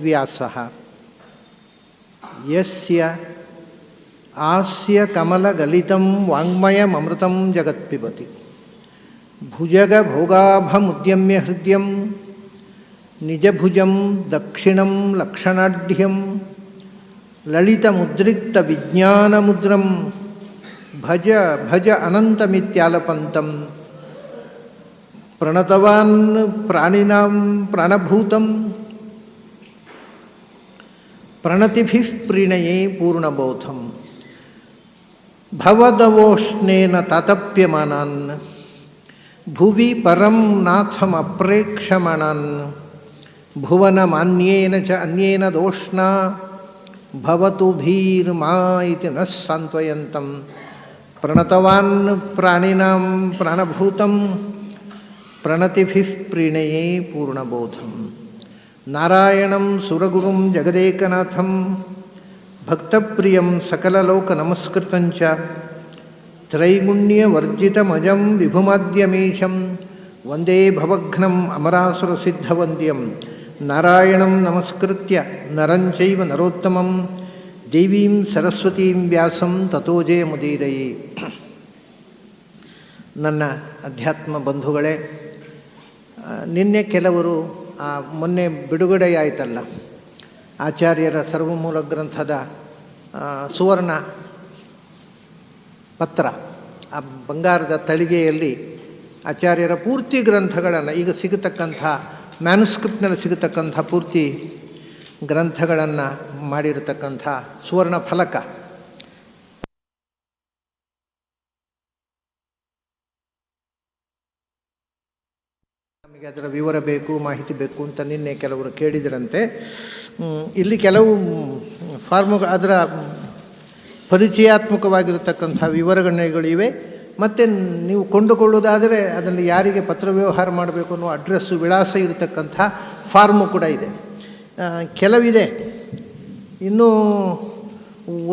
ವ್ಯಾಸಃ ಯಸ್ಯ ಆಸ್ಯ ಕಮಲಗಲಿತಂ ವಾङ्ಮಯಮೃತಂ ಜಗತ್ಪಿಬತಿ ಭುಜಗಭೋಗಾಭಮುದ್ಯಮ್ಯ ಹೃದಯಂ ನಿಜಭುಜಂ ದಕ್ಷಿಣಂ ಲಕ್ಷಣಾಢ್ಯಂ ಲಲಿತಮುದ್ರಿಕ್ತವಿಜ್ಞಾನಮುದ್ರಂ ಭಜ ಭಜ ಅನಂತಮಿತ್ಯಾಲಪಂತಂ ಪ್ರಣತವಾನ್ ಪ್ರಾಣಿನಾಂ ಪ್ರಾಣಭೂತಂ ಪ್ರಣತಿಭಿಃ ಪ್ರೀಣಯೇ ಪೂರ್ಣಬೋಧಂ ಭವದವೋಷ್ಣೇನ ತಾತಪ್ಯಮಾನಾನ್ ಭುವಿ ಪರಂ ನಾಥಮಪ್ರೇಕ್ಷಮಾಣಾನ್ ಭುವನಮಾನ್ಯೇನ ಚ ಅನ್ಯೇನ ದೋಷ್ಣಾ ಭವತು ಭೀರ್ಮಾ ಇತಿ ನ ಸಾಂತ್ವಯಂತಂ ಪ್ರಣತವಾನ್ ಪ್ರಾಣಿನಾಂ ಪ್ರಾಣಭೂತಂ ಪ್ರಣತಿಭಿಃ ಪ್ರೀಣಯೇ ಪೂರ್ಣಬೋಧಂ ನಾರಾಯಣಂ ಸುರಗುರುಂ ಜಗದೇಕನಾಥಂ ಭಕ್ತಪ್ರಿಯಂ ಸಕಲಲೋಕನಮಸ್ಕೃತಂಚ ತ್ರೈಗುಣ್ಯವರ್ಜಿತಮಜಂ ವಿಭುಮಾದ್ಯಮೀಶಂ ವಂದೇ ಭವಘ್ನಂ ಅಮರಾಸುರಸಿದ್ಧವಂದ್ಯಂ ನಾರಾಯಣಂ ನಮಸ್ಕೃತ್ಯ ನರಂ ಚೈವ ನರೋತ್ತಮಂ ದೇವೀಂ ಸರಸ್ವತೀಂ ವ್ಯಾಸಂ ತತೋ ಜಯಮುದೀರಯೇ. ನನ್ನ ಅಧ್ಯಾತ್ಮ ಬಂಧುಗಳೇ, ನಿನ್ನೆ ಕೆಲವರು ಮೊನ್ನೆ ಬಿಡುಗಡೆಯಾಯಿತಲ್ಲ ಆಚಾರ್ಯರ ಸರ್ವಮೂಲ ಗ್ರಂಥದ ಸುವರ್ಣ ಪತ್ರ, ಆ ಬಂಗಾರದ ತಳಿಗೆಯಲ್ಲಿ ಆಚಾರ್ಯರ ಪೂರ್ತಿ ಗ್ರಂಥಗಳನ್ನು ಈಗ ಸಿಗತಕ್ಕಂಥ ಮ್ಯಾನುಸ್ಕ್ರಿಪ್ಟ್ನಲ್ಲಿ ಸಿಗತಕ್ಕಂಥ ಪೂರ್ತಿ ಗ್ರಂಥಗಳನ್ನು ಮಾಡಿರತಕ್ಕಂಥ ಸುವರ್ಣ ಫಲಕ, ನಮಗೆ ಅದರ ವಿವರ ಬೇಕು, ಮಾಹಿತಿ ಬೇಕು ಅಂತ ನಿನ್ನೆ ಕೆಲವರು ಕೇಳಿದರಂತೆ. ಇಲ್ಲಿ ಕೆಲವು ಫಾರ್ಮುಗಳು, ಅದರ ಪರಿಚಯಾತ್ಮಕವಾಗಿರತಕ್ಕಂಥ ವಿವರಗಳಿವೆ. ಮತ್ತು ನೀವು ಕೊಂಡುಕೊಳ್ಳುವುದಾದರೆ ಅದನ್ನು ಯಾರಿಗೆ ಪತ್ರ ವ್ಯವಹಾರ ಮಾಡಬೇಕು ಅನ್ನೋ ಅಡ್ರೆಸ್ಸು, ವಿಳಾಸ ಇರತಕ್ಕಂಥ ಫಾರ್ಮು ಕೂಡ ಇದೆ. ಕೆಲವಿದೆ, ಇನ್ನೂ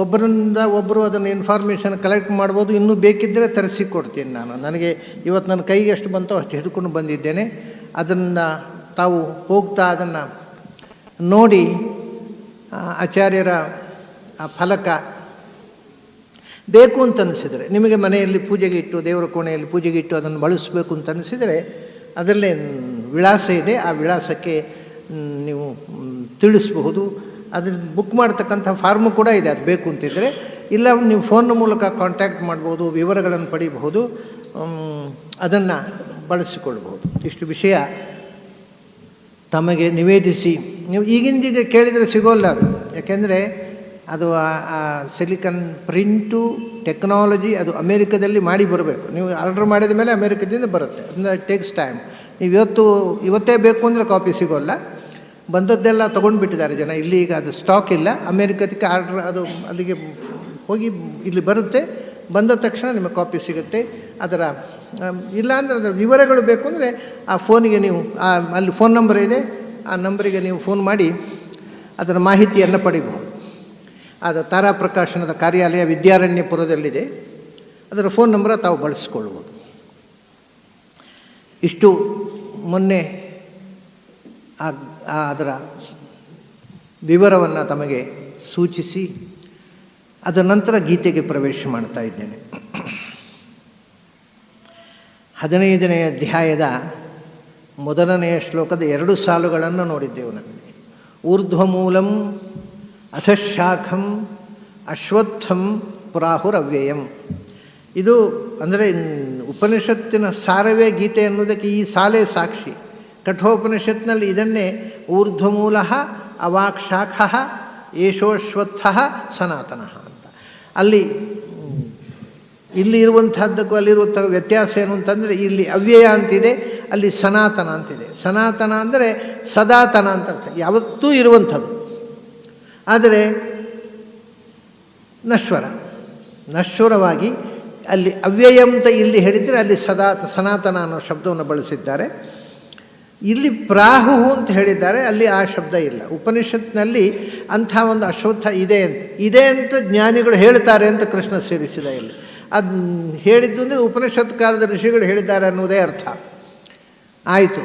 ಒಬ್ಬರಿಂದ ಒಬ್ಬರು ಅದನ್ನು ಇನ್ಫಾರ್ಮೇಷನ್ ಕಲೆಕ್ಟ್ ಮಾಡ್ಬೋದು. ಇನ್ನೂ ಬೇಕಿದ್ದರೆ ತರಿಸಿಕೊಡ್ತೀನಿ ನಾನು. ನನಗೆ ಇವತ್ತು ನನ್ನ ಕೈಗೆ ಎಷ್ಟು ಬಂತೋ ಅಷ್ಟು ಹಿಡ್ಕೊಂಡು ಬಂದಿದ್ದೇನೆ. ಅದನ್ನು ತಾವು ಹೋಗ್ತಾ ಅದನ್ನು ನೋಡಿ ಆಚಾರ್ಯರ ಆ ಫಲಕ ಬೇಕು ಅಂತ ಅನಿಸಿದರೆ, ನಿಮಗೆ ಮನೆಯಲ್ಲಿ ಪೂಜೆಗೆ ಇಟ್ಟು, ದೇವರ ಕೋಣೆಯಲ್ಲಿ ಪೂಜೆಗೆ ಇಟ್ಟು ಅದನ್ನು ಬಳಸಬೇಕು ಅಂತ ಅನಿಸಿದರೆ ಅದರಲ್ಲೇ ವಿಳಾಸ ಇದೆ. ಆ ವಿಳಾಸಕ್ಕೆ ನೀವು ತಿಳಿಸಬಹುದು. ಅದನ್ನು ಬುಕ್ ಮಾಡ್ತಕ್ಕಂಥ ಫಾರ್ಮು ಕೂಡ ಇದೆ, ಅದು ಬೇಕು ಅಂತಿದ್ದರೆ. ಇಲ್ಲ ನೀವು ಫೋನ್ ಮೂಲಕ ಕಾಂಟ್ಯಾಕ್ಟ್ ಮಾಡ್ಬೋದು, ವಿವರಗಳನ್ನು ಪಡೀಬಹುದು, ಅದನ್ನು ಬಳಸಿಕೊಳ್ಬೋದು. ಇಷ್ಟು ವಿಷಯ ತಮಗೆ ನಿವೇದಿಸಿ, ನೀವು ಈಗಿಂದೀಗ ಕೇಳಿದರೆ ಸಿಗೋಲ್ಲ ಅದು. ಯಾಕೆಂದರೆ ಅದು ಸಿಲಿಕನ್ ಪ್ರಿಂಟು ಟೆಕ್ನಾಲಜಿ ಅದು ಅಮೇರಿಕದಲ್ಲಿ ಮಾಡಿ ಬರಬೇಕು. ನೀವು ಆರ್ಡ್ರ್ ಮಾಡಿದ ಮೇಲೆ ಅಮೇರಿಕದಿಂದ ಬರುತ್ತೆ. ಅದನ್ನ ಟೇಕ್ಸ್ ಟೈಮ್. ನೀವು ಇವತ್ತೇ ಬೇಕು ಅಂದರೆ ಕಾಪಿ ಸಿಗೋಲ್ಲ. ಬಂದದ್ದೆಲ್ಲ ತೊಗೊಂಡ್ಬಿಟ್ಟಿದ್ದಾರೆ ಜನ. ಇಲ್ಲಿ ಈಗ ಅದು ಸ್ಟಾಕ್ ಇಲ್ಲ. ಅಮೇರಿಕದಕ್ಕೆ ಆರ್ಡ್ರ್ ಅದು ಅಲ್ಲಿಗೆ ಹೋಗಿ ಇಲ್ಲಿ ಬರುತ್ತೆ. ಬಂದ ತಕ್ಷಣ ನಿಮಗೆ ಕಾಪಿ ಸಿಗುತ್ತೆ. ಅದರ ಇಲ್ಲಾಂದರೆ ಅದರ ವಿವರಗಳು ಬೇಕು ಅಂದರೆ ಆ ಫೋನಿಗೆ ನೀವು ಅಲ್ಲಿ ಫೋನ್ ನಂಬರ್ ಇದೆ, ಆ ನಂಬರಿಗೆ ನೀವು ಫೋನ್ ಮಾಡಿ ಅದರ ಮಾಹಿತಿಯನ್ನು ಪಡಿಬಹುದು. ಅದು ತಾರಾ ಪ್ರಕಾಶನದ ಕಾರ್ಯಾಲಯ ವಿದ್ಯಾರಣ್ಯಪುರದಲ್ಲಿದೆ. ಅದರ ಫೋನ್ ನಂಬರ ತಾವು ಬಳಸ್ಕೊಳ್ಬೋದು. ಇಷ್ಟು ಮೊನ್ನೆ ಅದರ ವಿವರವನ್ನು ತಮಗೆ ಸೂಚಿಸಿ ಅದರ ನಂತರ ಗೀತೆಗೆ ಪ್ರವೇಶ ಮಾಡ್ತಾ ಇದ್ದೇನೆ. 15ನೇ ಅಧ್ಯಾಯದ ಮೊದಲನೆಯ ಶ್ಲೋಕದ 2 ಸಾಲುಗಳನ್ನು ನೋಡಿದ್ದೆವು. ನಮಗೆ ಊರ್ಧ್ವಮೂಲಂ ಅಧಃಶಾಖಂ ಅಶ್ವತ್ಥಂ ಪ್ರಾಹುರವ್ಯಯಂ. ಇದು ಅಂದರೆ ಉಪನಿಷತ್ತಿನ ಸಾರವೇ ಗೀತೆ ಅನ್ನೋದಕ್ಕೆ ಈ ಸಾಲೇ ಸಾಕ್ಷಿ. ಕಠೋಪನಿಷತ್ನಲ್ಲಿ ಇದನ್ನೇ ಊರ್ಧ್ವಮೂಲ ಅವಾಕ್ಷಾಖ ಏಷೋಶ್ವತ್ಥ ಸನಾತನಃ ಅಂತ. ಇಲ್ಲಿ ಇರುವಂಥದ್ದಕ್ಕೂ ಅಲ್ಲಿರುವಂಥ ವ್ಯತ್ಯಾಸ ಏನು ಅಂತಂದರೆ, ಇಲ್ಲಿ ಅವ್ಯಯ ಅಂತಿದೆ, ಅಲ್ಲಿ ಸನಾತನ ಅಂತಿದೆ. ಸನಾತನ ಅಂದರೆ ಸದಾತನ ಅಂತ ಅರ್ಥ, ಯಾವತ್ತೂ ಇರುವಂಥದ್ದು. ಆದರೆ ನಶ್ವರವಾಗಿ ಅಲ್ಲಿ ಅವ್ಯಯ ಅಂತ ಇಲ್ಲಿ ಹೇಳಿದರೆ ಅಲ್ಲಿ ಸನಾತನ ಅನ್ನೋ ಶಬ್ದವನ್ನು ಬಳಸಿದ್ದಾರೆ. ಇಲ್ಲಿ ಪ್ರಾಹು ಅಂತ ಹೇಳಿದ್ದಾರೆ, ಅಲ್ಲಿ ಆ ಶಬ್ದ ಇಲ್ಲ. ಉಪನಿಷತ್ನಲ್ಲಿ ಅಂಥ ಒಂದು ಅಶ್ವತ್ಥ ಇದೆ ಅಂತ ಜ್ಞಾನಿಗಳು ಹೇಳ್ತಾರೆ ಅಂತ ಕೃಷ್ಣ ಸೇರಿಸಿದ. ಇಲ್ಲಿ ಅದು ಹೇಳಿದ್ದು ಅಂದರೆ ಉಪನಿಷತ್ ಕಾಲದ ಋಷಿಗಳು ಹೇಳಿದ್ದಾರೆ ಅನ್ನೋದೇ ಅರ್ಥ ಆಯಿತು.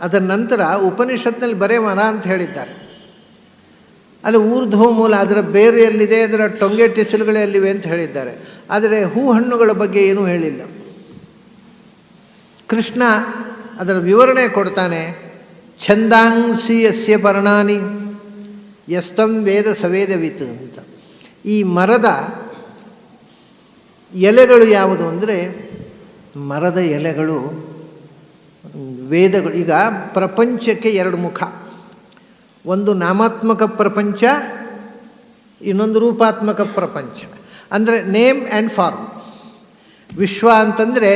ಅದರ ನಂತರ ಉಪನಿಷತ್ನಲ್ಲಿ ಬರೇ ಮರ ಅಂತ ಹೇಳಿದ್ದಾರೆ. ಅಲ್ಲಿ ಊರ್ಧ್ವ ಮೂಲ, ಅದರ ಬೇರು ಎಲ್ಲಿದೆ, ಅದರ ಟೊಂಗೆ ಟಿಸಿಲುಗಳು ಎಲ್ಲಿವೆ ಅಂತ ಹೇಳಿದ್ದಾರೆ. ಆದರೆ ಹೂ ಹಣ್ಣುಗಳ ಬಗ್ಗೆ ಏನೂ ಹೇಳಿಲ್ಲ. ಕೃಷ್ಣ ಅದರ ವಿವರಣೆ ಕೊಡ್ತಾನೆ. ಛಂದಾಂಸಿ ಯಸ್ಯ ಪರ್ಣಾನಿ ಯಸ್ತಂ ವೇದ ಸವೇದವಿತ್ ಅಂತ. ಈ ಮರದ ಎಲೆಗಳು ಯಾವುದು ಅಂದರೆ, ಮರದ ಎಲೆಗಳು ವೇದಗಳು. ಈಗ ಪ್ರಪಂಚಕ್ಕೆ ಎರಡು ಮುಖ, ಒಂದು ನಾಮಾತ್ಮಕ ಪ್ರಪಂಚ, ಇನ್ನೊಂದು ರೂಪಾತ್ಮಕ ಪ್ರಪಂಚ. ಅಂದರೆ ನೇಮ್ ಆ್ಯಂಡ್ ಫಾರ್ಮ್. ವಿಶ್ವ ಅಂತಂದರೆ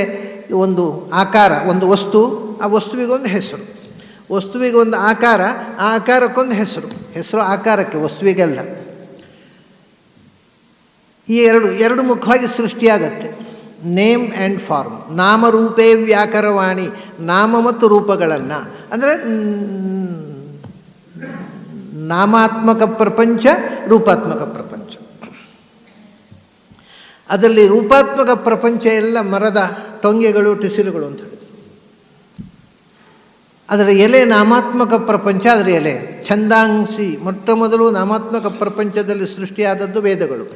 ಒಂದು ಆಕಾರ, ಒಂದು ವಸ್ತು, ಆ ವಸ್ತುವಿಗೊಂದು ಹೆಸರು, ವಸ್ತುವಿಗೊಂದು ಆಕಾರ, ಆ ಆಕಾರಕ್ಕೊಂದು ಹೆಸರು, ಹೆಸರು ಆಕಾರಕ್ಕೆ, ವಸ್ತುವಿಗೆಲ್ಲ. ಈ ಎರಡು ಮುಖವಾಗಿ ಸೃಷ್ಟಿಯಾಗತ್ತೆ, ನೇಮ್ ಆ್ಯಂಡ್ ಫಾರ್ಮ್. ನಾಮರೂಪೇ ವ್ಯಾಕರವಾಣಿ, ನಾಮ ಮತ್ತು ರೂಪಗಳನ್ನು, ಅಂದರೆ ನಾಮಾತ್ಮಕ ಪ್ರಪಂಚ, ರೂಪಾತ್ಮಕ ಪ್ರಪಂಚ. ಅದರಲ್ಲಿ ರೂಪಾತ್ಮಕ ಪ್ರಪಂಚ ಎಲ್ಲ ಮರದ ಟೊಂಗೆಗಳು, ಟಿಸಿಲುಗಳು ಅಂತ ಹೇಳಿದ್ರು. ಅದರ ಎಲೆ ನಾಮಾತ್ಮಕ ಪ್ರಪಂಚ, ಅದರ ಎಲೆ ಛಂದಾಂಸಿ. ಮೊಟ್ಟ ಮೊದಲು ನಾಮಾತ್ಮಕ ಪ್ರಪಂಚದಲ್ಲಿ ಸೃಷ್ಟಿಯಾದದ್ದು ವೇದಗಳು.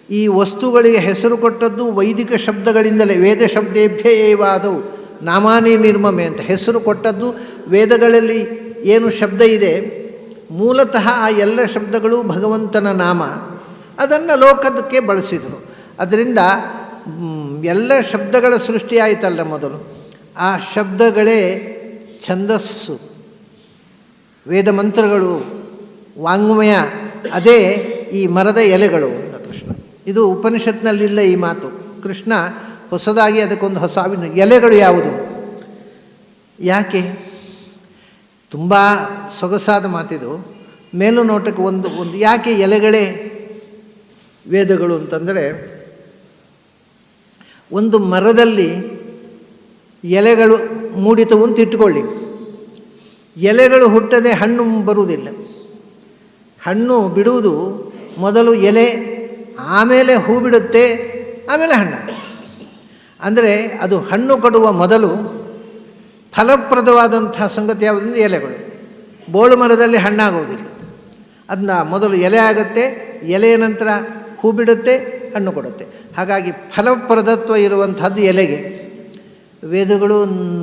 ಈ ವಸ್ತುಗಳಿಗೆ ಹೆಸರು ಕೊಟ್ಟದ್ದು ವೈದಿಕ ಶಬ್ದಗಳಿಂದಲೇ. ವೇದ ಶಬ್ದೇಭ್ಯ ಏವಾದವು ನಾಮಾನಿ ನಿರ್ಮಮೆ ಅಂತ ಹೆಸರು ಕೊಟ್ಟದ್ದು ವೇದಗಳಲ್ಲಿ ಏನು ಶಬ್ದ ಇದೆ, ಮೂಲತಃ ಆ ಎಲ್ಲ ಶಬ್ದಗಳು ಭಗವಂತನ ನಾಮ. ಅದನ್ನು ಲೋಕದಕ್ಕೆ ಬಳಸಿದರು. ಅದರಿಂದ ಎಲ್ಲ ಶಬ್ದಗಳ ಸೃಷ್ಟಿಯಾಯಿತಲ್ಲ ಮೊದಲು, ಆ ಶಬ್ದಗಳೇ ಛಂದಸ್ಸು, ವೇದ ಮಂತ್ರಗಳು, ವಾಂಗ್ಮಯ, ಅದೇ ಈ ಮರದ ಎಲೆಗಳು ಅಂತ ಕೃಷ್ಣ. ಇದು ಉಪನಿಷತ್ನಲ್ಲಿಲ್ಲ ಈ ಮಾತು. ಕೃಷ್ಣ ಹೊಸದಾಗಿ ಅದಕ್ಕೊಂದು ಹೊಸ ಎಲೆಗಳು ಯಾವುದು, ಯಾಕೆ? ತುಂಬ ಸೊಗಸಾದ ಮಾತಿದು. ಮೇಲು ನೋಟಕ್ಕೆ ಒಂದು ಯಾಕೆ ಎಲೆಗಳೇ ವೇದಗಳು ಅಂತಂದರೆ, ಒಂದು ಮರದಲ್ಲಿ ಎಲೆಗಳು ಮೂಡಿತವು ಅಂತ ಇಟ್ಟುಕೊಳ್ಳಿ, ಎಲೆಗಳು ಹುಟ್ಟದೆ ಹಣ್ಣು ಬರುವುದಿಲ್ಲ. ಹಣ್ಣು ಬಿಡುವುದು ಮೊದಲು ಎಲೆ, ಆಮೇಲೆ ಹೂ ಬಿಡುತ್ತೆ, ಆಮೇಲೆ ಹಣ್ಣು. ಅಂದರೆ ಅದು ಹಣ್ಣು ಕೊಡುವ ಮೊದಲು ಫಲಪ್ರದವಾದಂಥ ಸಂಗತಿ ಯಾವುದಂದ್ರೆ ಎಲೆಗಳು. ಬೋಳು ಮರದಲ್ಲಿ ಹಣ್ಣಾಗುವುದಿಲ್ಲ, ಅದನ್ನ ಮೊದಲು ಎಲೆ ಆಗುತ್ತೆ, ಎಲೆಯ ನಂತರ ಹೂ ಬಿಡುತ್ತೆ, ಹಣ್ಣು ಕೊಡುತ್ತೆ. ಹಾಗಾಗಿ ಫಲಪ್ರದತ್ವ ಇರುವಂಥದ್ದು ಎಲೆಗೆ. ವೇದಗಳು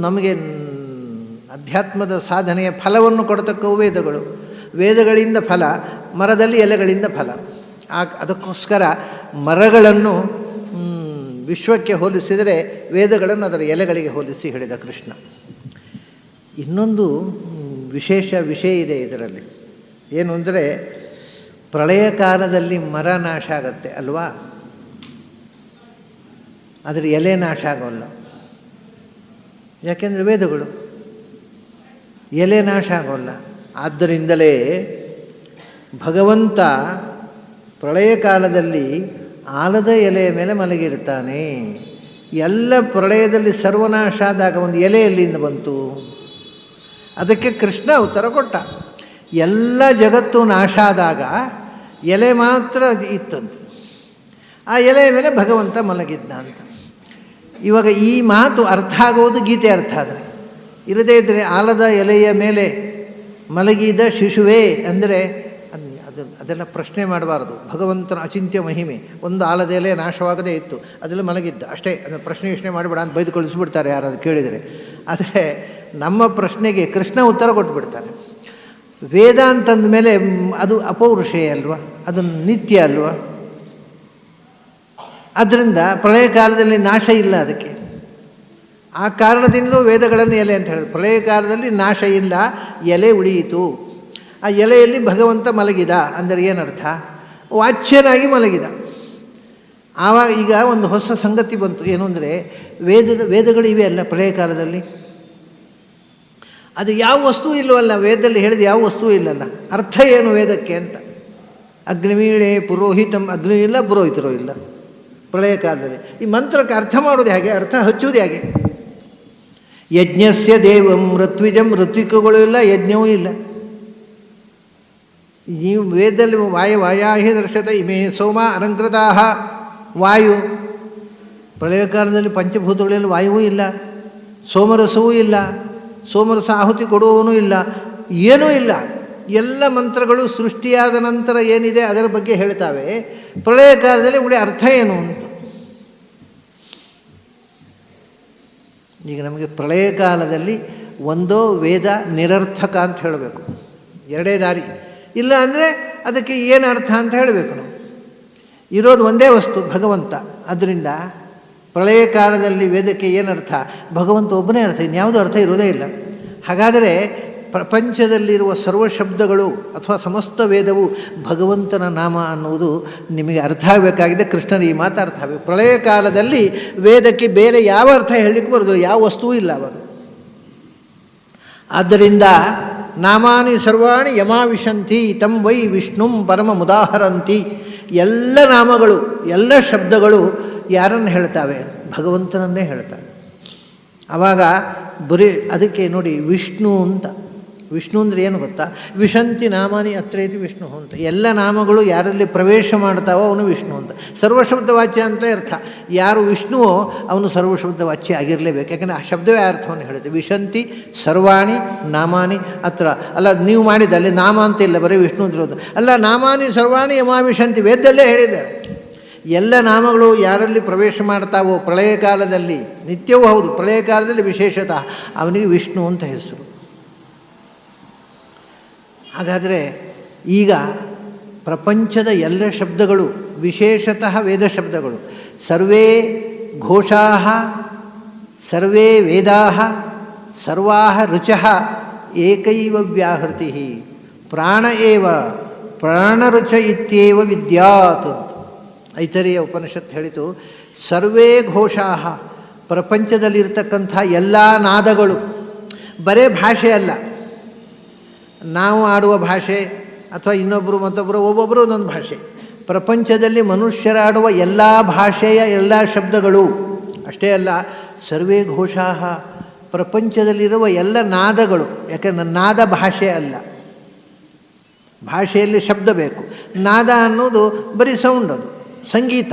ನಮಗೆ ಅಧ್ಯಾತ್ಮದ ಸಾಧನೆಯ ಫಲವನ್ನು ಕೊಡತಕ್ಕವು ವೇದಗಳು. ವೇದಗಳಿಂದ ಫಲ, ಮರದಲ್ಲಿ ಎಲೆಗಳಿಂದ ಫಲ. ಅದಕ್ಕೋಸ್ಕರ ಮರಗಳನ್ನು ವಿಶ್ವಕ್ಕೆ ಹೋಲಿಸಿದರೆ ವೇದಗಳನ್ನು ಅದರ ಎಲೆಗಳಿಗೆ ಹೋಲಿಸಿ ಹೇಳಿದ ಕೃಷ್ಣ. ಇನ್ನೊಂದು ವಿಷಯ ಇದೆ ಇದರಲ್ಲಿ. ಏನು ಅಂದರೆ, ಪ್ರಳಯ ಕಾಲದಲ್ಲಿ ಮರ ನಾಶ ಆಗತ್ತೆ ಅಲ್ವಾ, ಅದರ ಎಲೆ ನಾಶ ಆಗೋಲ್ಲ. ಯಾಕೆಂದರೆ ವೇದಗಳು, ಎಲೆ ನಾಶ ಆಗೋಲ್ಲ. ಆದ್ದರಿಂದಲೇ ಭಗವಂತ ಪ್ರಳಯ ಕಾಲದಲ್ಲಿ ಆಲದ ಎಲೆಯ ಮೇಲೆ ಮಲಗಿರ್ತಾನೆ. ಎಲ್ಲ ಪ್ರಳಯದಲ್ಲಿ ಸರ್ವನಾಶ ಆದಾಗ ಒಂದು ಎಲೆ ಎಲ್ಲಿಂದ ಬಂತು? ಅದಕ್ಕೆ ಕೃಷ್ಣ ಉತ್ತರ ಕೊಟ್ಟ. ಎಲ್ಲ ಜಗತ್ತು ನಾಶ ಆದಾಗ ಎಲೆ ಮಾತ್ರ ಇತ್ತಂತೆ, ಆ ಎಲೆಯ ಮೇಲೆ ಭಗವಂತ ಮಲಗಿದ್ದ ಅಂತ. ಇವಾಗ ಈ ಮಾತು ಅರ್ಥ ಆಗೋದು ಗೀತೆ ಅರ್ಥ ಆದರೆ. ಇರದೇ ಇದ್ದರೆ ಆಲದ ಎಲೆಯ ಮೇಲೆ ಮಲಗಿದ ಶಿಶುವೇ ಅಂದರೆ ಅದೆಲ್ಲ ಪ್ರಶ್ನೆ ಮಾಡಬಾರ್ದು. ಭಗವಂತನ ಅಚಿಂತ್ಯ ಮಹಿಮೆ. ಒಂದು ಆಲದ ಎಲೆ ನಾಶವಾಗದೇ ಇತ್ತು, ಅದೆಲ್ಲ ಮಲಗಿದ್ದ ಅಷ್ಟೇ. ಅದನ್ನು ಪ್ರಶ್ನೆ ಯೋಚನೆ ಮಾಡಿಬಿಡ ಅಂತ ಬೈದು ಕಳಿಸ್ಬಿಡ್ತಾರೆ ಯಾರಾದ್ರು ಕೇಳಿದರೆ. ಆದರೆ ನಮ್ಮ ಪ್ರಶ್ನೆಗೆ ಕೃಷ್ಣ ಉತ್ತರ ಕೊಟ್ಬಿಡ್ತಾನೆ. ವೇದ ಅಂತಂದ ಮೇಲೆ ಅದು ಅಪೌರುಷೇಯ ಅಲ್ವಾ, ಅದನ್ನು ನಿತ್ಯ ಅಲ್ವಾ. ಆದ್ದರಿಂದ ಪ್ರಳಯ ಕಾಲದಲ್ಲಿ ನಾಶ ಇಲ್ಲ ಅದಕ್ಕೆ. ಆ ಕಾರಣದಿಂದಲೂ ವೇದಗಳನ್ನು ಎಲೆ ಅಂತ ಹೇಳಿದ್ರು. ಪ್ರಳಯ ಕಾಲದಲ್ಲಿ ನಾಶ ಇಲ್ಲ, ಎಲೆ ಉಳಿಯಿತು. ಆ ಎಲೆಯಲ್ಲಿ ಭಗವಂತ ಮಲಗಿದ ಅಂದರೆ ಏನರ್ಥ? ವಾಚ್ಯನಾಗಿ ಮಲಗಿದ. ಆವಾಗ ಈಗ ಒಂದು ಹೊಸ ಸಂಗತಿ ಬಂತು. ಏನು ಅಂದರೆ, ವೇದಗಳು ಇವೆ ಅಲ್ಲ ಪ್ರಳಯ ಕಾಲದಲ್ಲಿ. ಅದು ಯಾವ ವಸ್ತು ಇಲ್ಲವಲ್ಲ, ವೇದದಲ್ಲಿ ಹೇಳಿದ ಯಾವ ವಸ್ತು ಇಲ್ಲಲ್ಲ. ಅರ್ಥ ಏನು ವೇದಕ್ಕೆ ಅಂತ? ಅಗ್ನಿವೀಣೆ ಪುರೋಹಿತಂ, ಅಗ್ನಿ ಇಲ್ಲ, ಪುರೋಹಿತರು ಇಲ್ಲ ಪ್ರಳಯ ಕಾಲದಲ್ಲಿ. ಈ ಮಂತ್ರಕ್ಕೆ ಅರ್ಥ ಮಾಡೋದು ಹೇಗೆ? ಅರ್ಥ ಹಚ್ಚುವುದು ಹೇಗೆ? ಯಜ್ಞಸ್ಯ ದೇವಂ ಋತ್ವಿಜಂ, ಋತ್ವಿಕಗಳು ಇಲ್ಲ, ಯಜ್ಞವೂ ಇಲ್ಲ. ನೀವು ವೇದದಲ್ಲಿ ವಾಯಾಹಿ ದರ್ಶತ ಇಮೇ ಸೋಮ ಅಲಂಕೃತಾಹ ವಾಯು. ಪ್ರಳಯ ಕಾಲದಲ್ಲಿ ಪಂಚಭೂತಗಳಲ್ಲಿ ವಾಯುವೂ ಇಲ್ಲ, ಸೋಮರಸವೂ ಇಲ್ಲ, ಸೋಮರಸ ಆಹುತಿ ಕೊಡುವವನೂ ಇಲ್ಲ, ಏನೂ ಇಲ್ಲ. ಎಲ್ಲ ಮಂತ್ರಗಳು ಸೃಷ್ಟಿಯಾದ ನಂತರ ಏನಿದೆ ಅದರ ಬಗ್ಗೆ ಹೇಳ್ತಾವೆ. ಪ್ರಳಯ ಕಾಲದಲ್ಲಿ ಉಳಿ ಅರ್ಥ ಏನು ಅಂತ. ಈಗ ನಮಗೆ ಪ್ರಳಯ ಕಾಲದಲ್ಲಿ ಒಂದೋ ವೇದ ನಿರರ್ಥಕ ಅಂತ ಹೇಳಬೇಕು, ಎರಡೇ ದಾರಿ. ಇಲ್ಲ ಅಂದರೆ ಅದಕ್ಕೆ ಏನು ಅರ್ಥ ಅಂತ ಹೇಳಬೇಕು. ನಾವು ಇರೋದು ಒಂದೇ ವಸ್ತು ಭಗವಂತ. ಅದರಿಂದ ಪ್ರಳಯ ಕಾಲದಲ್ಲಿ ವೇದಕ್ಕೆ ಏನರ್ಥ? ಭಗವಂತ ಒಬ್ಬನೇ ಅರ್ಥ, ಇನ್ಯಾವುದೂ ಅರ್ಥ ಇರೋದೇ ಇಲ್ಲ. ಹಾಗಾದರೆ ಪ್ರಪಂಚದಲ್ಲಿರುವ ಸರ್ವ ಶಬ್ದಗಳು ಅಥವಾ ಸಮಸ್ತ ವೇದವು ಭಗವಂತನ ನಾಮ ಅನ್ನುವುದು ನಿಮಗೆ ಅರ್ಥ ಆಗಬೇಕಾಗಿದೆ. ಕೃಷ್ಣನ ಈ ಮಾತು ಅರ್ಥ ಆಗಬೇಕು. ಪ್ರಳಯ ಕಾಲದಲ್ಲಿ ವೇದಕ್ಕೆ ಬೇರೆ ಯಾವ ಅರ್ಥ ಹೇಳಲಿಕ್ಕೆ ಬರೋದಿಲ್ಲ, ಯಾವ ವಸ್ತುವೂ ಇಲ್ಲ ಅವಾಗ. ಆದ್ದರಿಂದ ನಾಮಾನಿ ಸರ್ವಾಣಿ ಯಮಾವಿಶಂತಿ ತಂ ವೈ ವಿಷ್ಣುಂ ಪರಮ ಮುದಾಹರಂತಿ. ಎಲ್ಲ ನಾಮಗಳು ಎಲ್ಲ ಶಬ್ದಗಳು ಯಾರನ್ನು ಹೇಳ್ತಾವೆ? ಭಗವಂತನನ್ನೇ ಹೇಳ್ತಾವೆ. ಆವಾಗ ಬರೀ ಅದಕ್ಕೆ ನೋಡಿ ವಿಷ್ಣು ಅಂತ. ವಿಷ್ಣು ಅಂದರೆ ಏನು ಗೊತ್ತಾ? ವಿಶಂತಿ ನಾಮಾನಿ ಅತ್ರೇತಿ ವಿಷ್ಣು ಅಂತ. ಎಲ್ಲ ನಾಮಗಳು ಯಾರಲ್ಲಿ ಪ್ರವೇಶ ಮಾಡ್ತಾವೋ ಅವನು ವಿಷ್ಣು ಅಂತ. ಸರ್ವಶಬ್ದ ವಾಚ್ಯ ಅಂತ ಅರ್ಥ. ಯಾರು ವಿಷ್ಣುವೋ ಅವನು ಸರ್ವಶಬ್ದ ವಾಚ್ಯ ಆಗಿರಲೇಬೇಕು. ಯಾಕೆಂದರೆ ಆ ಶಬ್ದವೇ ಅರ್ಥವನ್ನು ಹೇಳುತ್ತೆ. ವಿಶಂತಿ ಸರ್ವಾಣಿ ನಾಮಾನಿ ಅತ್ರ. ಅಲ್ಲ ನೀವು ಮಾಡಿದ ಅಲ್ಲಿ ನಾಮ ಅಂತ ಇಲ್ಲ, ಬರೀ ವಿಷ್ಣು ಅಂತ ಅಲ್ಲ. ನಾಮಾನಿ ಸರ್ವಾಣಿ ಯಮಾವಿಶಂತಿ ವೇದದಲ್ಲೇ ಹೇಳಿದ್ದಾರೆ. ಎಲ್ಲ ನಾಮಗಳು ಯಾರಲ್ಲಿ ಪ್ರವೇಶ ಮಾಡ್ತಾವೋ ಪ್ರಳಯ ಕಾಲದಲ್ಲಿ, ನಿತ್ಯವೂ ಹೌದು, ಪ್ರಳಯ ಕಾಲದಲ್ಲಿ ವಿಶೇಷತಃ ಅವನಿಗೆ ವಿಷ್ಣು ಅಂತ ಹೆಸರು. ಹಾಗಾದರೆ ಈಗ ಪ್ರಪಂಚದ ಎಲ್ಲ ಶಬ್ದಗಳು ವಿಶೇಷತಃ ವೇದ ಶಬ್ದಗಳು. ಸರ್ವೇ ಘೋಷಾ ಸರ್ವೇ ವೇದಾ ಸರ್ವಾ ರುಚಃ ಏಕೈವ ವ್ಯಾಹೃತಿ ಪ್ರಾಣ ಏವ ಪ್ರಾಣರುಚ ಇತ್ಯೇವ ವಿದ್ಯಾತ್ ಅಂತ ಐತರೇಯ ಉಪನಿಷತ್ತು ಹೇಳಿತು. ಸರ್ವೇ ಘೋಷಾ, ಪ್ರಪಂಚದಲ್ಲಿರ್ತಕ್ಕಂಥ ಎಲ್ಲ ನಾದಗಳು, ಬರೇ ಭಾಷೆ ಅಲ್ಲ. ನಾವು ಆಡುವ ಭಾಷೆ ಅಥವಾ ಇನ್ನೊಬ್ಬರು ಮತ್ತೊಬ್ಬರು ಒಬ್ಬೊಬ್ಬರು ಒಂದೊಂದು ಭಾಷೆ. ಪ್ರಪಂಚದಲ್ಲಿ ಮನುಷ್ಯರಾಡುವ ಎಲ್ಲ ಭಾಷೆಯ ಎಲ್ಲ ಶಬ್ದಗಳು ಅಷ್ಟೇ ಅಲ್ಲ. ಸರ್ವೇ ಘೋಷಾ, ಪ್ರಪಂಚದಲ್ಲಿರುವ ಎಲ್ಲ ನಾದಗಳು. ಯಾಕೆಂದರೆ ನಾದ ಭಾಷೆ ಅಲ್ಲ, ಭಾಷೆಯಲ್ಲಿ ಶಬ್ದ ಬೇಕು. ನಾದ ಅನ್ನೋದು ಬರೀ ಸೌಂಡ್, ಅದು ಸಂಗೀತ.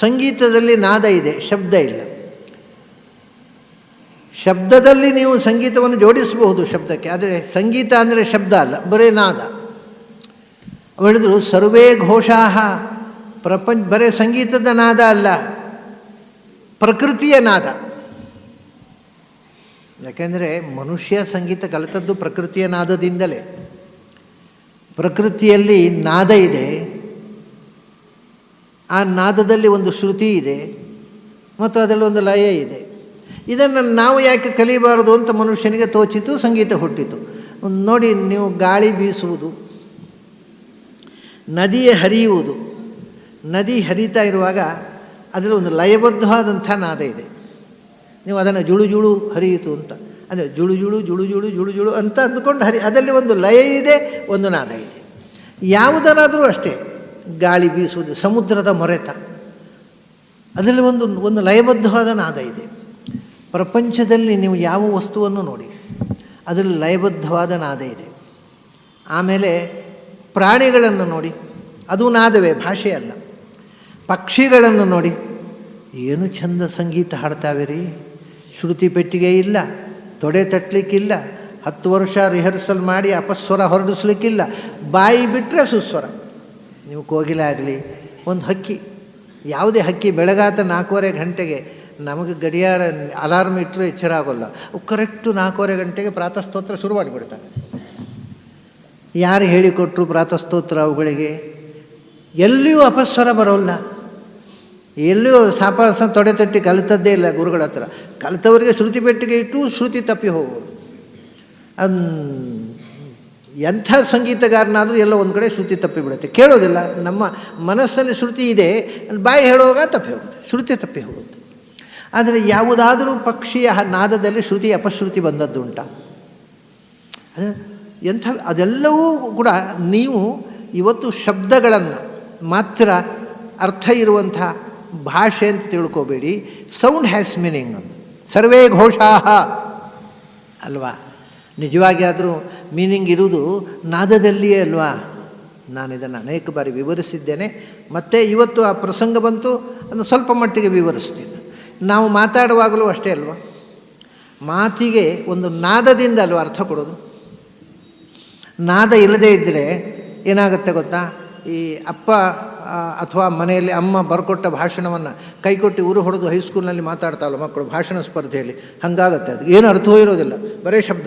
ಸಂಗೀತದಲ್ಲಿ ನಾದ ಇದೆ, ಶಬ್ದ ಇಲ್ಲ. ಶಬ್ದದಲ್ಲಿ ನೀವು ಸಂಗೀತವನ್ನು ಜೋಡಿಸಬಹುದು ಶಬ್ದಕ್ಕೆ, ಆದರೆ ಸಂಗೀತ ಅಂದರೆ ಶಬ್ದ ಅಲ್ಲ, ಬರೀ ನಾದ. ಹೇಳಿದ್ರು ಸರ್ವೇ ಘೋಷಾ, ಬರೀ ಸಂಗೀತದ ನಾದ ಅಲ್ಲ, ಪ್ರಕೃತಿಯ ನಾದ. ಯಾಕೆಂದರೆ ಮನುಷ್ಯ ಸಂಗೀತ ಕಲಿತದ್ದು ಪ್ರಕೃತಿಯ ನಾದದಿಂದಲೇ. ಪ್ರಕೃತಿಯಲ್ಲಿ ನಾದ ಇದೆ, ಆ ನಾದದಲ್ಲಿ ಒಂದು ಶ್ರುತಿ ಇದೆ ಮತ್ತು ಅದರಲ್ಲಿ ಒಂದು ಲಯ ಇದೆ. ಇದನ್ನು ನಾವು ಯಾಕೆ ಕಲಿಬಾರದು ಅಂತ ಮನುಷ್ಯನಿಗೆ ತೋಚಿತು, ಸಂಗೀತ ಹುಟ್ಟಿತು. ನೋಡಿ, ನೀವು ಗಾಳಿ ಬೀಸುವುದು, ನದಿ ಹರಿಯುವುದು. ನದಿ ಹರಿತಾ ಇರುವಾಗ ಅದರಲ್ಲಿ ಒಂದು ಲಯಬದ್ಧವಾದಂಥ ನಾದ ಇದೆ. ನೀವು ಅದನ್ನು ಜುಳು ಜುಳು ಹರಿಯಿತು ಅಂತ, ಅಂದರೆ ಜುಳು ಜುಳು ಜುಳು ಜುಳು ಜುಳು ಜುಳು ಅಂತ ಅಂದುಕೊಂಡು ಅದರಲ್ಲಿ ಒಂದು ಲಯ ಇದೆ, ಒಂದು ನಾದ ಇದೆ. ಯಾವುದರಾದರೂ ಅಷ್ಟೇ, ಗಾಳಿ ಬೀಸುವುದು, ಸಮುದ್ರದ ಮೊರೆತ, ಅದರಲ್ಲಿ ಒಂದು ಲಯಬದ್ಧವಾದ ನಾದ ಇದೆ. ಪ್ರಪಂಚದಲ್ಲಿ ನೀವು ಯಾವ ವಸ್ತುವನ್ನು ನೋಡಿ, ಅದರಲ್ಲಿ ಲಯಬದ್ಧವಾದ ನಾದ ಇದೆ. ಆಮೇಲೆ ಪ್ರಾಣಿಗಳನ್ನು ನೋಡಿ, ಅದು ನಾದವೇ, ಭಾಷೆ ಅಲ್ಲ. ಪಕ್ಷಿಗಳನ್ನು ನೋಡಿ, ಏನು ಚಂದ ಸಂಗೀತ ಹಾಡ್ತಾವೆ ರೀ. ಶ್ರುತಿ ಪೆಟ್ಟಿಗೆ ಇಲ್ಲ, ತೊಡೆ ತಟ್ಟಲಿಕ್ಕಿಲ್ಲ, 10 ವರ್ಷ ರಿಹರ್ಸಲ್ ಮಾಡಿ ಅಪಸ್ವರ ಹೊರಡಿಸ್ಲಿಕ್ಕಿಲ್ಲ, ಬಾಯಿ ಬಿಟ್ಟರೆ ಸುಸ್ವರ. ನೀವು ಕೋಗಿಲೆ ಆಗಲಿ, ಒಂದು ಹಕ್ಕಿ, ಯಾವುದೇ ಹಕ್ಕಿ ಬೆಳಗಾತ 4:15 ಗಂಟೆಗೆ, ನಮಗೆ ಗಡಿಯಾರ ಅಲಾರ್ಮ್ ಇಟ್ಟರೂ ಎಚ್ಚರ ಆಗೋಲ್ಲ, ಕರೆಕ್ಟು 4:15 ಗಂಟೆಗೆ ಪ್ರಾತಃಸ್ತೋತ್ರ ಶುರು ಮಾಡಿಬಿಡ್ತಾರೆ. ಯಾರು ಹೇಳಿಕೊಟ್ರು ಪ್ರಾತಃಸ್ತೋತ್ರ ಅವುಗಳಿಗೆ? ಎಲ್ಲಿಯೂ ಅಪಸ್ವರ ಬರೋಲ್ಲ, ಎಲ್ಲಿಯೂ ಸಾಪಾಸ ತೊಡೆ ತಟ್ಟಿ ಕಲಿತದ್ದೇ ಇಲ್ಲ ಗುರುಗಳ ಹತ್ರ. ಕಲಿತವರಿಗೆ ಶ್ರುತಿ ಪೆಟ್ಟಿಗೆ ಇಟ್ಟು ಶ್ರುತಿ ತಪ್ಪಿ ಹೋಗೋದು. ಎಂಥ ಸಂಗೀತಗಾರನಾದರೂ ಎಲ್ಲ ಒಂದು ಕಡೆ ಶ್ರುತಿ ತಪ್ಪಿ ಬಿಡುತ್ತೆ, ಕೇಳೋದಿಲ್ಲ. ನಮ್ಮ ಮನಸ್ಸಲ್ಲಿ ಶ್ರುತಿ ಇದೆ, ಬಾಯಿ ಹೇಳುವಾಗ ತಪ್ಪಿ ಹೋಗುತ್ತೆ, ಶ್ರುತಿ ತಪ್ಪಿ ಹೋಗುತ್ತೆ. ಆದರೆ ಯಾವುದಾದರೂ ಪಕ್ಷಿಯ ನಾದದಲ್ಲಿ ಶ್ರುತಿ ಅಪಶ್ರುತಿ ಬಂದದ್ದುಂಟ? ಅದೆಲ್ಲವೂ ಕೂಡ ನೀವು ಇವತ್ತು ಶಬ್ದಗಳನ್ನು ಮಾತ್ರ ಅರ್ಥ ಇರುವಂಥ ಭಾಷೆ ಅಂತ ತಿಳ್ಕೋಬೇಡಿ. ಸೌಂಡ್ ಹ್ಯಾಸ್ ಮೀನಿಂಗ್ ಅಂತ. ಸರ್ವೇ ಘೋಷಾ ಅಲ್ವಾ? ನಿಜವಾಗಿ ಆದರೂ ಮೀನಿಂಗ್ ಇರುವುದು ನಾದದಲ್ಲಿಯೇ ಅಲ್ವಾ? ನಾನು ಇದನ್ನು ಅನೇಕ ಬಾರಿ ವಿವರಿಸಿದ್ದೇನೆ, ಮತ್ತು ಇವತ್ತು ಆ ಪ್ರಸಂಗ ಬಂತು ಅದನ್ನು ಸ್ವಲ್ಪ ಮಟ್ಟಿಗೆ ವಿವರಿಸ್ತೀನಿ. ನಾವು ಮಾತಾಡುವಾಗಲೂ ಅಷ್ಟೇ ಅಲ್ವಾ, ಮಾತಿಗೆ ಒಂದು ನಾದದಿಂದ ಅಲ್ವ ಅರ್ಥ ಕೊಡೋದು. ನಾದ ಇಲ್ಲದೇ ಇದ್ದರೆ ಏನಾಗುತ್ತೆ ಗೊತ್ತಾ, ಈ ಅಪ್ಪ ಅಥವಾ ಮನೆಯಲ್ಲಿ ಅಮ್ಮ ಬರ್ಕೊಟ್ಟ ಭಾಷಣವನ್ನು ಕೈಕೊಟ್ಟು ಊರು ಹೊಡೆದು ಹೈಸ್ಕೂಲ್ನಲ್ಲಿ ಮಾತಾಡ್ತಾವಲ್ಲ ಮಕ್ಕಳು ಭಾಷಣ ಸ್ಪರ್ಧೆಯಲ್ಲಿ, ಹಾಗಾಗತ್ತೆ. ಅದು ಏನು ಅರ್ಥವೂ ಇರೋದಿಲ್ಲ, ಬರೀ ಶಬ್ದ.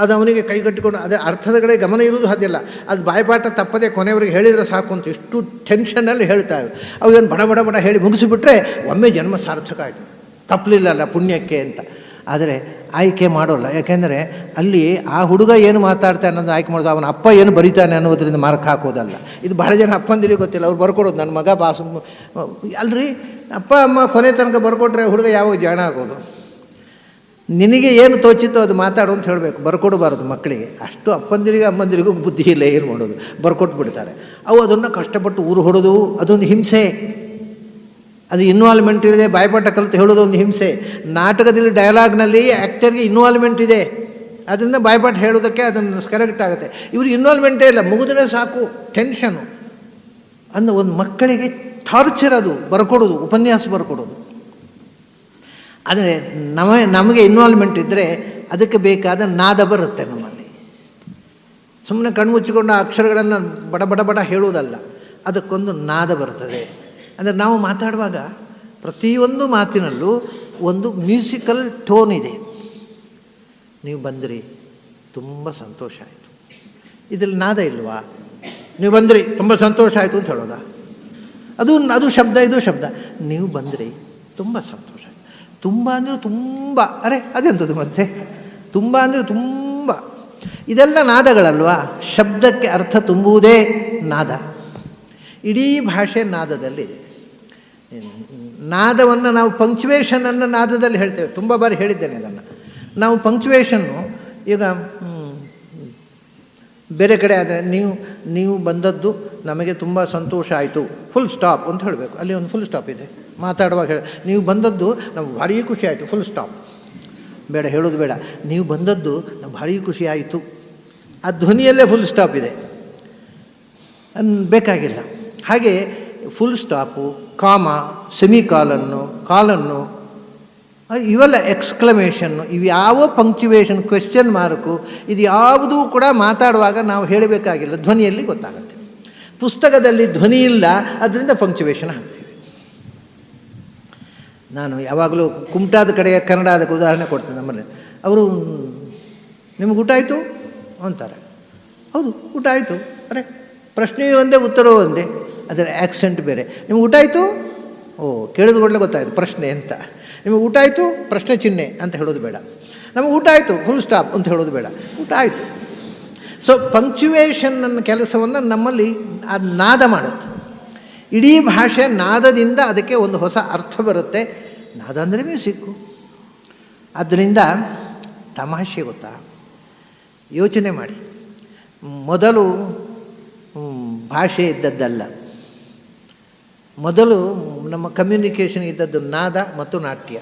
ಅದು ಅವನಿಗೆ ಕೈಗಟ್ಟಿಕೊಂಡು ಅದೇ ಅರ್ಥದ ಕಡೆ ಗಮನ ಇರುವುದು ಸಾಧ್ಯಲ್ಲ. ಅದು ಬಾಯ್ಪಾಠ ತಪ್ಪದೆ ಕೊನೆಯವರಿಗೆ ಹೇಳಿದರೆ ಸಾಕು ಅಂತ ಎಷ್ಟು ಟೆನ್ಷನ್ನಲ್ಲಿ ಹೇಳ್ತಾರೆ. ಅವೇನು ಬಡ ಬಡ ಬಡ ಹೇಳಿ ಮುಗಿಸಿಬಿಟ್ರೆ ಒಮ್ಮೆ ಜನ್ಮ ಸಾರ್ಥಕ ಆಯಿತು, ತಪ್ಪಲಿಲ್ಲಲ್ಲ ಪುಣ್ಯಕ್ಕೆ ಅಂತ. ಆದರೆ ಆಯ್ಕೆ ಮಾಡೋಲ್ಲ, ಯಾಕೆಂದರೆ ಅಲ್ಲಿ ಆ ಹುಡುಗ ಏನು ಮಾತಾಡ್ತಾನೆ ಅನ್ನೋದು ಆಯ್ಕೆ ಮಾಡೋದು, ಅವನ ಅಪ್ಪ ಏನು ಬರೀತಾನೆ ಅನ್ನೋದರಿಂದ ಮಾರ್ಕ್ ಹಾಕೋದಲ್ಲ. ಇದು ಬಹಳ ಜನ ಅಪ್ಪಂದಿರಿಗೆ ಗೊತ್ತಿಲ್ಲ, ಅವ್ರು ಬರ್ಕೊಡೋದು ನನ್ನ ಮಗ ಬಾಸು ಅಲ್ರಿ. ಅಪ್ಪ ಅಮ್ಮ ಕೊನೆ ತನಕ ಬರ್ಕೊಟ್ರೆ ಹುಡುಗ ಯಾವಾಗ ಜಾಣ ಆಗೋದು? ನಿನಗೆ ಏನು ತೋಚಿತ್ತೋ ಅದು ಮಾತಾಡು ಅಂತ ಹೇಳಬೇಕು, ಬರ್ಕೊಡಬಾರದು ಮಕ್ಕಳಿಗೆ. ಅಷ್ಟು ಅಪ್ಪಂದಿರಿಗೆ ಅಮ್ಮಂದಿರಿಗೂ ಬುದ್ಧಿ ಇಲ್ಲ, ಏನು ಮಾಡೋದು, ಬರ್ಕೊಟ್ಟು ಬಿಡ್ತಾರೆ. ಅವು ಅದನ್ನು ಕಷ್ಟಪಟ್ಟು ಊರು ಹೊಡೋದು ಅದೊಂದು ಹಿಂಸೆ. ಅದು ಇನ್ವಾಲ್ವ್ಮೆಂಟ್ ಇದೆ, ಬಾಯ್ಪಾಠ ಕಲಿತು ಹೇಳೋದು ಒಂದು ಹಿಂಸೆ. ನಾಟಕದಲ್ಲಿ ಡೈಲಾಗ್ನಲ್ಲಿ ಆ್ಯಕ್ಟರ್ಗೆ ಇನ್ವಾಲ್ವ್ಮೆಂಟ್ ಇದೆ, ಅದರಿಂದ ಬಾಯ್ಪಾಠ ಹೇಳೋದಕ್ಕೆ ಅದನ್ನು ಕರೆಕ್ಟ್ ಆಗುತ್ತೆ. ಇವ್ರಿಗೆ ಇನ್ವಾಲ್ವ್ಮೆಂಟೇ ಇಲ್ಲ, ಮುಗಿದ್ರೆ ಸಾಕು ಟೆನ್ಷನು ಅಂದು ಒಂದು ಮಕ್ಕಳಿಗೆ ಟಾರ್ಚರ್. ಅದು ಬರ್ಕೊಡೋದು, ಉಪನ್ಯಾಸ ಬರ್ಕೊಡೋದು. ಆದರೆ ನಮಗೆ ಇನ್ವಾಲ್ವ್ಮೆಂಟ್ ಇದ್ದರೆ ಅದಕ್ಕೆ ಬೇಕಾದ ನಾದ ಬರುತ್ತೆ ನಮ್ಮಲ್ಲಿ. ಸುಮ್ಮನೆ ಕಣ್ಮುಚ್ಚಿಕೊಂಡು ಆ ಅಕ್ಷರಗಳನ್ನು ಬಡ ಬಡ ಬಡ ಹೇಳುವುದಲ್ಲ, ಅದಕ್ಕೊಂದು ನಾದ ಬರ್ತದೆ. ಅಂದರೆ ನಾವು ಮಾತಾಡುವಾಗ ಪ್ರತಿಯೊಂದು ಮಾತಿನಲ್ಲೂ ಒಂದು ಮ್ಯೂಸಿಕಲ್ ಟೋನ್ ಇದೆ. ನೀವು ಬಂದ್ರಿ, ತುಂಬ ಸಂತೋಷ ಆಯಿತು, ಇದರಲ್ಲಿ ನಾದ ಇಲ್ವಾ? ನೀವು ಬಂದ್ರಿ, ತುಂಬ ಸಂತೋಷ ಆಯಿತು ಅಂತ ಹೇಳೋದಾ? ಅದು ಶಬ್ದ, ಇದು ಶಬ್ದ. ನೀವು ಬಂದ್ರಿ, ತುಂಬ ಸಂತೋಷ. ತುಂಬ ಅಂದರೆ ತುಂಬ, ಅರೆ ಅದೆಂಥದ್ದು ಮತ್ತೆ, ತುಂಬ ಅಂದರೆ ತುಂಬ, ಇದೆಲ್ಲ ನಾದಗಳಲ್ವಾ? ಶಬ್ದಕ್ಕೆ ಅರ್ಥ ತುಂಬುವುದೇ ನಾದ. ಇಡೀ ಭಾಷೆ ನಾದದಲ್ಲಿದೆ. ನಾದವನ್ನು ನಾವು ಪಂಕ್ಚುವೇಷನನ್ನು ನಾದದಲ್ಲಿ ಹೇಳ್ತೇವೆ, ತುಂಬ ಬಾರಿ ಹೇಳಿದ್ದೇನೆ ಅದನ್ನು. ನಾವು ಪಂಕ್ಚುವೇಷನ್ನು ಈಗ ಬೇರೆ ಕಡೆ ಆದರೆ ನೀವು ಬಂದದ್ದು ನಮಗೆ ತುಂಬ ಸಂತೋಷ ಆಯಿತು, ಫುಲ್ ಸ್ಟಾಪ್ ಅಂತ ಹೇಳಬೇಕು. ಅಲ್ಲಿ ಒಂದು ಫುಲ್ ಸ್ಟಾಪ್ ಇದೆ. ಮಾತಾಡುವಾಗ ನೀವು ಬಂದದ್ದು ನಮ್ಗೆ ಭಾರೀ ಖುಷಿ ಆಯಿತು, ಫುಲ್ ಸ್ಟಾಪ್ ಬೇಡ, ಹೇಳೋದು ಬೇಡ. ನೀವು ಬಂದದ್ದು ನಮ್ಗೆ ಭಾರೀ ಖುಷಿ ಆಯಿತು, ಆ ಧ್ವನಿಯಲ್ಲೇ ಫುಲ್ ಸ್ಟಾಪ್ ಇದೆ, ಬೇಕಾಗಿಲ್ಲ. ಹಾಗೆ ಫುಲ್ ಸ್ಟಾಪು, ಕಾಮ, ಕಾಲನ್ನು ಇವೆಲ್ಲ ಎಕ್ಸ್ಕ್ಲಮೇಷನ್ನು, ಇವು ಯಾವ ಪಂಕ್ಚುವೇಷನ್, ಕ್ವೆಶ್ಚನ್ ಮಾರ್ಕು, ಇದು ಯಾವುದೂ ಕೂಡ ಮಾತಾಡುವಾಗ ನಾವು ಹೇಳಬೇಕಾಗಿಲ್ಲ, ಧ್ವನಿಯಲ್ಲಿ ಗೊತ್ತಾಗುತ್ತೆ. ಪುಸ್ತಕದಲ್ಲಿ ಧ್ವನಿ ಇಲ್ಲ, ಅದರಿಂದ ಪಂಕ್ಚುವೇಷನ್ ಹಾಕ್ತೀವಿ. ನಾನು ಯಾವಾಗಲೂ ಕುಮಟಾದ ಕಡೆಯ ಕನ್ನಡ ಅದಕ್ಕೆ ಉದಾಹರಣೆ ಕೊಡ್ತೇನೆ. ನಮ್ಮಲ್ಲಿ ಅವರು ನಿಮ್ಗೆ ಊಟ ಆಯಿತು ಅಂತಾರೆ. ಹೌದು, ಊಟ ಆಯಿತು. ಅರೆ, ಪ್ರಶ್ನೆಯೂ ಒಂದೇ, ಉತ್ತರವೂ ಒಂದೇ, ಅದರ ಆ್ಯಕ್ಸೆಂಟ್ ಬೇರೆ. ನಿಮ್ಗೆ ಊಟ ಆಯಿತು, ಓ ಕೇಳಿದ ಕೂಡಲೇ ಗೊತ್ತಾಯಿತು ಪ್ರಶ್ನೆ ಅಂತ. ನಿಮಗೆ ಊಟ ಆಯಿತು, ಪ್ರಶ್ನೆ ಚಿಹ್ನೆ ಅಂತ ಹೇಳೋದು ಬೇಡ. ನಮಗೆ ಊಟ ಆಯಿತು, ಫುಲ್ ಸ್ಟಾಪ್ ಅಂತ ಹೇಳೋದು ಬೇಡ, ಊಟ ಆಯಿತು. ಸೊ ಪಂಕ್ಚುವೇಷನ್ ನನ್ನ ಕೆಲಸವನ್ನು ನಮ್ಮಲ್ಲಿ ಅದು ನಾದ ಮಾಡುತ್ತೆ. ಇಡೀ ಭಾಷೆ ನಾದದಿಂದ ಅದಕ್ಕೆ ಒಂದು ಹೊಸ ಅರ್ಥ ಬರುತ್ತೆ. ನಾದ ಅಂದರೆ ಮ್ಯೂಸಿಕ್ಕು. ಆದ್ದರಿಂದ ತಮಾಷೆ ಗೊತ್ತಾ, ಯೋಚನೆ ಮಾಡಿ. ಮೊದಲು ಭಾಷೆ ಇದ್ದದ್ದಲ್ಲ, ಮೊದಲು ನಮ್ಮ ಕಮ್ಯುನಿಕೇಷನ್ ಇದ್ದದ್ದು ನಾದ ಮತ್ತು ನಾಟ್ಯ.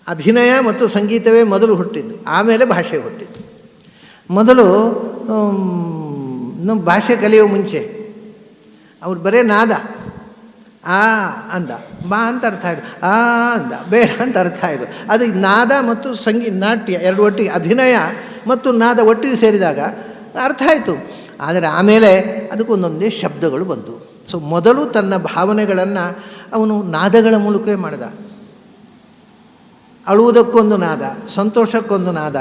ಅಭಿನಯ ಮತ್ತು ಸಂಗೀತವೇ ಮೊದಲು ಹುಟ್ಟಿದ್ದು, ಆಮೇಲೆ ಭಾಷೆ ಹುಟ್ಟಿದ್ದು. ಮೊದಲು ನಮ್ಮ ಭಾಷೆ ಕಲಿಯೋ ಮುಂಚೆ ಅವ್ರು ಬರೇ ನಾದ, ಆ ಅಂದ, ಬಾ ಅಂತ ಅರ್ಥ ಆಯಿತು, ಆ ಅಂದ, ಬೇಡ ಅಂತ ಅರ್ಥ ಆಯಿತು. ಅದು ನಾದ ಮತ್ತು ನಾಟ್ಯ ಎರಡು ಒಟ್ಟಿಗೆ, ಅಭಿನಯ ಮತ್ತು ನಾದ ಒಟ್ಟಿಗೆ ಸೇರಿದಾಗ ಅರ್ಥ ಆಯಿತು. ಆದರೆ ಆಮೇಲೆ ಅದಕ್ಕೊಂದೊಂದೇ ಶಬ್ದಗಳು ಬಂತು. ಸೊ ಮೊದಲು ತನ್ನ ಭಾವನೆಗಳನ್ನು ಅವನು ನಾದಗಳ ಮೂಲಕವೇ ಮಾಡಿದ. ಅಳುವುದಕ್ಕೊಂದು ನಾದ, ಸಂತೋಷಕ್ಕೊಂದು ನಾದ.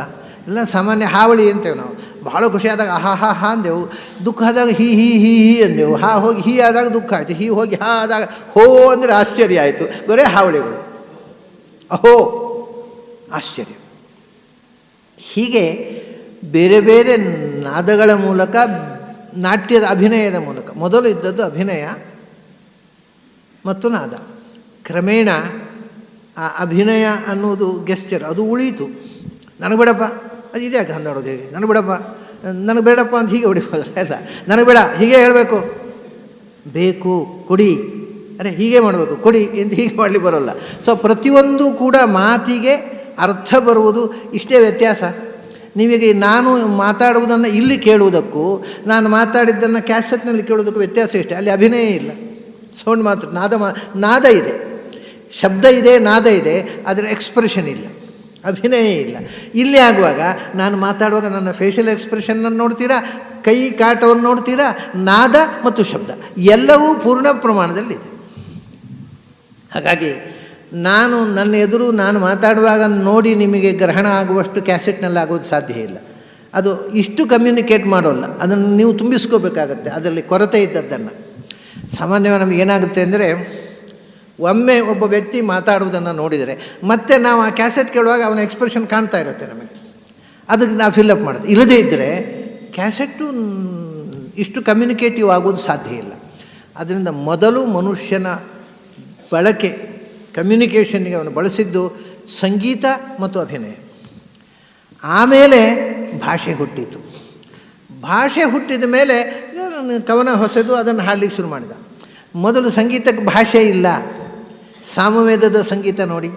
ಎಲ್ಲ ಸಾಮಾನ್ಯ ಹಾವಳಿ ಅಂತೇವೆ ನಾವು. ಬಹಳ ಖುಷಿಯಾದಾಗ ಹಾ ಹಾ ಹಾ ಅಂದೆವು, ದುಃಖ ಆದಾಗ ಹೀ ಹೀ ಹೀ ಹೀ ಅಂದೆವು. ಹಾ ಹೋಗಿ ಹೀ ಆದಾಗ ದುಃಖ ಆಯಿತು, ಹೀ ಹೋಗಿ ಹಾ ಆದಾಗ ಹೋ ಅಂದರೆ ಆಶ್ಚರ್ಯ ಆಯಿತು. ಬರೇ ಹಾವಳಿಗಳು, ಅಹೋ ಆಶ್ಚರ್ಯ. ಹೀಗೆ ಬೇರೆ ಬೇರೆ ನಾದಗಳ ಮೂಲಕ, ನಾಟ್ಯದ ಅಭಿನಯದ ಮೂಲಕ. ಮೊದಲು ಇದ್ದದ್ದು ಅಭಿನಯ ಮತ್ತು ನಾದ. ಕ್ರಮೇಣ ಆ ಅಭಿನಯ ಅನ್ನೋದು ಗೆಸ್ಚರ್, ಅದು ಉಳೀತು. ನನಗೆ ಬೇಡಪ್ಪ, ಅದು ಇದೆ ಯಾಕೆ ಹಂದಾಡೋದು, ಹೇಗೆ ನನಗೆ ಬೇಡಪ್ಪ, ನನಗೆ ಬೇಡಪ್ಪ ಅಂತ ಹೀಗೆ ಹೊಡಿಬೋದಲ್ಲ. ಇಲ್ಲ, ನನಗೆ ಬೇಡ ಹೀಗೆ ಹೇಳಬೇಕು, ಬೇಕು ಕೊಡಿ, ಅರೆ ಹೀಗೆ ಮಾಡಬೇಕು ಕೊಡಿ ಅಂತ ಹೀಗೆ ಮಾಡಲಿ ಬರೋಲ್ಲ. ಸೊ ಪ್ರತಿಯೊಂದು ಕೂಡ ಮಾತಿಗೆ ಅರ್ಥ ಬರುವುದು ಇಷ್ಟೇ ವ್ಯತ್ಯಾಸ. ನೀವೀಗ ನಾನು ಮಾತಾಡುವುದನ್ನು ಇಲ್ಲಿ ಕೇಳುವುದಕ್ಕೂ ನಾನು ಮಾತಾಡಿದ್ದನ್ನು ಕ್ಯಾಸೆಟ್ನಲ್ಲಿ ಕೇಳುವುದಕ್ಕೂ ವ್ಯತ್ಯಾಸ ಇಷ್ಟೇ. ಅಲ್ಲಿ ಅಭಿನಯ ಇಲ್ಲ, ಸೌಂಡ್ ಮಾತ್ರ. ನಾದ ಇದೆ, ಶಬ್ದ ಇದೆ, ನಾದ ಇದೆ, ಅದರ ಎಕ್ಸ್ಪ್ರೆಷನ್ ಇಲ್ಲ. ಅಭಿನಯ ಇಲ್ಲ. ಇಲ್ಲಿ ಆಗುವಾಗ ನಾನು ಮಾತಾಡುವಾಗ ನನ್ನ ಫೇಶಿಯಲ್ ಎಕ್ಸ್ಪ್ರೆಷನ್ನನ್ನು ನೋಡ್ತೀರಾ, ಕೈ ಕಾಟವನ್ನು ನೋಡ್ತೀರಾ, ನಾದ ಮತ್ತು ಶಬ್ದ ಎಲ್ಲವೂ ಪೂರ್ಣ ಪ್ರಮಾಣದಲ್ಲಿದೆ. ಹಾಗಾಗಿ ನನ್ನ ಎದುರು ನಾನು ಮಾತಾಡುವಾಗ ನೋಡಿ ನಿಮಗೆ ಗ್ರಹಣ ಆಗುವಷ್ಟು ಕ್ಯಾಸೆಟ್ನಲ್ಲಿ ಆಗೋದು ಸಾಧ್ಯ ಇಲ್ಲ. ಅದು ಇಷ್ಟು ಕಮ್ಯುನಿಕೇಟ್ ಮಾಡೋಲ್ಲ, ಅದನ್ನು ನೀವು ತುಂಬಿಸ್ಕೋಬೇಕಾಗತ್ತೆ, ಅದರಲ್ಲಿ ಕೊರತೆ ಇದ್ದದ್ದನ್ನು. ಸಾಮಾನ್ಯವಾಗಿ ನಮಗೇನಾಗುತ್ತೆ ಅಂದರೆ, ಒಮ್ಮೆ ಒಬ್ಬ ವ್ಯಕ್ತಿ ಮಾತಾಡುವುದನ್ನು ನೋಡಿದರೆ ಮತ್ತೆ ನಾವು ಆ ಕ್ಯಾಸೆಟ್ ಕೇಳುವಾಗ ಅವನ ಎಕ್ಸ್ಪ್ರೆಷನ್ ಕಾಣ್ತಾ ಇರುತ್ತೆ ನಮಗೆ, ಅದಕ್ಕೆ ನಾವು ಫಿಲ್ಅಪ್ ಮಾಡೋದು. ಇಲ್ಲದೇ ಇದ್ದರೆ ಕ್ಯಾಸೆಟ್ಟು ಇಷ್ಟು ಕಮ್ಯುನಿಕೇಟಿವ್ ಆಗೋದು ಸಾಧ್ಯ ಇಲ್ಲ. ಅದರಿಂದ ಮೊದಲು ಮನುಷ್ಯನ ಬಳಕೆ ಕಮ್ಯುನಿಕೇಷನ್ಗೆ ಅವನು ಬಳಸಿದ್ದು ಸಂಗೀತ ಮತ್ತು ಅಭಿನಯ. ಆಮೇಲೆ ಭಾಷೆ ಹುಟ್ಟಿತು. ಭಾಷೆ ಹುಟ್ಟಿದ ಮೇಲೆ ಕವನ ಹೊಸದು ಅದನ್ನು ಹಾಡಲಿಕ್ಕೆ ಶುರು ಮಾಡಿದ. ಮೊದಲು ಸಂಗೀತಕ್ಕೆ ಭಾಷೆ ಇಲ್ಲ. ಸಾಮವೇದದ ಸಂಗೀತ ನೋಡಿ,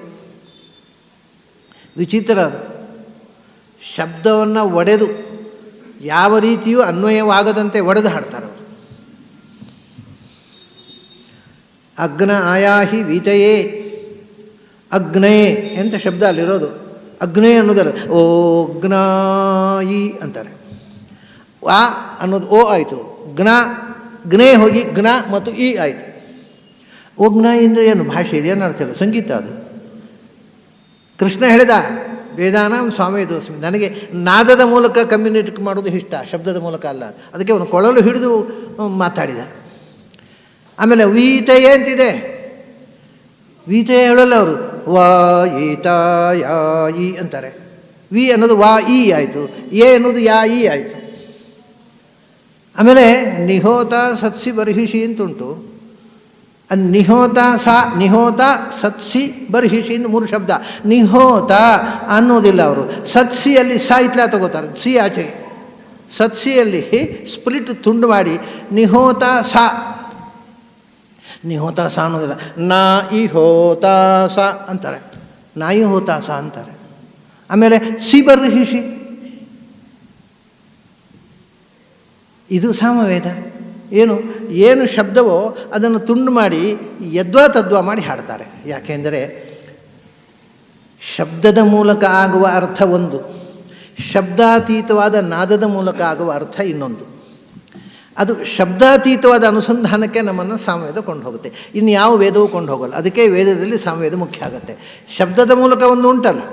ವಿಚಿತ್ರ. ಶಬ್ದವನ್ನು ಒಡೆದು ಯಾವ ರೀತಿಯೂ ಅನ್ವಯವಾಗದಂತೆ ಒಡೆದು ಹಾಡ್ತಾರೆ ಅವರು. ಅಗ್ನ ಆಯಾಹಿ ವೀತಯೇ, ಅಗ್ನಯೇ ಅಂತ ಶಬ್ದ ಅಲ್ಲಿರೋದು. ಅಗ್ನೇ ಅನ್ನೋದಲ್ಲ, ಓ ಜ್ಞಾಯಿ ಅಂತಾರೆ. ಆ ಅನ್ನೋದು ಓ ಆಯಿತು, ಜ್ಞೇ ಹೋಗಿ ಜ್ಞ ಮತ್ತು ಈ ಆಯಿತು. ಓ ಜ್ಞಾಯಿ ಅಂದರೆ ಏನು? ಭಾಷೆ ಇದೆ, ಏನು ಅರ್ಥ ಇಲ್ಲ, ಸಂಗೀತ ಅದು. ಕೃಷ್ಣ ಹೇಳಿದ ವೇದಾನಾಂ ಸಾಮವೇದೋಸ್ಮಿ, ನನಗೆ ನಾದದ ಮೂಲಕ ಕಮ್ಯುನಿಕೇಟ್ ಮಾಡೋದು ಇಷ್ಟ, ಶಬ್ದದ ಮೂಲಕ ಅಲ್ಲ. ಅದಕ್ಕೆ ಅವನು ಕೊಳಲು ಹಿಡಿದು ಮಾತಾಡಿದ. ಆಮೇಲೆ ವೀತಯೇ ಅಂತಿದೆ, ವೀತಯೇ ಹೇಳಲ್ಲ ಅವರು, ವಾ ಈತ ಯಾ ಈ ಅಂತಾರೆ. ವಿ ಅನ್ನೋದು ವಾ ಈ ಆಯಿತು, ಎ ಅನ್ನೋದು ಯಾ ಈ ಆಯಿತು. ಆಮೇಲೆ ನಿಹೋತ ಸತ್ಸಿ ಬರ್ಹಿಷಿ ಅಂತುಂಟು. ನಿಹೋತ ನಿಹೋತ ಸತ್ಸಿ ಬರ್ಹಿಷಿ ಅಂತ 3 ಶಬ್ದ. ನಿಹೋತ ಅನ್ನೋದಿಲ್ಲ ಅವರು, ಸತ್ಸಿಯಲ್ಲಿ ಸ ಇತ್ಲಾ ತಗೋತಾರೆ, ಸಿ ಆಚೆಗೆ. ಸತ್ಸಿಯಲ್ಲಿ ಸ್ಪ್ಲಿಟ್ ತುಂಡು ಮಾಡಿ ನಿಹೋತ ಸ, ನಿಹೋತ ಸ ಅನ್ನೋದಿಲ್ಲ. ನಾ ಈ ಹೋತ ಸ ಅಂತಾರೆ, ನಾಯಿ ಹೋತ ಸ ಅಂತಾರೆ. ಆಮೇಲೆ ಸಿ ಬರ್ಹಿಷಿ, ಇದು ಸಾಮವೇದ. ಏನು ಶಬ್ದವೋ ಅದನ್ನು ತುಂಡು ಮಾಡಿ ಯದ್ವಾ ತದ್ವಾ ಮಾಡಿ ಹಾಡ್ತಾರೆ. ಯಾಕೆಂದರೆ ಶಬ್ದದ ಮೂಲಕ ಆಗುವ ಅರ್ಥ ಒಂದು, ಶಬ್ದಾತೀತವಾದ ನಾದದ ಮೂಲಕ ಆಗುವ ಅರ್ಥ ಇನ್ನೊಂದು. ಅದು ಶಬ್ದಾತೀತವಾದ ಅನುಸಂಧಾನಕ್ಕೆ ನಮ್ಮನ್ನು ಸಾಮವೇದ ಕೊಂಡು ಹೋಗುತ್ತೆ. ಇನ್ನು ಯಾವ ವೇದವೂ ಕೊಂಡು ಹೋಗಲ್ಲ. ಅದಕ್ಕೆ ವೇದದಲ್ಲಿ ಸಾಮವೇದ ಮುಖ್ಯ ಆಗುತ್ತೆ. ಶಬ್ದದ ಮೂಲಕ ಒಂದು ಉಂಟಲ್ಲ,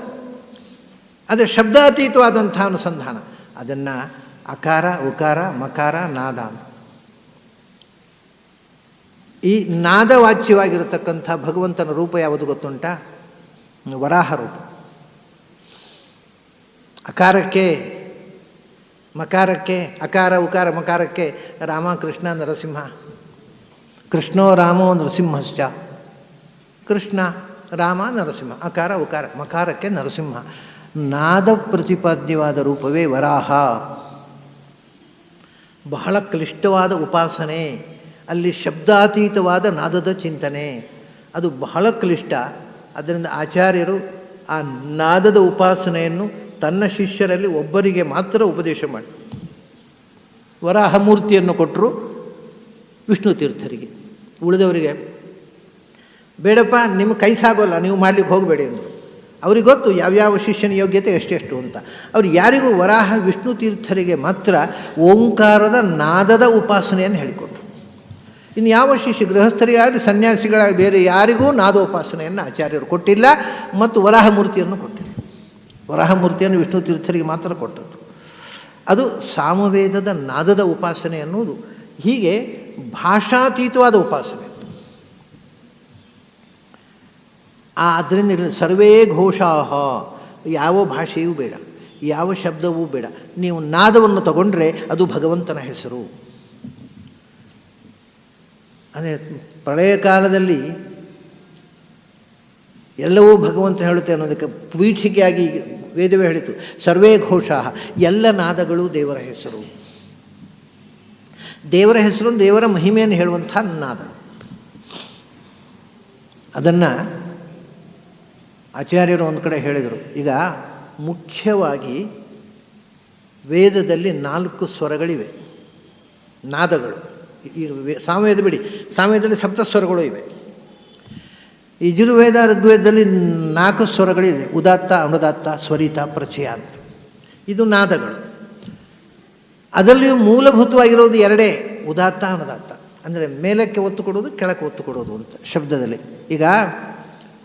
ಅದು ಶಬ್ದಾತೀತವಾದಂಥ ಅನುಸಂಧಾನ. ಅದನ್ನು ಅಕಾರ ಉಕಾರ ಮಕಾರ ನಾದ ಅಂತ. ಈ ನಾದವಾಚ್ಯವಾಗಿರತಕ್ಕಂಥ ಭಗವಂತನ ರೂಪ ಯಾವುದು ಗೊತ್ತುಂಟಾ? ವರಾಹ ರೂಪ. ಅಕಾರಕ್ಕೆ ಮಕಾರಕ್ಕೆ, ಅಕಾರ ಉಕಾರ ಮಕಾರಕ್ಕೆ ರಾಮ ಕೃಷ್ಣ ನರಸಿಂಹ. ಕೃಷ್ಣೋ ರಾಮೋ ನರಸಿಂಹಶ್ಚ, ಕೃಷ್ಣ ರಾಮ ನರಸಿಂಹ. ಅಕಾರ ಉಕಾರ ಮಕಾರಕ್ಕೆ ನರಸಿಂಹ. ನಾದ ಪ್ರತಿಪಾದ್ಯವಾದ ರೂಪವೇ ವರಾಹ. ಬಹಳ ಕ್ಲಿಷ್ಟವಾದ ಉಪಾಸನೆ, ಅಲ್ಲಿ ಶಬ್ದಾತೀತವಾದ ನಾದದ ಚಿಂತನೆ, ಅದು ಬಹಳ ಕ್ಲಿಷ್ಟ. ಅದರಿಂದ ಆಚಾರ್ಯರು ಆ ನಾದದ ಉಪಾಸನೆಯನ್ನು ತನ್ನ ಶಿಷ್ಯರಲ್ಲಿ ಒಬ್ಬರಿಗೆ ಮಾತ್ರ ಉಪದೇಶ ಮಾಡಿ ವರಾಹ ಮೂರ್ತಿಯನ್ನು ಕೊಟ್ಟರು, ವಿಷ್ಣು ತೀರ್ಥರಿಗೆ. ಉಳಿದವರಿಗೆ ಬೇಡಪ್ಪ, ನಿಮ್ಮ ಕೈ ಸಾಗೋಲ್ಲ, ನೀವು ಮಾಡಲಿಕ್ಕೆ ಹೋಗಬೇಡಿ ಅಂದರು. ಅವ್ರಿಗೆ ಗೊತ್ತು ಯಾವ್ಯಾವ ಶಿಷ್ಯನ ಯೋಗ್ಯತೆ ಎಷ್ಟೆಷ್ಟು ಅಂತ. ಅವ್ರು ಯಾರಿಗೂ ವರಾಹ ವಿಷ್ಣು ತೀರ್ಥರಿಗೆ ಮಾತ್ರ ಓಂಕಾರದ ನಾದದ ಉಪಾಸನೆಯನ್ನು ಹೇಳಿಕೊಟ್ರು. ಇನ್ನು ಯಾವ ಶಿಷ್ಯ, ಗೃಹಸ್ಥರಿಗಾಗಲಿ ಸನ್ಯಾಸಿಗಳಾಗಿ ಬೇರೆ ಯಾರಿಗೂ ನಾದೋಪಾಸನೆಯನ್ನು ಆಚಾರ್ಯರು ಕೊಟ್ಟಿಲ್ಲ, ಮತ್ತು ವರಾಹ ಮೂರ್ತಿಯನ್ನು ಕೊಟ್ಟಿಲ್ಲ. ವರಾಹ ಮೂರ್ತಿಯನ್ನು ವಿಷ್ಣು ತೀರ್ಥರಿಗೆ ಮಾತ್ರ ಕೊಟ್ಟದ್ದು. ಅದು ಸಾಮವೇದದ ನಾದದ ಉಪಾಸನೆ ಅನ್ನುವುದು. ಹೀಗೆ ಭಾಷಾತೀತವಾದ ಉಪಾಸನೆ. ಆದ್ದರಿಂದ ಸರ್ವೇ ಘೋಷಾಹ, ಯಾವ ಭಾಷೆಯೂ ಬೇಡ, ಯಾವ ಶಬ್ದವೂ ಬೇಡ. ನೀವು ನಾದವನ್ನು ತಗೊಂಡ್ರೆ ಅದು ಭಗವಂತನ ಹೆಸರು. ಅದೇ ಪ್ರಳಯ ಕಾಲದಲ್ಲಿ ಎಲ್ಲವೂ ಭಗವಂತ ಹೇಳುತ್ತೆ ಅನ್ನೋದಕ್ಕೆ ಪೀಠಿಕೆಯಾಗಿ ವೇದವೇ ಹೇಳಿತು, ಸರ್ವೇ ಘೋಷಾಹ, ಎಲ್ಲ ನಾದಗಳು ದೇವರ ಹೆಸರು. ದೇವರ ಹೆಸರು, ದೇವರ ಮಹಿಮೆಯನ್ನು ಹೇಳುವಂಥ ನಾದ. ಅದನ್ನು ಆಚಾರ್ಯರು ಒಂದು ಕಡೆ ಹೇಳಿದರು. ಈಗ ಮುಖ್ಯವಾಗಿ ವೇದದಲ್ಲಿ 4 ಸ್ವರಗಳಿವೆ, ನಾದಗಳು. ಈಗ ಸಾಮವೇದ ಬಿಡಿ, ಸಾಮವೇದದಲ್ಲಿ 7 ಸ್ವರಗಳು ಇವೆ. ಯಜುರ್ವೇದ ಋಗ್ವೇದದಲ್ಲಿ 4 ಸ್ವರಗಳಿದೆ: ಉದಾತ್ತ, ಅನುದಾತ್ತ, ಸ್ವರಿತ, ಪ್ರಚಯ ಅಂತ. ಇದು ನಾದಗಳು. ಅದರಲ್ಲಿಯೂ ಮೂಲಭೂತವಾಗಿರೋದು ಎರಡೇ: ಉದಾತ್ತ, ಅನುದಾತ್ತ. ಅಂದರೆ ಮೇಲಕ್ಕೆ ಒತ್ತು ಕೊಡೋದು, ಕೆಳಕ್ಕೆ ಒತ್ತು ಕೊಡೋದು ಅಂತ ಶಬ್ದದಲ್ಲಿ. ಈಗ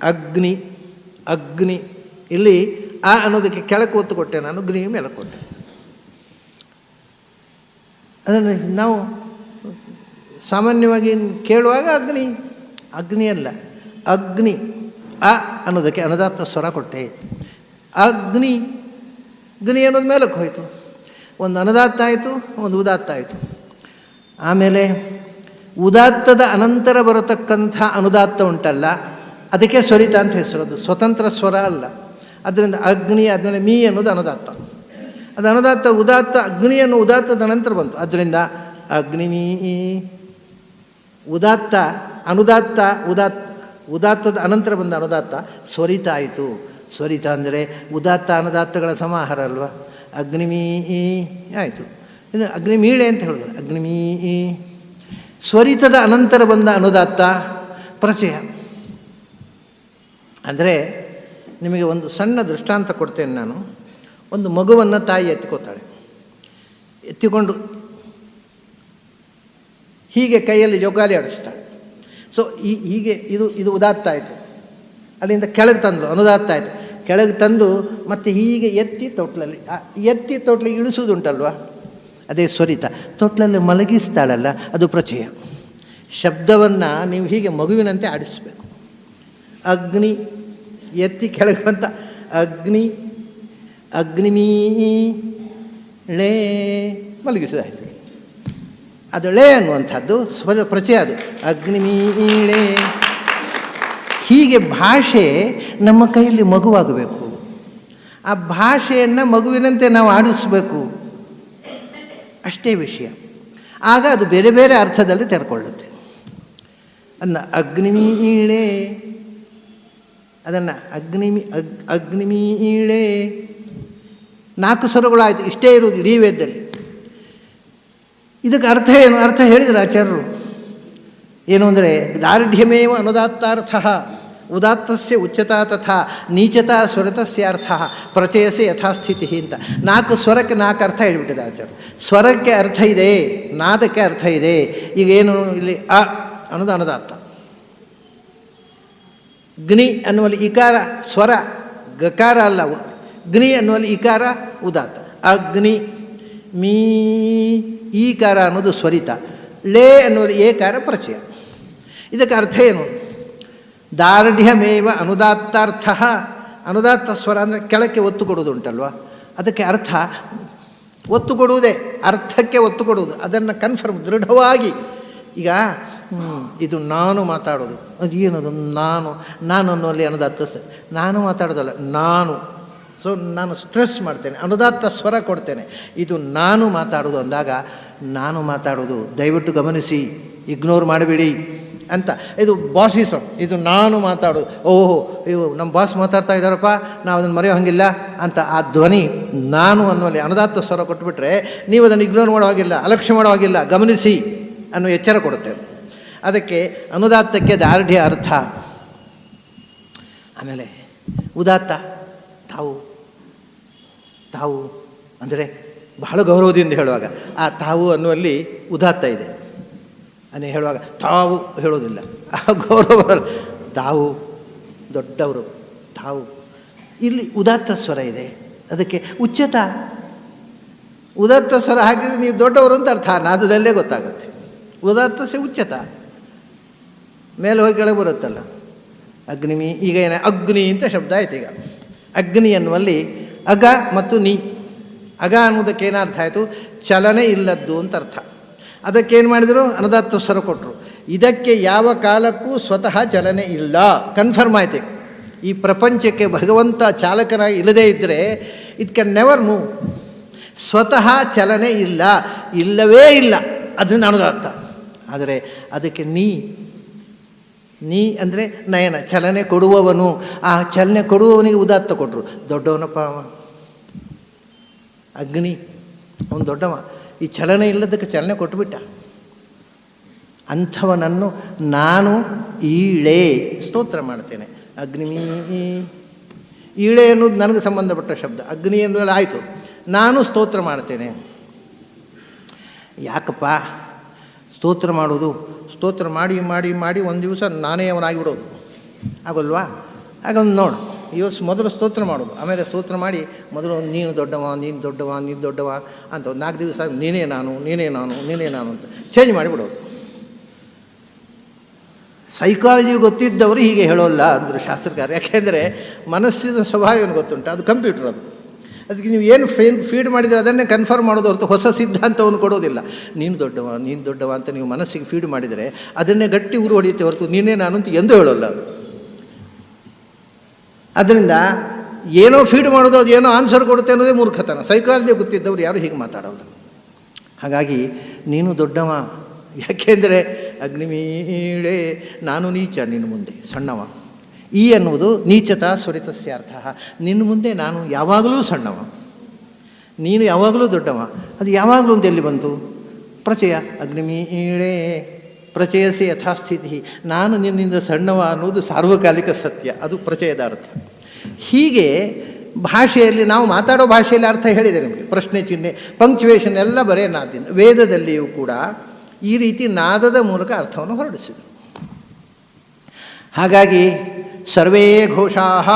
ಅಗ್ನಿ, ಅಗ್ನಿ, ಇಲ್ಲಿ ಆ ಅನ್ನೋದಕ್ಕೆ ಕೆಳಕ್ಕೆ ಒತ್ತು ಕೊಟ್ಟೆ ನಾನು, ಗ್ನಿ ಮೇಲಕ್ಕೆ ಕೊಟ್ಟೆ. ಅದನ್ನು ನಾವು ಸಾಮಾನ್ಯವಾಗಿ ಕೇಳುವಾಗ ಅಗ್ನಿ, ಅಗ್ನಿ ಅಲ್ಲ, ಅಗ್ನಿ. ಅ ಅನ್ನೋದಕ್ಕೆ ಅನುದಾತ್ತ ಸ್ವರ ಕೊಟ್ಟೆ. ಅಗ್ನಿ, ಗ್ನಿ ಅನ್ನೋದು ಮೇಲಕ್ಕೆ ಹೋಯಿತು. ಒಂದು ಅನುದಾತ್ತ ಆಯಿತು, ಒಂದು ಉದಾತ್ತ ಆಯಿತು. ಆಮೇಲೆ ಉದಾತ್ತದ ಅನಂತರ ಬರತಕ್ಕಂಥ ಅನುದಾತ್ತ ಉಂಟಲ್ಲ, ಅದಕ್ಕೆ ಸ್ವರಿತ ಅಂತ ಹೆಸರದು, ಸ್ವತಂತ್ರ ಸ್ವರ ಅಲ್ಲ. ಅದರಿಂದ ಅಗ್ನಿ ಆದಮೇಲೆ ಮೀ ಅನ್ನೋದು ಅನುದಾತ್ತ. ಅದು ಅನುದಾತ್ತ. ಉದಾತ್ತ, ಅಗ್ನಿಯನ್ನು ಉದಾತ್ತದ ನಂತರ ಬಂತು, ಅದರಿಂದ ಅಗ್ನಿಮೀ. ಉದಾತ್ತ, ಅನುದಾತ್ತ, ಉದಾತ್ತದ ಅನಂತರ ಬಂದ ಅನುದಾತ್ತ ಸ್ವರಿತ ಆಯಿತು. ಸ್ವರಿತ ಅಂದರೆ ಉದಾತ್ತ ಅನುದಾತ್ತಗಳ ಸಮಾಹಾರ ಅಲ್ವಾ. ಅಗ್ನಿಮೀ ಆಯಿತು. ಇನ್ನು ಅಗ್ನಿಮೀಳೆ ಅಂತ ಹೇಳಿದ್ರು, ಅಗ್ನಿಮೀ. ಸ್ವರಿತದ ಅನಂತರ ಬಂದ ಅನುದಾತ್ತ ಪ್ರಚಯ. ಅಂದರೆ ನಿಮಗೆ ಒಂದು ಸಣ್ಣ ದೃಷ್ಟಾಂತ ಕೊಡ್ತೇನೆ ನಾನು. ಒಂದು ಮಗುವನ್ನು ತಾಯಿ ಎತ್ತಿಕೋತಾಳೆ. ಎತ್ತಿಕೊಂಡು ಹೀಗೆ ಕೈಯಲ್ಲಿ ಜೋಕಾಲಿ ಆಡಿಸ್ತಾಳೆ. ಸೊ ಹೀಗೆ ಇದು ಉದಾತ್ತ ಆಯಿತು. ಅಲ್ಲಿಂದ ಕೆಳಗೆ ತಂದು ಅನುದಾತ್ತ ಆಯಿತು. ಕೆಳಗೆ ತಂದು ಮತ್ತೆ ಹೀಗೆ ಎತ್ತಿ ತೊಟ್ಲಲ್ಲಿ ಇಳಿಸೋದುಂಟಲ್ವ, ಅದೇ ಸ್ವರಿತ. ತೊಟ್ಲಲ್ಲಿ ಮಲಗಿಸ್ತಾಳಲ್ಲ, ಅದು ಪ್ರಚಯ. ಶಬ್ದವನ್ನು ನೀವು ಹೀಗೆ ಮಗುವಿನಂತೆ ಆಡಿಸಬೇಕು. ಅಗ್ನಿ, ಎತ್ತಿ ಕೆಳಗೆ ಬಂತ ಅಗ್ನಿ, ಅಗ್ನಿಮೀ ಳೇ, ಮಲಗಿಸೋದಾಯ್ತು. ಅದು ಳೇ ಅನ್ನುವಂಥದ್ದು ಪ್ರಚಯ. ಅದು ಅಗ್ನಿಮೀಳೆ. ಹೀಗೆ ಭಾಷೆ ನಮ್ಮ ಕೈಯಲ್ಲಿ ಮಗುವಾಗಬೇಕು. ಆ ಭಾಷೆಯನ್ನು ಮಗುವಿನಂತೆ ನಾವು ಆಡಿಸಬೇಕು, ಅಷ್ಟೇ ವಿಷಯ. ಆಗ ಅದು ಬೇರೆ ಬೇರೆ ಅರ್ಥದಲ್ಲಿ ತೆರೆಕೊಳ್ಳುತ್ತೆ. ಅದನ್ನು ಅಗ್ನಿಮೀಳೆ, ಅದನ್ನು ಅಗ್ನಿಮೀಳೆ 4 ಸ್ವರಗಳಾಯಿತು. ಇಷ್ಟೇ ಇರುವುದು ಇಡೀ ವೇದದಲ್ಲಿ. ಇದಕ್ಕೆ ಅರ್ಥ ಏನು? ಅರ್ಥ ಹೇಳಿದರು ಆಚಾರ್ಯರು. ಏನು ಅಂದರೆ ದಾರ್ಢ್ಯಮೇವ ಅನುದಾತ್ತಾರ್ಥ, ಉದಾತ್ತಸ್ಯ ಉಚ್ಚತಾ ತಥಾ ನೀಚತಾ ಸ್ವರತಸ್ಯಾರ್ಥ ಪ್ರಚಯಸೆ ಯಥಾಸ್ಥಿತಿ ಅಂತ. 4 ಸ್ವರಕ್ಕೆ 4 ಅರ್ಥ ಹೇಳಿಬಿಟ್ಟಿದೆ ಆಚಾರ್ಯರು. ಸ್ವರಕ್ಕೆ ಅರ್ಥ ಇದೆ, ನಾದಕ್ಕೆ ಅರ್ಥ ಇದೆ. ಈಗ ಏನು ಇಲ್ಲಿ ಅ ಅನ್ನೋದು ಅನುದಾತ್ತ. ಗ್ನಿ ಅನ್ನುವಲ್ಲಿ ಇಕಾರ ಸ್ವರ, ಗಕಾರ ಅಲ್ಲ. ಗ್ನಿ ಅನ್ನುವಲ್ಲಿ ಇಕಾರ ಉದಾತ್ತ. ಅಗ್ನಿ ಮೀ ಈಕಾರ ಅನ್ನೋದು ಸ್ವರಿತ. ಲೇ ಅನ್ನುವಲ್ಲಿ ಏಕಾರ ಪ್ರಚಯ. ಇದಕ್ಕೆ ಅರ್ಥ ಏನು? ದಾರ್ಢ್ಯಮೇವ ಅನುದಾತ್ತಾರ್ಥ. ಅನುದಾತ್ತ ಸ್ವರ ಅಂದರೆ ಕೆಳಕ್ಕೆ ಒತ್ತು ಕೊಡುವುದು ಉಂಟಲ್ವ, ಅದಕ್ಕೆ ಅರ್ಥ ಒತ್ತು ಕೊಡುವುದೇ, ಅರ್ಥಕ್ಕೆ ಒತ್ತು ಕೊಡುವುದು. ಅದನ್ನು ಕನ್ಫರ್ಮ್, ದೃಢವಾಗಿ. ಈಗ ಇದು ನಾನು ಮಾತಾಡೋದು, ಅದು ಏನದು? ನಾನು ಅನ್ನುವಲ್ಲಿ ಅನುದಾತ್ತ. ನಾನು ಮಾತಾಡೋದಲ್ಲ, ನಾನು. ಸೊ ನಾನು ಸ್ಟ್ರೆಸ್ ಮಾಡ್ತೇನೆ, ಅನುದಾತ್ತ ಸ್ವರ ಕೊಡ್ತೇನೆ. ಇದು ನಾನು ಮಾತಾಡೋದು ಅಂದಾಗ, ನಾನು ಮಾತಾಡೋದು ದಯವಿಟ್ಟು ಗಮನಿಸಿ, ಇಗ್ನೋರ್ ಮಾಡಬೇಡಿ ಅಂತ. ಇದು ಬಾಸಿಸಮ್, ಇದು ನಾನು ಮಾತಾಡೋದು. ಓಹೋ, ಇವು ನಮ್ಮ ಬಾಸ್ ಮಾತಾಡ್ತಾ ಇದ್ದಾರಪ್ಪ, ನಾವು ಅದನ್ನು ಮರೆಯೋ ಹಂಗಿಲ್ಲ ಅಂತ. ಆ ಧ್ವನಿ ನಾನು ಅನ್ನುವಲ್ಲಿ ಅನುದಾತ್ತ ಸ್ವರ ಕೊಟ್ಟುಬಿಟ್ರೆ ನೀವು ಅದನ್ನು ಇಗ್ನೋರ್ ಮಾಡೋ ಹಾಗಿಲ್ಲ, ಅಲಕ್ಷ್ಯ ಮಾಡೋ ಹಾಗಿಲ್ಲ, ಗಮನಿಸಿ ಅನ್ನೋ ಎಚ್ಚರ ಕೊಡುತ್ತೆ. ಅದಕ್ಕೆ ಅನುದಾತ್ತಕ್ಕೆ ದಾರ್ಢ್ಯ ಅರ್ಥ. ಆಮೇಲೆ ಉದಾತ್ತ, ತಾವು ಅಂದರೆ ಬಹಳ ಗೌರವದಿಂದ ಹೇಳುವಾಗ ಆ ತಾವು ಅನ್ನುವಲ್ಲಿ ಉದಾತ್ತ ಇದೆ. ಅದೇ ಹೇಳುವಾಗ ತಾವು ಹೇಳೋದಿಲ್ಲ, ಆ ಗೌರವ. ತಾವು ದೊಡ್ಡವರು, ತಾವು. ಇಲ್ಲಿ ಉದಾತ್ತ ಸ್ವರ ಇದೆ, ಅದಕ್ಕೆ ಉಚ್ಚತ. ಉದಾತ್ತ ಸ್ವರ ಹಾಕಿದರೆ ನೀವು ದೊಡ್ಡವರು ಅಂತ ಅರ್ಥ, ನಾದದಲ್ಲೇ ಗೊತ್ತಾಗುತ್ತೆ. ಉದಾತ್ತ ಸೆ ಉಚ್ಚತ, ಮೇಲೆ ಹೋಗಿ ಕೆಳಗೆ ಬರುತ್ತಲ್ಲ. ಅಗ್ನಿಮಿ, ಈಗ ಏನ ಅಗ್ನಿ ಅಂತ ಶಬ್ದ ಆಯ್ತು. ಈಗ ಅಗ್ನಿ ಅನ್ನುವಲ್ಲಿ ಅಗ ಮತ್ತು ನೀ. ಅಗ ಅನ್ನೋದಕ್ಕೆ ಏನರ್ಥ ಆಯಿತು? ಚಲನೆ ಇಲ್ಲದ್ದು ಅಂತ ಅರ್ಥ. ಅದಕ್ಕೇನು ಮಾಡಿದರು? ಅನುದಾತ್ತ ಸ್ವರ ಕೊಟ್ಟರು. ಇದಕ್ಕೆ ಯಾವ ಕಾಲಕ್ಕೂ ಸ್ವತಃ ಚಲನೆ ಇಲ್ಲ, ಕನ್ಫರ್ಮ್ ಆಯ್ತು. ಈ ಪ್ರಪಂಚಕ್ಕೆ ಭಗವಂತ ಚಾಲಕನಾಗಿ ಇಲ್ಲದೇ ಇದ್ದರೆ ಇಟ್ ಕ್ಯಾನ್ ನೆವರ್ ಮೂವ್. ಸ್ವತಃ ಚಲನೆ ಇಲ್ಲ, ಇಲ್ಲವೇ ಇಲ್ಲ, ಅದರಿಂದ ಅನುದಾತ್ತ. ಆದರೆ ಅದಕ್ಕೆ ನೀ ಅಂದರೆ ನಯನ, ಚಲನೆ ಕೊಡುವವನು. ಆ ಚಲನೆ ಕೊಡುವವನಿಗೆ ಉದಾತ್ತ ಕೊಟ್ಟರು. ದೊಡ್ಡವನಪ್ಪ ಅವ, ಅಗ್ನಿ, ಅವನು ದೊಡ್ಡವ. ಈ ಚಲನೆ ಇಲ್ಲದಕ್ಕೆ ಚಲನೆ ಕೊಟ್ಟುಬಿಟ್ಟ. ಅಂಥವನನ್ನು ನಾನು ಈಳೆ ಸ್ತೋತ್ರ ಮಾಡ್ತೇನೆ. ಅಗ್ನಿಮೀ, ಈಳೆ ಅನ್ನೋದು ನನಗೆ ಸಂಬಂಧಪಟ್ಟ ಶಬ್ದ. ಅಗ್ನಿ ಅನ್ನೋದು ಆಯಿತು, ನಾನು ಸ್ತೋತ್ರ ಮಾಡ್ತೇನೆ. ಯಾಕಪ್ಪ ಸ್ತೋತ್ರ ಮಾಡೋದು? ಸ್ತೋತ್ರ ಮಾಡಿ ಮಾಡಿ ಮಾಡಿ ಒಂದು ದಿವಸ ನಾನೇ ಅವನಾಗಿಬಿಡೋದು ಆಗೋಲ್ವಾ? ಆಗ ಒಂದು ನೋಡು, ಇವತ್ತು ಮೊದಲು ಸ್ತೋತ್ರ ಮಾಡೋದು, ಆಮೇಲೆ ಸ್ತೋತ್ರ ಮಾಡಿ ಮೊದಲು ನೀನು ದೊಡ್ಡವ, ನೀನು ದೊಡ್ಡವ, ನೀನು ದೊಡ್ಡವ ಅಂತ ಒಂದು 4 ದಿವಸ ನೀನೇ ನಾನು, ನೀನೇ ನಾನು, ನೀನೇ ನಾನು ಅಂತ ಚೇಂಜ್ ಮಾಡಿಬಿಡೋದು. ಸೈಕಾಲಜಿ ಗೊತ್ತಿದ್ದವರು ಹೀಗೆ ಹೇಳೋಲ್ಲ ಅಂದರು ಶಾಸ್ತ್ರಕಾರ. ಯಾಕೆಂದರೆ ಮನಸ್ಸಿನ ಸ್ವಭಾವ ಏನು ಗೊತ್ತುಂಟು, ಅದು ಕಂಪ್ಯೂಟರ್. ಅದಕ್ಕೆ ನೀವು ಏನು ಫೀಡ್ ಮಾಡಿದರೆ ಅದನ್ನೇ ಕನ್ಫರ್ಮ್ ಮಾಡೋದು ಹೊರತು ಹೊಸ ಸಿದ್ಧಾಂತವನ್ನು ಕೊಡೋದಿಲ್ಲ. ನೀನು ದೊಡ್ಡವ, ನೀನು ದೊಡ್ಡವ ಅಂತ ನೀವು ಮನಸ್ಸಿಗೆ ಫೀಡ್ ಮಾಡಿದರೆ ಅದನ್ನೇ ಗಟ್ಟಿ ಉರು ಹೊಡೆಯುತ್ತೆ ಹೊರತು ನೀನೇ ನಾನು ಅಂತ ಎಂದೂ ಹೇಳೋಲ್ಲ ಅದು. ಅದರಿಂದ ಏನೋ ಫೀಡ್ ಮಾಡೋದು, ಅದು ಏನೋ ಆನ್ಸರ್ ಕೊಡುತ್ತೆ ಅನ್ನೋದೇ ಮೂರ್ಖತನ. ಸೈಕಾಲಜಿ ಗೊತ್ತಿದ್ದವ್ರು ಯಾರು ಹೀಗೆ ಮಾತಾಡೋಲ್ಲ. ಹಾಗಾಗಿ ನೀನು ದೊಡ್ಡವ, ಯಾಕೆಂದರೆ ಅಗ್ನಿಮೀಳೆ, ನಾನು ನೀಚ, ನಿನ್ನ ಮುಂದೆ ಸಣ್ಣವ. ಈ ಅನ್ನುವುದು ನೀಚತಾ ಸ್ವರಿತಸ್ಯಾರ್ಥ. ನಿನ್ನ ಮುಂದೆ ನಾನು ಯಾವಾಗಲೂ ಸಣ್ಣವ, ನೀನು ಯಾವಾಗಲೂ ದೊಡ್ಡವ. ಅದು ಯಾವಾಗಲೂ ಅಂತ ಎಲ್ಲಿ ಬಂತು? ಪ್ರಚಯ. ಅಗ್ನಿಮೀಳೆ ಪ್ರಚಯಸಿ ಯಥಾಸ್ಥಿತಿ. ನಾನು ನಿನ್ನಿಂದ ಸಣ್ಣವ ಅನ್ನೋದು ಸಾರ್ವಕಾಲಿಕ ಸತ್ಯ, ಅದು ಪ್ರಚಯದ ಅರ್ಥ. ಹೀಗೆ ಭಾಷೆಯಲ್ಲಿ ನಾವು ಮಾತಾಡೋ ಭಾಷೆಯಲ್ಲಿ ಅರ್ಥ ಹೇಳಿದೆ ನಿಮಗೆ. ಪ್ರಶ್ನೆ ಚಿಹ್ನೆ, ಪಂಕ್ಚುವೇಷನ್ ಎಲ್ಲ ಬರೇ ನಾದದಿಂದ. ವೇದದಲ್ಲಿಯೂ ಕೂಡ ಈ ರೀತಿ ನಾದದ ಮೂಲಕ ಅರ್ಥವನ್ನು ಹೊರಡಿಸಿದರು. ಹಾಗಾಗಿ ಸರ್ವೇ ಘೋಷಾಹ,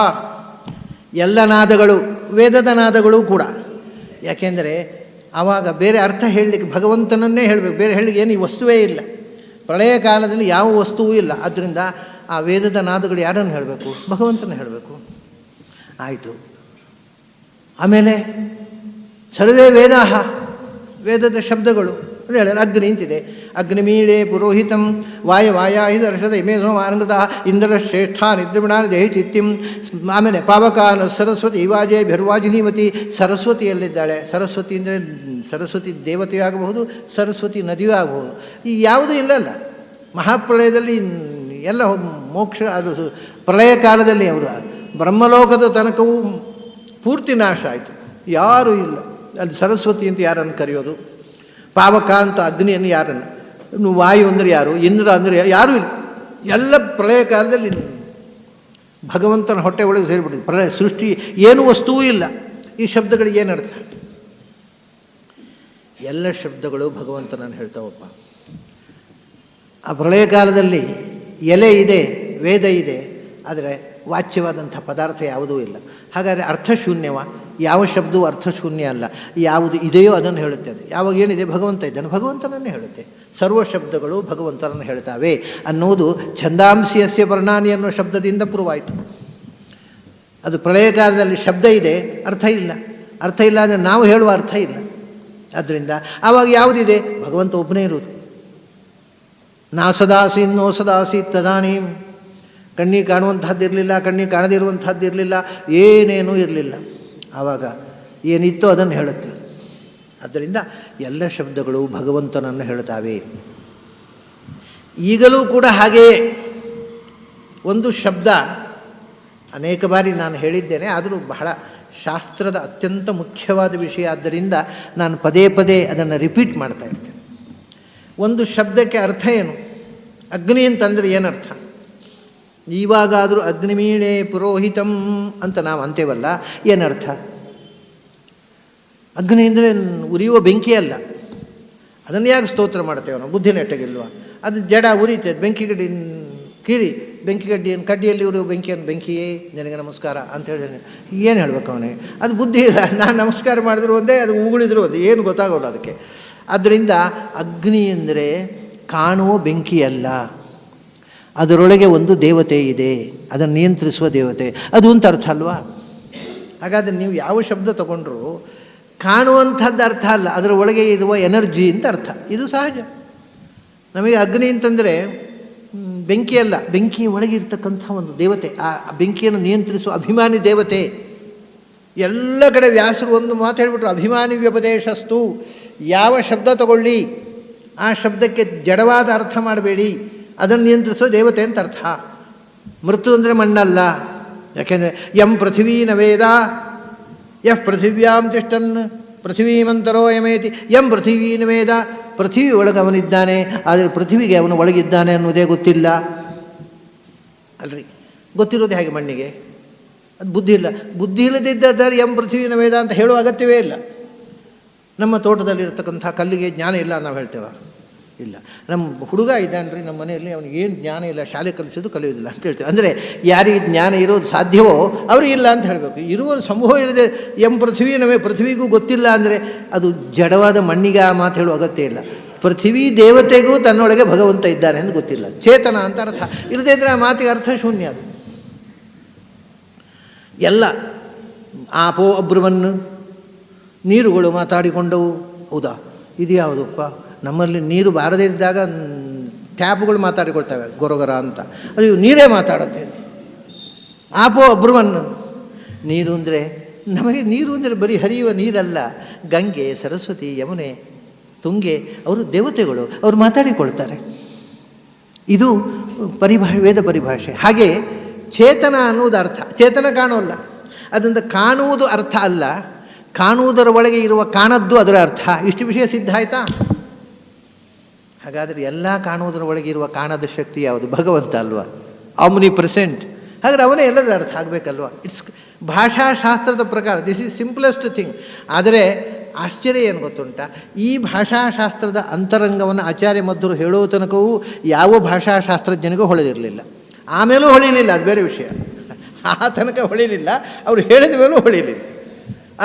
ಎಲ್ಲ ನಾದಗಳು ವೇದದ ನಾದಗಳು ಕೂಡ. ಯಾಕೆಂದರೆ ಆವಾಗ ಬೇರೆ ಅರ್ಥ ಹೇಳಲಿಕ್ಕೆ ಭಗವಂತನನ್ನೇ ಹೇಳಬೇಕು, ಬೇರೆ ಹೇಳಲಿಕ್ಕೆ ಏನು ಈ ವಸ್ತುವೇ ಇಲ್ಲ. ಪ್ರಳಯ ಕಾಲದಲ್ಲಿ ಯಾವ ವಸ್ತುವೂ ಇಲ್ಲ. ಆದ್ದರಿಂದ ಆ ವೇದದ ನಾದಗಳು ಯಾರನ್ನು ಹೇಳಬೇಕು? ಭಗವಂತನ ಹೇಳಬೇಕು. ಆಯಿತು. ಆಮೇಲೆ ಸರ್ವೇ ವೇದಾಹ, ವೇದದ ಶಬ್ದಗಳು ಅದು ಹೇಳಿದ್ರೆ ಅಗ್ನಿ ಅಂತಿದೆ. ಅಗ್ನಿಮೀಳೆ ಪುರೋಹಿತಂ ವಾಯವಾಯಾಹಿದರ್ಶದ ಇಮೇ ಸೋಮಾನೃತ ಇಂದ್ರ ಶ್ರೇಷ್ಠ ನಿದ್ರವಿಣಾನ ದೇಹಿ ಚಿತ್ತಿಂ. ಆಮೇಲೆ ಪಾವಕಾನ ಸರಸ್ವತಿ ಇವಾಜೆ ಭರ್ವಾಜಿನೀಮತಿ, ಸರಸ್ವತಿಯಲ್ಲಿದ್ದಾಳೆ. ಸರಸ್ವತಿ ಅಂದರೆ ಸರಸ್ವತಿ ದೇವತೆಯೂ ಆಗಬಹುದು, ಸರಸ್ವತಿ ನದಿಯೂ ಆಗಬಹುದು. ಈ ಯಾವುದೂ ಇಲ್ಲಲ್ಲ. ಮಹಾಪ್ರಳಯದಲ್ಲಿ ಎಲ್ಲ ಮೋಕ್ಷ, ಅದು ಪ್ರಳಯ ಕಾಲದಲ್ಲಿ ಅವರು ಬ್ರಹ್ಮಲೋಕದ ತನಕವೂ ಪೂರ್ತಿ ನಾಶ ಆಯಿತು, ಯಾರೂ ಇಲ್ಲ. ಅಲ್ಲಿ ಸರಸ್ವತಿ ಅಂತ ಯಾರನ್ನು ಕರೆಯೋದು? ಪಾವಕ ಅಂತ ಅಗ್ನಿಯನ್ನು ಯಾರನ್ನು? ವಾಯು ಅಂದರೆ ಯಾರು? ಇಂದ್ರ ಅಂದರೆ ಯಾರೂ ಇಲ್ಲ. ಎಲ್ಲ ಪ್ರಳಯ ಕಾಲದಲ್ಲಿ ಭಗವಂತನ ಹೊಟ್ಟೆ ಒಳಗೆ ಸೇರಿಬಿಟ್ಟಿದೆ. ಪ್ರಳಯ ಸೃಷ್ಟಿ ಏನು ವಸ್ತುವೂ ಇಲ್ಲ. ಈ ಶಬ್ದಗಳಿಗೆ ಏನರ್ಥ? ಎಲ್ಲ ಶಬ್ದಗಳು ಭಗವಂತನನ್ನು ಹೇಳ್ತಾವಪ್ಪ. ಆ ಪ್ರಳಯ ಕಾಲದಲ್ಲಿ ಎಲೆ ಇದೆ, ವೇದ ಇದೆ, ಆದರೆ ವಾಚ್ಯವಾದಂಥ ಪದಾರ್ಥ ಯಾವುದೂ ಇಲ್ಲ. ಹಾಗಾದರೆ ಅರ್ಥಶೂನ್ಯವ? ಯಾವ ಶಬ್ದವೂ ಅರ್ಥಶೂನ್ಯ ಅಲ್ಲ. ಯಾವುದು ಇದೆಯೋ ಅದನ್ನು ಹೇಳುತ್ತೆ. ಅದು ಯಾವಾಗ ಏನಿದೆ ಭಗವಂತ ಇದ್ದಾನೆ, ಭಗವಂತನನ್ನೇ ಹೇಳುತ್ತೆ. ಸರ್ವ ಶಬ್ದಗಳು ಭಗವಂತನನ್ನು ಹೇಳ್ತಾವೆ ಅನ್ನೋದು ಛಂದಾಂಸಿಯಸ್ಯ ವರ್ಣಾನಿ ಅನ್ನೋ ಶಬ್ದದಿಂದ ಪೂರ್ವಾಯಿತು. ಅದು ಪ್ರಳಯ ಕಾಲದಲ್ಲಿ ಶಬ್ದ ಇದೆ, ಅರ್ಥ ಇಲ್ಲ. ಅರ್ಥ ಇಲ್ಲ ಅಂದರೆ ನಾವು ಹೇಳುವ ಅರ್ಥ ಇಲ್ಲ. ಆದ್ದರಿಂದ ಆವಾಗ ಯಾವುದಿದೆ? ಭಗವಂತ ಒಬ್ಬನೇ ಇರುವುದು. ನಾ ಸದಾಸಿ ನೋ ಸದಾಸಿ ತದಾನೀಂ. ಕಣ್ಣಿಗೆ ಕಾಣುವಂಥದ್ದಿರಲಿಲ್ಲ, ಕಣ್ಣಿಗೆ ಕಾಣದಿರುವಂಥದ್ದಿರಲಿಲ್ಲ, ಏನೇನೂ ಇರಲಿಲ್ಲ. ಆವಾಗ ಏನಿತ್ತೋ ಅದನ್ನು ಹೇಳುತ್ತೆ. ಆದ್ದರಿಂದ ಎಲ್ಲ ಶಬ್ದಗಳು ಭಗವಂತನನ್ನು ಹೇಳ್ತಾವೆ. ಈಗಲೂ ಕೂಡ ಹಾಗೆಯೇ. ಒಂದು ಶಬ್ದ ಅನೇಕ ಬಾರಿ ನಾನು ಹೇಳಿದ್ದೇನೆ, ಆದರೂ ಬಹಳ ಶಾಸ್ತ್ರದ ಅತ್ಯಂತ ಮುಖ್ಯವಾದ ವಿಷಯ. ಆದ್ದರಿಂದ ನಾನು ಪದೇ ಪದೇ ಅದನ್ನು ರಿಪೀಟ್ ಮಾಡ್ತಾ ಇರ್ತೇನೆ. ಒಂದು ಶಬ್ದಕ್ಕೆ ಅರ್ಥ ಏನು? ಅಗ್ನಿ ಅಂತಂದರೆ ಏನರ್ಥ? ಇವಾಗಾದರೂ ಅಗ್ನಿಮೀಳೆ ಪುರೋಹಿತಂ ಅಂತ ನಾವು ಅಂತೇವಲ್ಲ, ಏನರ್ಥ? ಅಗ್ನಿ ಅಂದರೆ ಉರಿಯುವ ಬೆಂಕಿ ಅಲ್ಲ. ಅದನ್ನು ಯಾಕೆ ಸ್ತೋತ್ರ ಮಾಡ್ತೇವೆ ನಾವು? ಬುದ್ಧಿ ನೆಟ್ಟಗಿಲ್ವ? ಅದು ಜಡ ಉರಿತದೆ. ಬೆಂಕಿಗಡ್ಡಿ ಕಿರಿ, ಬೆಂಕಿಗಡ್ಡಿಯನ್ನು ಕಡ್ಡಿಯಲ್ಲಿ ಉರಿಯುವ ಬೆಂಕಿಯನ್ನು, ಬೆಂಕಿಯೇ ನಿನಗೆ ನಮಸ್ಕಾರ ಅಂತ ಹೇಳಿದ್ರೆ ಏನು ಹೇಳ್ಬೇಕು ಅವನಿಗೆ? ಅದು ಬುದ್ಧಿ ಇಲ್ಲ. ನಾನು ನಮಸ್ಕಾರ ಮಾಡಿದ್ರು ಒಂದೇ, ಅದು ಉಗುಳಿದ್ರು ಒಂದೇ, ಏನು ಗೊತ್ತಾಗೋಲ್ಲ ಅದಕ್ಕೆ. ಆದ್ದರಿಂದ ಅಗ್ನಿ ಎಂದರೆ ಕಾಣುವ ಬೆಂಕಿಯಲ್ಲ, ಅದರೊಳಗೆ ಒಂದು ದೇವತೆ ಇದೆ, ಅದನ್ನು ನಿಯಂತ್ರಿಸುವ ದೇವತೆ, ಅದು ಅಂತ ಅರ್ಥ ಅಲ್ವಾ? ಹಾಗಾದರೆ ನೀವು ಯಾವ ಶಬ್ದ ತಗೊಂಡ್ರೂ ಕಾಣುವಂಥದ್ದು ಅರ್ಥ ಅಲ್ಲ, ಅದರ ಒಳಗೆ ಇರುವ ಎನರ್ಜಿ ಅಂತ ಅರ್ಥ. ಇದು ಸಹಜ. ನಮಗೆ ಅಗ್ನಿ ಅಂತಂದರೆ ಬೆಂಕಿಯಲ್ಲ, ಬೆಂಕಿಯ ಒಳಗೆ ಇರ್ತಕ್ಕಂಥ ಒಂದು ದೇವತೆ, ಆ ಬೆಂಕಿಯನ್ನು ನಿಯಂತ್ರಿಸುವ ಅಭಿಮಾನಿ ದೇವತೆ. ಎಲ್ಲ ಕಡೆ ವ್ಯಾಸರು ಒಂದು ಮಾತು ಹೇಳಿಬಿಟ್ರು, ಅಭಿಮಾನಿ ವ್ಯಪದೇಶಸ್ತು. ಯಾವ ಶಬ್ದ ತಗೊಳ್ಳಿ ಆ ಶಬ್ದಕ್ಕೆ ಜಡವಾದ ಅರ್ಥ ಮಾಡಬೇಡಿ, ಅದನ್ನು ನಿಯಂತ್ರಿಸೋ ದೇವತೆ ಅಂತ ಅರ್ಥ. ಮೃತು ಅಂದರೆ ಮಣ್ಣಲ್ಲ. ಯಾಕೆಂದರೆ ಯಂ ಪೃಥಿವೀ ನ ವೇದ ಯಃ ಪೃಥಿವ್ಯಾಂ ತಿಷ್ಟನ್ ಪೃಥಿವೀಮಂತರೋ ಯಮೇತಿ. ಯಂ ಪೃಥಿವೀ ನ ವೇದ, ಪೃಥ್ವಿ ಒಳಗೆ ಅವನಿದ್ದಾನೆ, ಆದರೆ ಪೃಥ್ವಿಗೆ ಅವನು ಒಳಗಿದ್ದಾನೆ ಅನ್ನೋದೇ ಗೊತ್ತಿಲ್ಲ ಅಲ್ರಿ. ಗೊತ್ತಿರೋದು ಹೇಗೆ ಮಣ್ಣಿಗೆ? ಅದು ಬುದ್ಧಿ ಇಲ್ಲ. ಬುದ್ಧಿ ಇಲ್ಲದಿದ್ದರೆ ಪೃಥ್ವಿನ ವೇದ ಅಂತ ಹೇಳುವ ಅಗತ್ಯವೇ ಇಲ್ಲ. ನಮ್ಮ ತೋಟದಲ್ಲಿರ್ತಕ್ಕಂಥ ಕಲ್ಲಿಗೆ ಜ್ಞಾನ ಇಲ್ಲ ನಾವು ಹೇಳ್ತೇವ? ಇಲ್ಲ. ನಮ್ಮ ಹುಡುಗ ಇದ್ದಾನ್ರಿ ನಮ್ಮ ಮನೆಯಲ್ಲಿ, ಅವನಿಗೆ ಏನು ಜ್ಞಾನ ಇಲ್ಲ, ಶಾಲೆ ಕಲಿಸೋದು ಕಲಿಯೋದಿಲ್ಲ ಅಂತ ಹೇಳ್ತೇವೆ. ಅಂದರೆ ಯಾರಿಗೆ ಜ್ಞಾನ ಇರೋದು ಸಾಧ್ಯವೋ ಅವ್ರಿಗೆ ಇಲ್ಲ ಅಂತ ಹೇಳಬೇಕು. ಇರುವ ಸಂಭವ ಇಲ್ಲದೆ ಪೃಥ್ವಿನವೇ ಪೃಥ್ವಿಗೂ ಗೊತ್ತಿಲ್ಲ ಅಂದರೆ ಅದು ಜಡವಾದ ಮಣ್ಣಿಗೆ ಆ ಮಾತು ಹೇಳುವ ಅಗತ್ಯ ಇಲ್ಲ. ಪೃಥ್ವಿ ದೇವತೆಗೂ ತನ್ನೊಳಗೆ ಭಗವಂತ ಇದ್ದಾನೆ ಎಂದು ಗೊತ್ತಿಲ್ಲ, ಚೇತನ ಅಂತ ಅರ್ಥ. ಇಲ್ಲದೇ ಇದ್ದರೆ ಆ ಮಾತಿಗೆ ಅರ್ಥ ಶೂನ್ಯ. ಅದು ಎಲ್ಲ ಆಪೋ ಅಬ್ರುವನ್ನು ನೀರುಗಳು ಮಾತಾಡಿಕೊಂಡವು. ಹೌದಾ? ಇದು ಯಾವುದಪ್ಪ? ನಮ್ಮಲ್ಲಿ ನೀರು ಬಾರದೇ ಇದ್ದಾಗ ಟ್ಯಾಪ್ಗಳು ಮಾತಾಡಿಕೊಳ್ತವೆ ಗೊರಗೊರ ಅಂತ, ಅದು ನೀರೇ ಮಾತಾಡುತ್ತೆ. ಆಪೋ ಅಬ್ರುವನ್ನು ನೀರು ಅಂದರೆ ನಮಗೆ ನೀರು ಅಂದರೆ ಬರೀ ಹರಿಯುವ ನೀರಲ್ಲ. ಗಂಗೆ, ಸರಸ್ವತಿ, ಯಮುನೆ, ತುಂಗೆ ಅವರು ದೇವತೆಗಳು, ಅವರು ಮಾತಾಡಿಕೊಳ್ತಾರೆ. ಇದು ವೇದ ಪರಿಭಾಷೆ. ಹಾಗೆ ಚೇತನ ಅನ್ನುವುದು ಅರ್ಥ. ಚೇತನ ಕಾಣೋಲ್ಲ, ಅದರಿಂದ ಕಾಣುವುದು ಅರ್ಥ ಅಲ್ಲ, ಕಾಣುವುದರ ಒಳಗೆ ಇರುವ ಕಾಣದ್ದು ಅದರ ಅರ್ಥ. ಇಷ್ಟು ವಿಷಯ ಸಿದ್ಧ ಆಯ್ತಾ? ಹಾಗಾದರೆ ಎಲ್ಲ ಕಾಣುವುದರ ಒಳಗೆ ಇರುವ ಕಾಣದ ಶಕ್ತಿ ಯಾವುದು? ಭಗವಂತ ಅಲ್ವಾ? Omni present. ಹಾಗಾದ್ರೆ ಅವನೇ ಎಲ್ಲದರ ಅರ್ಥ ಆಗಬೇಕಲ್ವ? ಇಟ್ಸ್ ಭಾಷಾಶಾಸ್ತ್ರದ ಪ್ರಕಾರ ದಿಸ್ ಈಸ್ ಸಿಂಪ್ಲೆಸ್ಟ್ ಥಿಂಗ್. ಆದರೆ ಆಶ್ಚರ್ಯ ಏನು ಗೊತ್ತುಂಟ? ಈ ಭಾಷಾಶಾಸ್ತ್ರದ ಅಂತರಂಗವನ್ನು ಆಚಾರ್ಯ ಮಧ್ವರು ಹೇಳೋ ತನಕವೂ ಯಾವ ಭಾಷಾಶಾಸ್ತ್ರಜ್ಞನಿಗೂ ಹೊಳೆದಿರಲಿಲ್ಲ. ಆಮೇಲೂ ಹೊಳಿಲಿಲ್ಲ, ಅದು ಬೇರೆ ವಿಷಯ. ಆ ತನಕ ಹೊಳಿಲಿಲ್ಲ, ಅವರು ಹೇಳಿದ ಮೇಲೂ ಹೊಳಿಲಿಲ್ಲ.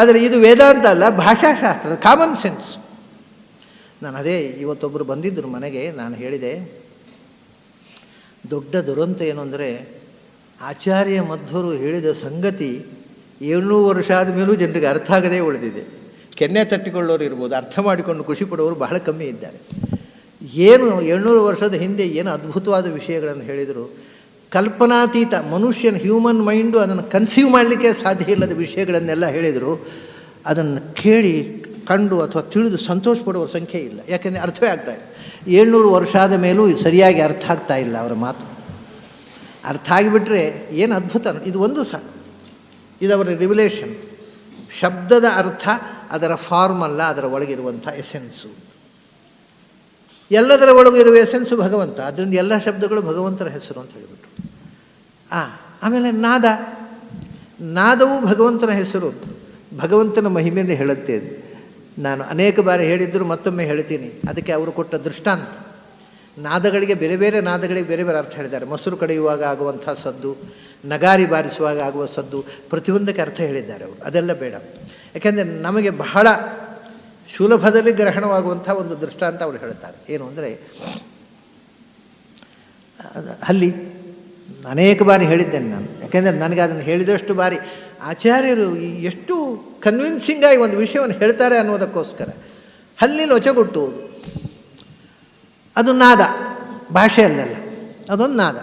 ಆದರೆ ಇದು ವೇದಾಂತ ಅಲ್ಲ, ಭಾಷಾಶಾಸ್ತ್ರ, ಕಾಮನ್ ಸೆನ್ಸ್. ನಾನು ಅದೇ ಇವತ್ತೊಬ್ಬರು ಬಂದಿದ್ದರು ಮನೆಗೆ, ನಾನು ಹೇಳಿದೆ ದೊಡ್ಡ ದುರಂತ ಏನು ಅಂದರೆ ಆಚಾರ್ಯ ಮಧ್ವರು ಹೇಳಿದ ಸಂಗತಿ 700 ವರ್ಷ ಆದಮೇಲೂ ಜನರಿಗೆ ಅರ್ಥ ಆಗದೇ ಉಳಿದಿದೆ. ಕೆನ್ನೆ ತಟ್ಟಿಕೊಳ್ಳೋರು ಇರ್ಬೋದು, ಅರ್ಥ ಮಾಡಿಕೊಂಡು ಖುಷಿ ಪಡೋರು ಬಹಳ ಕಮ್ಮಿ ಇದ್ದಾರೆ. ಏನು 700 ವರ್ಷದ ಹಿಂದೆ ಏನು ಅದ್ಭುತವಾದ ವಿಷಯಗಳನ್ನು ಹೇಳಿದರು. ಕಲ್ಪನಾತೀತ ಮನುಷ್ಯನ ಹ್ಯೂಮನ್ ಮೈಂಡು ಅದನ್ನು ಕನ್ಸೀವ್ ಮಾಡಲಿಕ್ಕೆ ಸಾಧ್ಯ ಇಲ್ಲದ ವಿಷಯಗಳನ್ನೆಲ್ಲ ಹೇಳಿದರು. ಅದನ್ನು ಕೇಳಿ ಕಂಡು ಅಥವಾ ತಿಳಿದು ಸಂತೋಷ ಪಡುವ ಸಂಖ್ಯೆ ಇಲ್ಲ. ಯಾಕೆಂದರೆ ಅರ್ಥವೇ ಆಗ್ತಾ ಇಲ್ಲ. 700 ವರ್ಷ ಆದ ಮೇಲೂ ಸರಿಯಾಗಿ ಅರ್ಥ ಆಗ್ತಾ ಇಲ್ಲ ಅವರ ಮಾತು. ಅರ್ಥ ಆಗಿಬಿಟ್ರೆ ಏನು ಅದ್ಭುತ! ಇದು ಒಂದು ಇದವರ ರಿವಿಲೇಷನ್. ಶಬ್ದದ ಅರ್ಥ ಅದರ ಫಾರ್ಮ್ ಅಲ್ಲ, ಅದರ ಒಳಗಿರುವಂಥ ಎಸೆನ್ಸು. ಎಲ್ಲದರ ಒಳಗೂ ಇರುವ ಎಸೆನ್ಸು ಭಗವಂತ. ಅದರಿಂದ ಎಲ್ಲ ಶಬ್ದಗಳು ಭಗವಂತನ ಹೆಸರು ಅಂತ ಹೇಳಿಬಿಟ್ರು. ಆಮೇಲೆ ನಾದವು ಭಗವಂತನ ಹೆಸರು, ಭಗವಂತನ ಮಹಿಮೆಯನ್ನು ಹೇಳುತ್ತೆ. ನಾನು ಅನೇಕ ಬಾರಿ ಹೇಳಿದ್ದರೂ ಮತ್ತೊಮ್ಮೆ ಹೇಳ್ತೀನಿ. ಅದಕ್ಕೆ ಅವರು ಕೊಟ್ಟ ದೃಷ್ಟಾಂತ. ನಾದಗಳಿಗೆ ಬೇರೆ ಬೇರೆ ನಾದಗಳಿಗೆ ಬೇರೆ ಬೇರೆ ಅರ್ಥ ಹೇಳಿದ್ದಾರೆ. ಮೊಸರು ಕಡೆಯುವಾಗ ಆಗುವಂಥ ಸದ್ದು, ನಗಾರಿ ಬಾರಿಸುವಾಗ ಆಗುವ ಸದ್ದು, ಪ್ರತಿಯೊಂದಕ್ಕೆ ಅರ್ಥ ಹೇಳಿದ್ದಾರೆ ಅವರು. ಅದೆಲ್ಲ ಬೇಡ. ಯಾಕೆಂದರೆ ನಮಗೆ ಬಹಳ ಸುಲಭದಲ್ಲಿ ಗ್ರಹಣವಾಗುವಂಥ ಒಂದು ದೃಷ್ಟಾಂತ ಅವರು ಹೇಳ್ತಾರೆ. ಏನು ಅಂದರೆ, ಅಲ್ಲಿ ಅನೇಕ ಬಾರಿ ಹೇಳಿದ್ದೇನೆ ನಾನು. ಯಾಕೆಂದರೆ ನನಗೆ ಅದನ್ನು ಹೇಳಿದಷ್ಟು ಬಾರಿ ಆಚಾರ್ಯರು ಎಷ್ಟು ಕನ್ವಿನ್ಸಿಂಗಾಗಿ ಒಂದು ವಿಷಯವನ್ನು ಹೇಳ್ತಾರೆ ಅನ್ನೋದಕ್ಕೋಸ್ಕರ. ಹಲ್ಲಿ ಲೊಚಗುಟ್ಟುವುದು ಅದು ನಾದ, ಭಾಷೆಯಲ್ಲೆಲ್ಲ ಅದೊಂದು ನಾದ.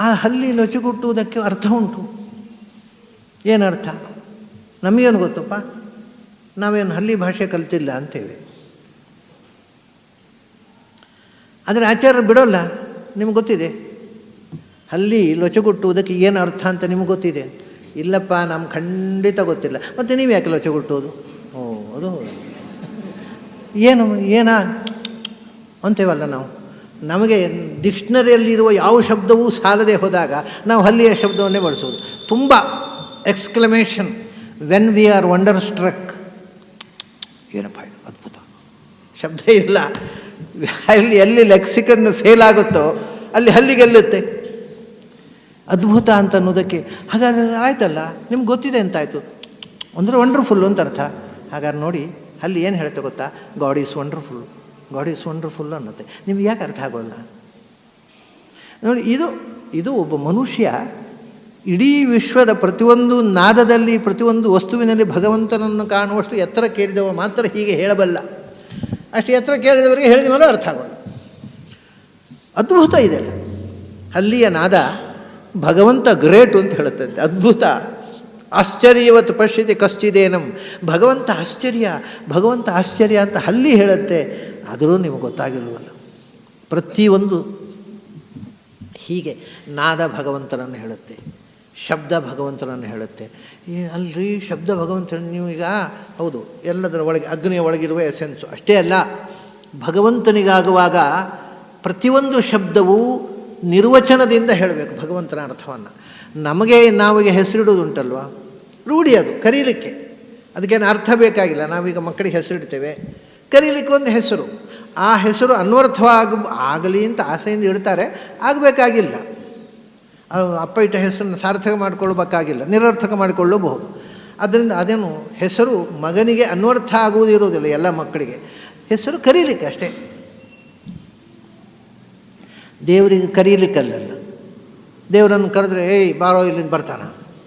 ಆ ಹಲ್ಲಿ ಲೊಚಗುಟ್ಟುವುದಕ್ಕೆ ಅರ್ಥ ಉಂಟು. ಏನರ್ಥ ನಮಗೇನು ಗೊತ್ತಪ್ಪ? ನಾವೇನು ಹಲ್ಲಿ ಭಾಷೆ ಕಲಿತಿಲ್ಲ ಅಂತೇಳಿ. ಆದರೆ ಆಚಾರ್ಯರು ಬಿಡೋಲ್ಲ. ನಿಮ್ಗೆ ಗೊತ್ತಿದೆ ಹಲ್ಲಿ ಲೊಚಗುಟ್ಟುವುದಕ್ಕೆ ಏನು ಅರ್ಥ ಅಂತ ನಿಮ್ಗೆ ಗೊತ್ತಿದೆ? ಇಲ್ಲಪ್ಪ, ನಮ್ಗೆ ಖಂಡಿತ ಗೊತ್ತಿಲ್ಲ. ಮತ್ತು ನೀವು ಯಾಕೆ ಲೊಚಗುಟ್ಟುವುದು? ಅದು ಏನಾ ಅಂತೇವಲ್ಲ ನಾವು. ನಮಗೆ ಡಿಕ್ಷನರಿಯಲ್ಲಿರುವ ಯಾವ ಶಬ್ದವೂ ಸಾಲದೆ ಹೋದಾಗ ನಾವು ಹಲ್ಲಿಯ ಶಬ್ದವನ್ನೇ ಬಳಸೋದು. ತುಂಬ exclamation when we are wonderstruck. ಏನಪ್ಪ ಇದು ಅದ್ಭುತ! ಶಬ್ದ ಇಲ್ಲ. ಎಲ್ಲಿ ಲೆಕ್ಸಿಕನ್ ಫೇಲ್ ಆಗುತ್ತೋ ಅಲ್ಲಿ ಹಲ್ಲಿ ಗೆಲ್ಲುತ್ತೆ. ಅದ್ಭುತ ಅಂತ ಅನ್ನೋದಕ್ಕೆ. ಹಾಗಾದ್ರೆ ಆಯ್ತಲ್ಲ, ನಿಮ್ಗೆ ಗೊತ್ತಿದೆ ಅಂತಾಯಿತು ಅಂದರೆ ವಂಡರ್ಫುಲ್ ಅಂತ ಅರ್ಥ. ಹಾಗಾದ್ರೆ ನೋಡಿ, ಅಲ್ಲಿ ಏನು ಹೇಳ್ತಾ ಗೊತ್ತಾ? God is wonderful, God is wonderful ಅನ್ನತ್ತೆ. ನಿಮ್ಗೆ ಯಾಕೆ ಅರ್ಥ ಆಗೋಲ್ಲ ನೋಡಿ? ಇದು ಒಬ್ಬ ಮನುಷ್ಯ ಇಡೀ ವಿಶ್ವದ ಪ್ರತಿಯೊಂದು ನಾದದಲ್ಲಿ, ಪ್ರತಿಯೊಂದು ವಸ್ತುವಿನಲ್ಲಿ ಭಗವಂತನನ್ನು ಕಾಣುವಷ್ಟು ಎತ್ತರ ಕೇಳಿದವ ಮಾತ್ರ ಹೀಗೆ ಹೇಳಬಲ್ಲ. ಅಷ್ಟು ಎತ್ತರ ಕೇಳಿದವರಿಗೆ ಹೇಳಿದ ಮೇಲೆ ಅರ್ಥ ಆಗೋಲ್ಲ. ಅದ್ಭುತ ಇದೆಲ್ಲ. ಹಲ್ಲಿಯ ನಾದ ಭಗವಂತ ಗ್ರೇಟ್ ಅಂತ ಹೇಳುತ್ತಂತೆ. ಅದ್ಭುತ. ಆಶ್ಚರ್ಯವತ್ತು ಪಶ್ಯತೆ ಕಶ್ಚಿದೇನಂ. ಭಗವಂತ ಆಶ್ಚರ್ಯ ಅಂತ ಹಲ್ಲಿ ಹೇಳುತ್ತೆ. ಆದರೂ ನಿಮಗೆ ಗೊತ್ತಾಗಿಲ್ವಲ್ಲ. ಪ್ರತಿಯೊಂದು ಹೀಗೆ ನಾದ ಭಗವಂತನನ್ನು ಹೇಳುತ್ತೆ. ಶಬ್ದ ಭಗವಂತನನ್ನು ಹೇಳುತ್ತೆ. ಅಲ್ರಿ ಶಬ್ದ ಭಗವಂತನ ನೀವೀಗ ಹೌದು ಎಲ್ಲದರ ಒಳಗೆ ಅಗ್ನಿಯ ಒಳಗಿರುವ ಎಸೆನ್ಸು ಅಷ್ಟೇ ಅಲ್ಲ, ಭಗವಂತನಿಗಾಗುವಾಗ ಪ್ರತಿಯೊಂದು ಶಬ್ದವೂ ನಿರ್ವಚನದಿಂದ ಹೇಳಬೇಕು ಭಗವಂತನ ಅರ್ಥವನ್ನು. ನಮಗೆ ನಾವಿಗೆ ಹೆಸರಿಡುವುದುಂಟಲ್ವ, ರೂಢಿ ಅದು ಕರೀಲಿಕ್ಕೆ, ಅದಕ್ಕೇನು ಅರ್ಥ ಬೇಕಾಗಿಲ್ಲ. ನಾವೀಗ ಮಕ್ಕಳಿಗೆ ಹೆಸರಿಡ್ತೇವೆ, ಕರೀಲಿಕ್ಕೆ ಒಂದು ಹೆಸರು, ಆ ಹೆಸರು ಆಗಲಿ ಅಂತ ಆಸೆಯಿಂದ ಇಡ್ತಾರೆ, ಆಗಬೇಕಾಗಿಲ್ಲ. ಅಪ್ಪ ಇಟ್ಟ ಹೆಸರನ್ನು ಸಾರ್ಥಕ ಮಾಡಿಕೊಳ್ಳಬೇಕಾಗಿಲ್ಲ, ನಿರರ್ಥಕ ಮಾಡಿಕೊಳ್ಳಬಹುದು. ಅದರಿಂದ ಅದೇನು ಹೆಸರು ಮಗನಿಗೆ ಅನ್ವರ್ಥ ಆಗುವುದಿರುವುದಿಲ್ಲ, ಎಲ್ಲ ಮಕ್ಕಳಿಗೆ ಹೆಸರು ಕರೀಲಿಕ್ಕೆ ಅಷ್ಟೇ. ದೇವರಿಗೆ ಕರೀಲಿಕ್ಕಲ್ಲ, ದೇವರನ್ನು ಕರೆದ್ರೆ ಏಯ್ ಬಾರೋ ಇಲ್ಲಿಂದ ಬರ್ತಾನ,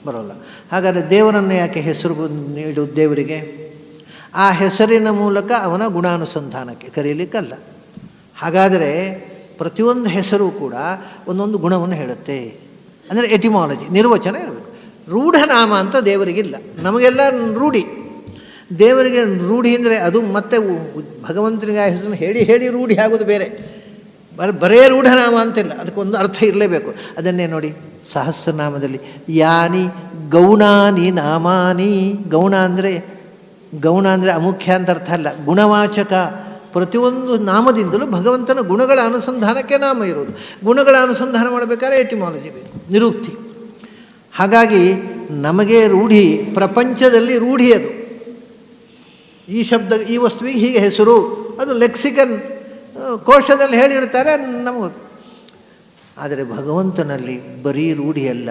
ಬರೋಲ್ಲ. ಹಾಗಾದರೆ ದೇವರನ್ನು ಯಾಕೆ ಹೆಸರು ನೀಡುವುದು ದೇವರಿಗೆ? ಆ ಹೆಸರಿನ ಮೂಲಕ ಅವನ ಗುಣಾನುಸಂಧಾನಕ್ಕೆ, ಕರೀಲಿಕ್ಕಲ್ಲ. ಹಾಗಾದರೆ ಪ್ರತಿಯೊಂದು ಹೆಸರು ಕೂಡ ಒಂದೊಂದು ಗುಣವನ್ನು ಹೇಳುತ್ತೆ. ಅಂದರೆ ಎಟಿಮಾಲಜಿ, ನಿರ್ವಚನ ಇರಬೇಕು. ರೂಢನಾಮ ಅಂತ ದೇವರಿಗಿಲ್ಲ, ನಮಗೆಲ್ಲ ರೂಢಿ. ದೇವರಿಗೆ ರೂಢಿ ಅಂದರೆ ಅದು ಮತ್ತೆ ಭಗವಂತನಿಗೆ ಆ ಹೆಸರನ್ನು ಹೇಳಿ ಹೇಳಿ ರೂಢಿ ಆಗೋದು ಬೇರೆ, ಬರೇ ರೂಢನಾಮ ಅಂತಿಲ್ಲ, ಅದಕ್ಕೊಂದು ಅರ್ಥ ಇರಲೇಬೇಕು. ಅದನ್ನೇ ನೋಡಿ ಸಹಸ್ರನಾಮದಲ್ಲಿ ಯಾನಿ ಗೌಣಾನಿ ನಾಮಾನಿ. ಗೌಣ ಅಂದರೆ ಅಮುಖ್ಯ ಅಂತ ಅರ್ಥ ಅಲ್ಲ, ಗುಣವಾಚಕ. ಪ್ರತಿಯೊಂದು ನಾಮದಿಂದಲೂ ಭಗವಂತನ ಗುಣಗಳ ಅನುಸಂಧಾನಕ್ಕೆ ನಾಮ ಇರೋದು. ಗುಣಗಳ ಅನುಸಂಧಾನ ಮಾಡಬೇಕಾದ್ರೆ ಎಟಿಮಾಲಜಿ ಬೇಕು, ನಿರುಕ್ತಿ. ಹಾಗಾಗಿ ನಮಗೆ ರೂಢಿ, ಪ್ರಪಂಚದಲ್ಲಿ ರೂಢಿ ಅದು. ಈ ಶಬ್ದ ಈ ವಸ್ತುವಿಗೆ ಹೀಗೆ ಹೆಸರು, ಅದು ಲೆಕ್ಸಿಕನ್ ಕೋಶದಲ್ಲಿ ಹೇಳಿರ್ತಾರೆ ನಮಗೆ. ಆದರೆ ಭಗವಂತನಲ್ಲಿ ಬರೀ ರೂಢಿಯಲ್ಲ,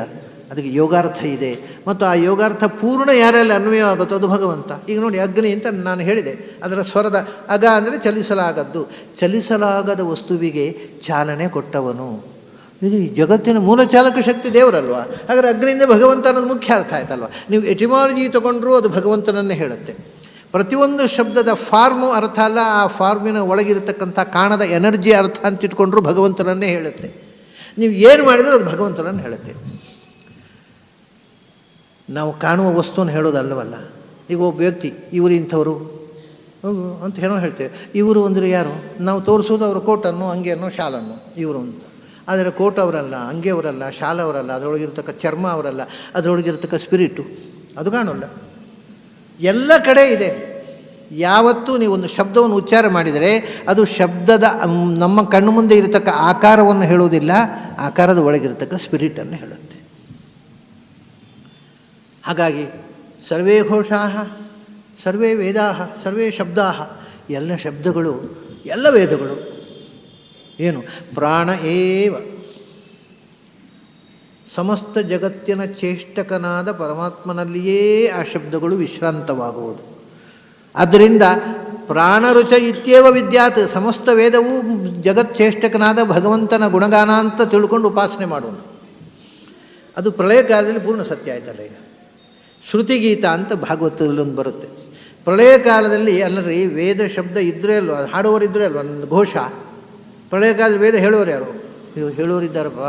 ಅದಕ್ಕೆ ಯೋಗಾರ್ಥ ಇದೆ. ಮತ್ತು ಆ ಯೋಗಾರ್ಥ ಪೂರ್ಣ ಯಾರೆಲ್ಲ ಅನ್ವಯವಾಗುತ್ತೋ ಅದು ಭಗವಂತ. ಈಗ ನೋಡಿ ಅಗ್ನಿ ಅಂತ ನಾನು ಹೇಳಿದೆ, ಅದರ ಸ್ವರದ ಅಗ ಅಂದರೆ ಚಲಿಸಲಾಗದ್ದು. ಚಲಿಸಲಾಗದ ವಸ್ತುವಿಗೆ ಚಾಲನೆ ಕೊಟ್ಟವನು. ಇದು ಜಗತ್ತಿನ ಮೂಲ ಚಾಲಕ ಶಕ್ತಿ ದೇವರಲ್ವಾ? ಹಾಗಾದರೆ ಅಗ್ನಿಯಿಂದ ಭಗವಂತ ಅನ್ನೋದು ಮುಖ್ಯ ಅರ್ಥ ಆಯ್ತಲ್ವ. ನೀವು ಎಟಿಮಾಲಜಿ ತಗೊಂಡ್ರೂ ಅದು ಭಗವಂತನನ್ನೇ ಹೇಳುತ್ತೆ. ಪ್ರತಿಯೊಂದು ಶಬ್ದದ ಫಾರ್ಮು ಅರ್ಥ ಅಲ್ಲ, ಆ ಫಾರ್ಮಿನ ಒಳಗಿರತಕ್ಕಂಥ ಕಾಣದ ಎನರ್ಜಿ ಅರ್ಥ ಅಂತ ಇಟ್ಕೊಂಡ್ರೂ ಭಗವಂತನನ್ನೇ ಹೇಳುತ್ತೆ. ನೀವು ಏನು ಮಾಡಿದರೂ ಅದು ಭಗವಂತನನ್ನು ಹೇಳುತ್ತೆ. ನಾವು ಕಾಣುವ ವಸ್ತುವನ್ನು ಹೇಳೋದಲ್ಲವಲ್ಲ. ಈಗ ಒಬ್ಬ ವ್ಯಕ್ತಿ ಇವರು ಇಂಥವರು ಅಂತ ಏನೋ ಹೇಳ್ತೇವೆ. ಇವರು ಅಂದರೆ ಯಾರು? ನಾವು ತೋರಿಸೋದು ಅವರ ಕೋಟನ್ನು, ಅಂಗಿಯನ್ನು, ಶಾಲನ್ನು, ಇವರು ಅಂತ. ಆದರೆ ಕೋಟ್ ಅವರಲ್ಲ, ಅಂಗಿಯವರಲ್ಲ, ಶಾಲ ಅವರಲ್ಲ, ಅದರೊಳಗಿರ್ತಕ್ಕ ಚರ್ಮ ಅವರಲ್ಲ, ಅದರೊಳಗಿರ್ತಕ್ಕ ಸ್ಪಿರಿಟು ಅದು ಕಾಣೋಲ್ಲ. ಎಲ್ಲ ಕಡೆ ಇದೆ. ಯಾವತ್ತೂ ನೀವು ಒಂದು ಶಬ್ದವನ್ನು ಉಚ್ಚಾರ ಮಾಡಿದರೆ ಅದು ಶಬ್ದದ ನಮ್ಮ ಕಣ್ಣು ಮುಂದೆ ಇರತಕ್ಕ ಆಕಾರವನ್ನು ಹೇಳುವುದಿಲ್ಲ, ಆಕಾರದ ಒಳಗಿರತಕ್ಕ ಸ್ಪಿರಿಟನ್ನು ಹೇಳುತ್ತೆ. ಹಾಗಾಗಿ ಸರ್ವೇ ಘೋಷಾಃ ಸರ್ವೇ ವೇದಾಃ ಸರ್ವೇ ಶಬ್ದಾಃ, ಎಲ್ಲ ಶಬ್ದಗಳು ಎಲ್ಲ ವೇದಗಳು ಏನು ಪ್ರಾಣ ಏವ. ಸಮಸ್ತ ಜಗತ್ತಿನ ಚೇಷ್ಟಕನಾದ ಪರಮಾತ್ಮನಲ್ಲಿಯೇ ಆ ಶಬ್ದಗಳು ವಿಶ್ರಾಂತವಾಗುವುದು. ಆದ್ದರಿಂದ ಪ್ರಾಣರುಚ ಇತ್ಯೇವ ವಿದ್ಯಾತ್, ಸಮಸ್ತ ವೇದವು ಜಗಚ್ಚೇಷ್ಟಕನಾದ ಭಗವಂತನ ಗುಣಗಾನ ಅಂತ ತಿಳ್ಕೊಂಡು ಉಪಾಸನೆ ಮಾಡುವುದು. ಅದು ಪ್ರಳಯ ಕಾಲದಲ್ಲಿ ಪೂರ್ಣ ಸತ್ಯ ಆಯ್ತಲ್ಲ. ಈಗ ಶ್ರುತಿಗೀತ ಅಂತ ಭಾಗವತದಲ್ಲಿ ಒಂದು ಬರುತ್ತೆ. ಪ್ರಳಯ ಕಾಲದಲ್ಲಿ ಅಲ್ಲರಿ ವೇದ ಶಬ್ದ ಇದ್ದರೆ ಅಲ್ವ, ಹಾಡುವವರು ಇದ್ದರೆ ಅಲ್ವ ಘೋಷ. ಪ್ರಳಯ ಕಾಲದಲ್ಲಿ ವೇದ ಹೇಳೋರು ಯಾರು? ಹೇಳೋರಿದ್ದಾರಪ್ಪ.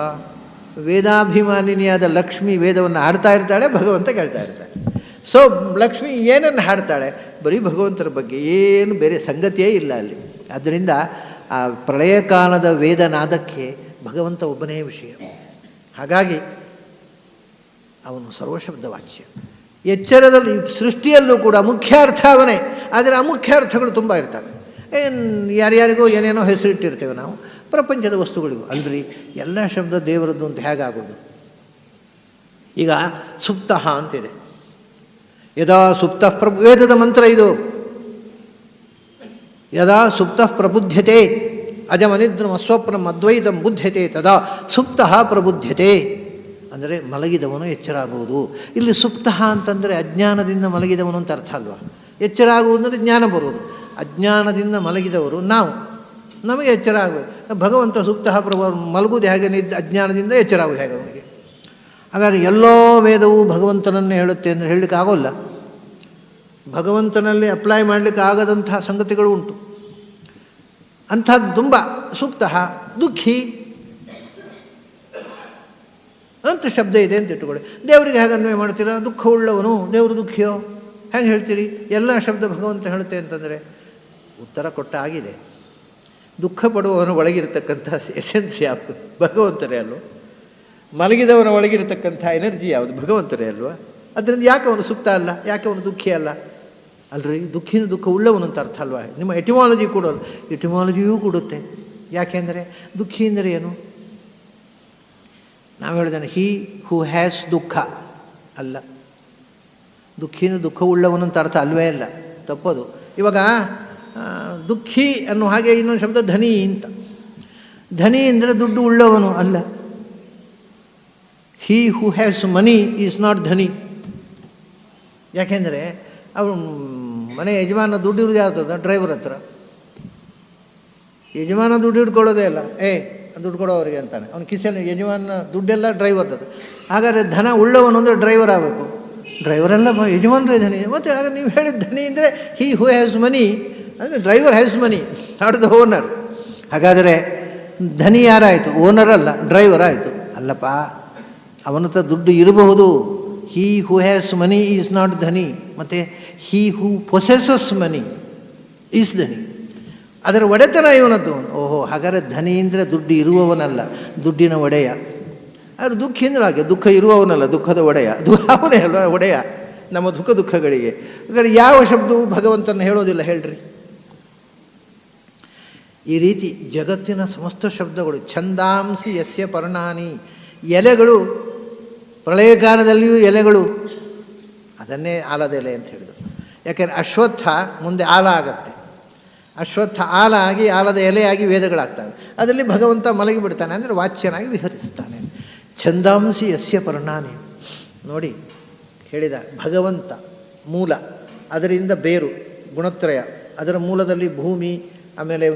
ವೇದಾಭಿಮಾನಿನಿಯಾದ ಲಕ್ಷ್ಮಿ ವೇದವನ್ನು ಹಾಡ್ತಾ ಇರ್ತಾಳೆ, ಭಗವಂತ ಕೇಳ್ತಾ ಇರ್ತಾಳೆ. ಸೊ ಲಕ್ಷ್ಮಿ ಏನನ್ನು ಹಾಡ್ತಾಳೆ? ಬರೀ ಭಗವಂತನ ಬಗ್ಗೆ, ಏನು ಬೇರೆ ಸಂಗತಿಯೇ ಇಲ್ಲ ಅಲ್ಲಿ. ಆದ್ದರಿಂದ ಆ ಪ್ರಳಯ ಕಾಲದ ವೇದನಾದಕ್ಕೆ ಭಗವಂತ ಒಬ್ಬನೇ ವಿಷಯ. ಹಾಗಾಗಿ ಅವನು ಸರ್ವಶಬ್ದವಾಚ್ಯ. ಎಚ್ಚರದಲ್ಲಿ ಸೃಷ್ಟಿಯಲ್ಲೂ ಕೂಡ ಮುಖ್ಯ ಅರ್ಥ ಅವನೇ, ಆದರೆ ಅಮುಖ್ಯ ಅರ್ಥಗಳು ತುಂಬ ಇರ್ತವೆ. ಯಾರ್ಯಾರಿಗೋ ಏನೇನೋ ಹೆಸರಿಟ್ಟಿರ್ತೇವೆ ನಾವು ಪ್ರಪಂಚದ ವಸ್ತುಗಳಿಗೂ. ಅಲ್ರಿ ಎಲ್ಲ ಶಬ್ದ ದೇವರದ್ದು ಅಂತ ಹೇಗಾಗೋದು? ಈಗ ಸುಪ್ತಃ ಅಂತಿದೆ. ಯದಾ ಸುಪ್ತಃ ವೇದದ ಮಂತ್ರ ಇದು. ಯದಾ ಸುಪ್ತಃ ಪ್ರಬುದ್ಧ್ಯತೆ ಅಜಮನಿದ್ರಂ ಅಸ್ವಪ್ನಂ ಅದ್ವೈತಂ ಬುದ್ಧ್ಯತೆ ತದಾ ಸುಪ್ತಃ ಪ್ರಬುದ್ಧ್ಯತೆ. ಅಂದರೆ ಮಲಗಿದವನು ಎಚ್ಚರ ಆಗುವುದು. ಇಲ್ಲಿ ಸುಪ್ತಃ ಅಂತಂದರೆ ಅಜ್ಞಾನದಿಂದ ಮಲಗಿದವನು ಅಂತ ಅರ್ಥ ಅಲ್ವಾ? ಎಚ್ಚರ ಆಗುವುದಂದರೆ ಜ್ಞಾನ ಬರುವುದು. ಅಜ್ಞಾನದಿಂದ ಮಲಗಿದವರು ನಾವು, ನಮಗೆ ಎಚ್ಚರ ಆಗಬೇಕು. ಭಗವಂತ ಸುಪ್ತಃ ಮಲಗುವುದು ಹೇಗೆ? ಅಜ್ಞಾನದಿಂದ ಎಚ್ಚರ ಆಗುವುದು ಹೇಗೆ ಅವನಿಗೆ? ಹಾಗಾದರೆ ಎಲ್ಲೋ ವೇದವು ಭಗವಂತನನ್ನೇ ಹೇಳುತ್ತೆ ಅಂದರೆ ಹೇಳಲಿಕ್ಕೆ ಆಗೋಲ್ಲ. ಭಗವಂತನಲ್ಲಿ ಅಪ್ಲೈ ಮಾಡಲಿಕ್ಕೆ ಆಗದಂತಹ ಸಂಗತಿಗಳು ಉಂಟು. ಅಂಥದ್ದು ತುಂಬ. ಸುಪ್ತಃ ದುಃಖಿ ಅಂತ ಶಬ್ದ ಇದೆ ಅಂತ ಇಟ್ಟುಕೊಳ್ಳಿ. ದೇವರಿಗೆ ಹೇಗೆ ಅನ್ವಯ ಮಾಡ್ತೀರಾ? ದುಃಖವುಳ್ಳವನು ದೇವರು ದುಃಖಿಯೋ ಹೇಗೆ ಹೇಳ್ತೀರಿ? ಎಲ್ಲ ಶಬ್ದ ಭಗವಂತ ಹೇಳುತ್ತೆ ಅಂತಂದರೆ ಉತ್ತರ ಕೊಟ್ಟ ಆಗಿದೆ. ದುಃಖ ಪಡುವವನು ಒಳಗಿರ್ತಕ್ಕಂಥ ಎಸೆನ್ಸ್ ಯಾವುದು? ಭಗವಂತನೇ ಅಲ್ಲೋ. ಮಲಗಿದವನ ಒಳಗಿರತಕ್ಕಂಥ ಎನರ್ಜಿ ಯಾವುದು? ಭಗವಂತನೇ ಅಲ್ವಾ? ಅದರಿಂದ ಯಾಕೆ ಅವನು ಸುಪ್ತ ಅಲ್ಲ? ಯಾಕೆ ಅವನು ದುಃಖಿ ಅಲ್ಲ? ಅಲ್ರಿ, ದುಃಖಿನ ದುಃಖ ಉಳ್ಳವನು ಅಂತ ಅರ್ಥ ಅಲ್ವಾ? ನಿಮ್ಮ ಎಟಿಮಾಲಜಿ ಕೊಡೋಲ್ಲ, ಎಟಿಮಾಲಜಿಯೂ ಕೊಡುತ್ತೆ. ಯಾಕೆಂದರೆ ದುಃಖಿ ಅಂದರೆ ಏನು? ನಾವು ಹೇಳಿದಾನೆ ಹೀ ಹೂ ಹ್ಯಾಸ್ ದುಃಖ ಅಲ್ಲ, ದುಃಖಿನ ದುಃಖ ಉಳ್ಳವನು ಅಂತ ಅರ್ಥ ಅಲ್ವೇ ಅಲ್ಲ, ತಪ್ಪದು. ಇವಾಗ ದುಃಖಿ ಅನ್ನೋ ಹಾಗೆ ಇನ್ನೊಂದು ಶಬ್ದ ಧನಿ ಅಂತ. ಧನಿ ಅಂದರೆ ದುಡ್ಡು ಉಳ್ಳವನು ಅಲ್ಲ. He who has money is not ಧನಿ. ಯಾಕೆಂದರೆ ಅವನು ಮನೆ ಯಜಮಾನ ದುಡ್ಡು ಇರೋದು ಯಾವ್ದು? ಡ್ರೈವರ್ ಹತ್ರ. ಯಜಮಾನ ದುಡ್ಡು ಹಿಡ್ಕೊಳ್ಳೋದೇ ಇಲ್ಲ, ದುಡ್ಡು ಕೊಡೋವರಿಗೆ ಅಂತಾನೆ. ಅವನ ಕಿಸೆಯಲ್ಲಿ ಯಜಮಾನ ದುಡ್ಡೆಲ್ಲ ಡ್ರೈವರ್ದು. ಹಾಗಾದರೆ ಧನ ಉಳ್ಳವನು ಅಂದರೆ ಡ್ರೈವರ್ ಆಗಬೇಕು. ಡ್ರೈವರ್ ಅಲ್ಲ, ಯಜಮಾನರೇ ಧನಿ. ಮತ್ತು ಆಗ ನೀವು ಹೇಳಿದ ಧನಿ ಅಂದರೆ ಹೀ ಹೂ ಹ್ಯಾಸ್ ಮನಿ ಅಂದರೆ driver has money, not the owner. ಹಾಗಾದರೆ ಧನಿ ಯಾರಾಯಿತು? ಓನರ್ ಅಲ್ಲ, ಡ್ರೈವರ್ ಆಯಿತು. ಅಲ್ಲಪ್ಪ, ಅವನ ಹತ್ರ ದುಡ್ಡು ಇರಬಹುದು. He who has money is not ಧನಿ. ಮತ್ತು ಹೀ ಹೂ ಪೊಸೆಸಸ್ ಮನಿ ಈಸ್ ಧನಿ. ಅದರ ಒಡೆತನ ಇವನದ್ದು. ಓಹೋ, ಹಾಗಾದರೆ ಧನಿ ಅಂದರೆ ದುಡ್ಡು ಇರುವವನಲ್ಲ, ದುಡ್ಡಿನ ಒಡೆಯ. ಆದರೆ ದುಃಖಿ ಅಂದ್ರೆ ಹಾಗೆ, ದುಃಖ ಇರುವವನಲ್ಲ, ದುಃಖದ ಒಡೆಯ. ಅವನೇ ಅಲ್ವ ಒಡೆಯ ನಮ್ಮ ದುಃಖಗಳಿಗೆ. ಹಾಗಾದರೆ ಯಾವ ಶಬ್ದವು ಭಗವಂತನ ಹೇಳೋದಿಲ್ಲ ಹೇಳ್ರಿ? ಈ ರೀತಿ ಜಗತ್ತಿನ ಸಮಸ್ತ ಶಬ್ದಗಳು ಛಂದಾಂಸಿ ಯಸ್ಯ ಪರ್ಣಾನಿ, ಎಲೆಗಳು ಪ್ರಳಯಕಾಲದಲ್ಲಿಯೂ ಎಲೆಗಳು, ಅದನ್ನೇ ಆಲದ ಎಲೆ ಅಂತ ಹೇಳಿದರು. ಯಾಕೆಂದರೆ ಅಶ್ವತ್ಥ ಮುಂದೆ ಆಲ ಆಗತ್ತೆ. ಅಶ್ವತ್ಥ ಆಲ ಆಗಿ ಆಲದ ಎಲೆಯಾಗಿ ವೇದಗಳಾಗ್ತವೆ. ಅದರಲ್ಲಿ ಭಗವಂತ ಮಲಗಿಬಿಡ್ತಾನೆ, ಅಂದರೆ ವಾಚ್ಯನಾಗಿ ವಿಹರಿಸ್ತಾನೆ. ಛಂದಾಂಸಿ ಯಸ್ಯ ಪರ್ಣಾನಿ. ನೋಡಿ ಹೇಳಿದ ಭಗವಂತ ಮೂಲ, ಅದರಿಂದ ಬೇರು ಗುಣತ್ರಯ, ಅದರ ಮೂಲದಲ್ಲಿ ಭೂಮಿ, ಆಮೇಲೆ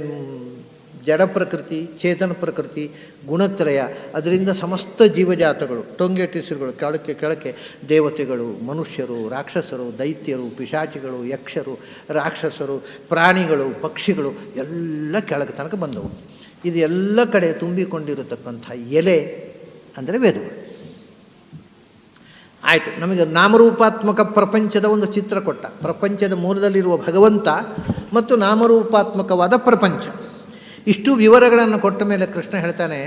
ಜಡ ಪ್ರಕೃತಿ, ಚೇತನ ಪ್ರಕೃತಿ, ಗುಣತ್ರಯ, ಅದರಿಂದ ಸಮಸ್ತ ಜೀವಜಾತಗಳು, ಟೊಂಗೆ ಟಿಸುರುಗಳು, ಕೆಳಕ್ಕೆ ದೇವತೆಗಳು, ಮನುಷ್ಯರು, ರಾಕ್ಷಸರು, ದೈತ್ಯರು, ಪಿಶಾಚಿಗಳು, ಯಕ್ಷರು, ರಾಕ್ಷಸರು, ಪ್ರಾಣಿಗಳು, ಪಕ್ಷಿಗಳು ಎಲ್ಲ ಕೆಳಗೆ ತನಕ ಬಂದವು. ಇದು ಎಲ್ಲ ಕಡೆ ತುಂಬಿಕೊಂಡಿರತಕ್ಕಂಥ ಎಲೆ ಅಂದರೆ ವೇದಗಳು. ಆಯಿತು, ನಮಗೆ ನಾಮರೂಪಾತ್ಮಕ ಪ್ರಪಂಚದ ಒಂದು ಚಿತ್ರ ಕೊಟ್ಟ. ಪ್ರಪಂಚದ ಮೂಲದಲ್ಲಿರುವ ಭಗವಂತ ಮತ್ತು ನಾಮರೂಪಾತ್ಮಕವಾದ ಪ್ರಪಂಚ, ಇಷ್ಟು ವಿವರಗಳನ್ನು ಕೊಟ್ಟ ಮೇಲೆ ಕೃಷ್ಣ ಹೇಳ್ತಾನೆ,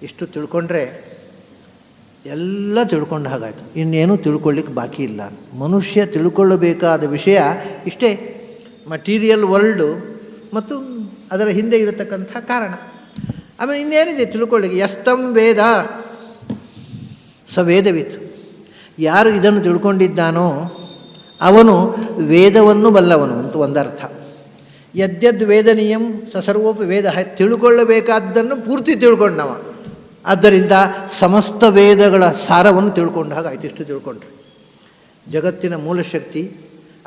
ಇಷ್ಟು ತಿಳ್ಕೊಂಡ್ರೆ ಎಲ್ಲ ತಿಳ್ಕೊಂಡ ಹಾಗಾಯಿತು, ಇನ್ನೇನು ತಿಳ್ಕೊಳ್ಳಿಕ್ಕೆ ಬಾಕಿ ಇಲ್ಲ. ಮನುಷ್ಯ ತಿಳ್ಕೊಳ್ಳಬೇಕಾದ ವಿಷಯ ಇಷ್ಟೇ, ಮಟೀರಿಯಲ್ ವರ್ಲ್ಡು ಮತ್ತು ಅದರ ಹಿಂದೆ ಇರತಕ್ಕಂಥ ಕಾರಣ. ಆಮೇಲೆ ಇನ್ನೇನಿದೆ ತಿಳ್ಕೊಳ್ಳಿಕ್ಕೆ? ಯಸ್ತಂ ವೇದ ಸ ವೇದವಿತ್. ಯಾರು ಇದನ್ನು ತಿಳ್ಕೊಂಡಿದ್ದಾನೋ ಅವನು ವೇದವನ್ನು ಬಲ್ಲವನು ಅಂತ ಒಂದರ್ಥ. ಯದ್ಯದ್ ವೇದನೀಯಂ ಸ ಸರ್ವೋಪಿ ವೇದ. ತಿಳ್ಕೊಳ್ಳಬೇಕಾದ್ದನ್ನು ಪೂರ್ತಿ ತಿಳ್ಕೊಂಡವ. ಆದ್ದರಿಂದ ಸಮಸ್ತ ವೇದಗಳ ಸಾರವನ್ನು ತಿಳ್ಕೊಂಡ ಹಾಗಾಯ್ತು. ಇಷ್ಟು ತಿಳ್ಕೊಂಡ್ರೆ ಜಗತ್ತಿನ ಮೂಲಶಕ್ತಿ,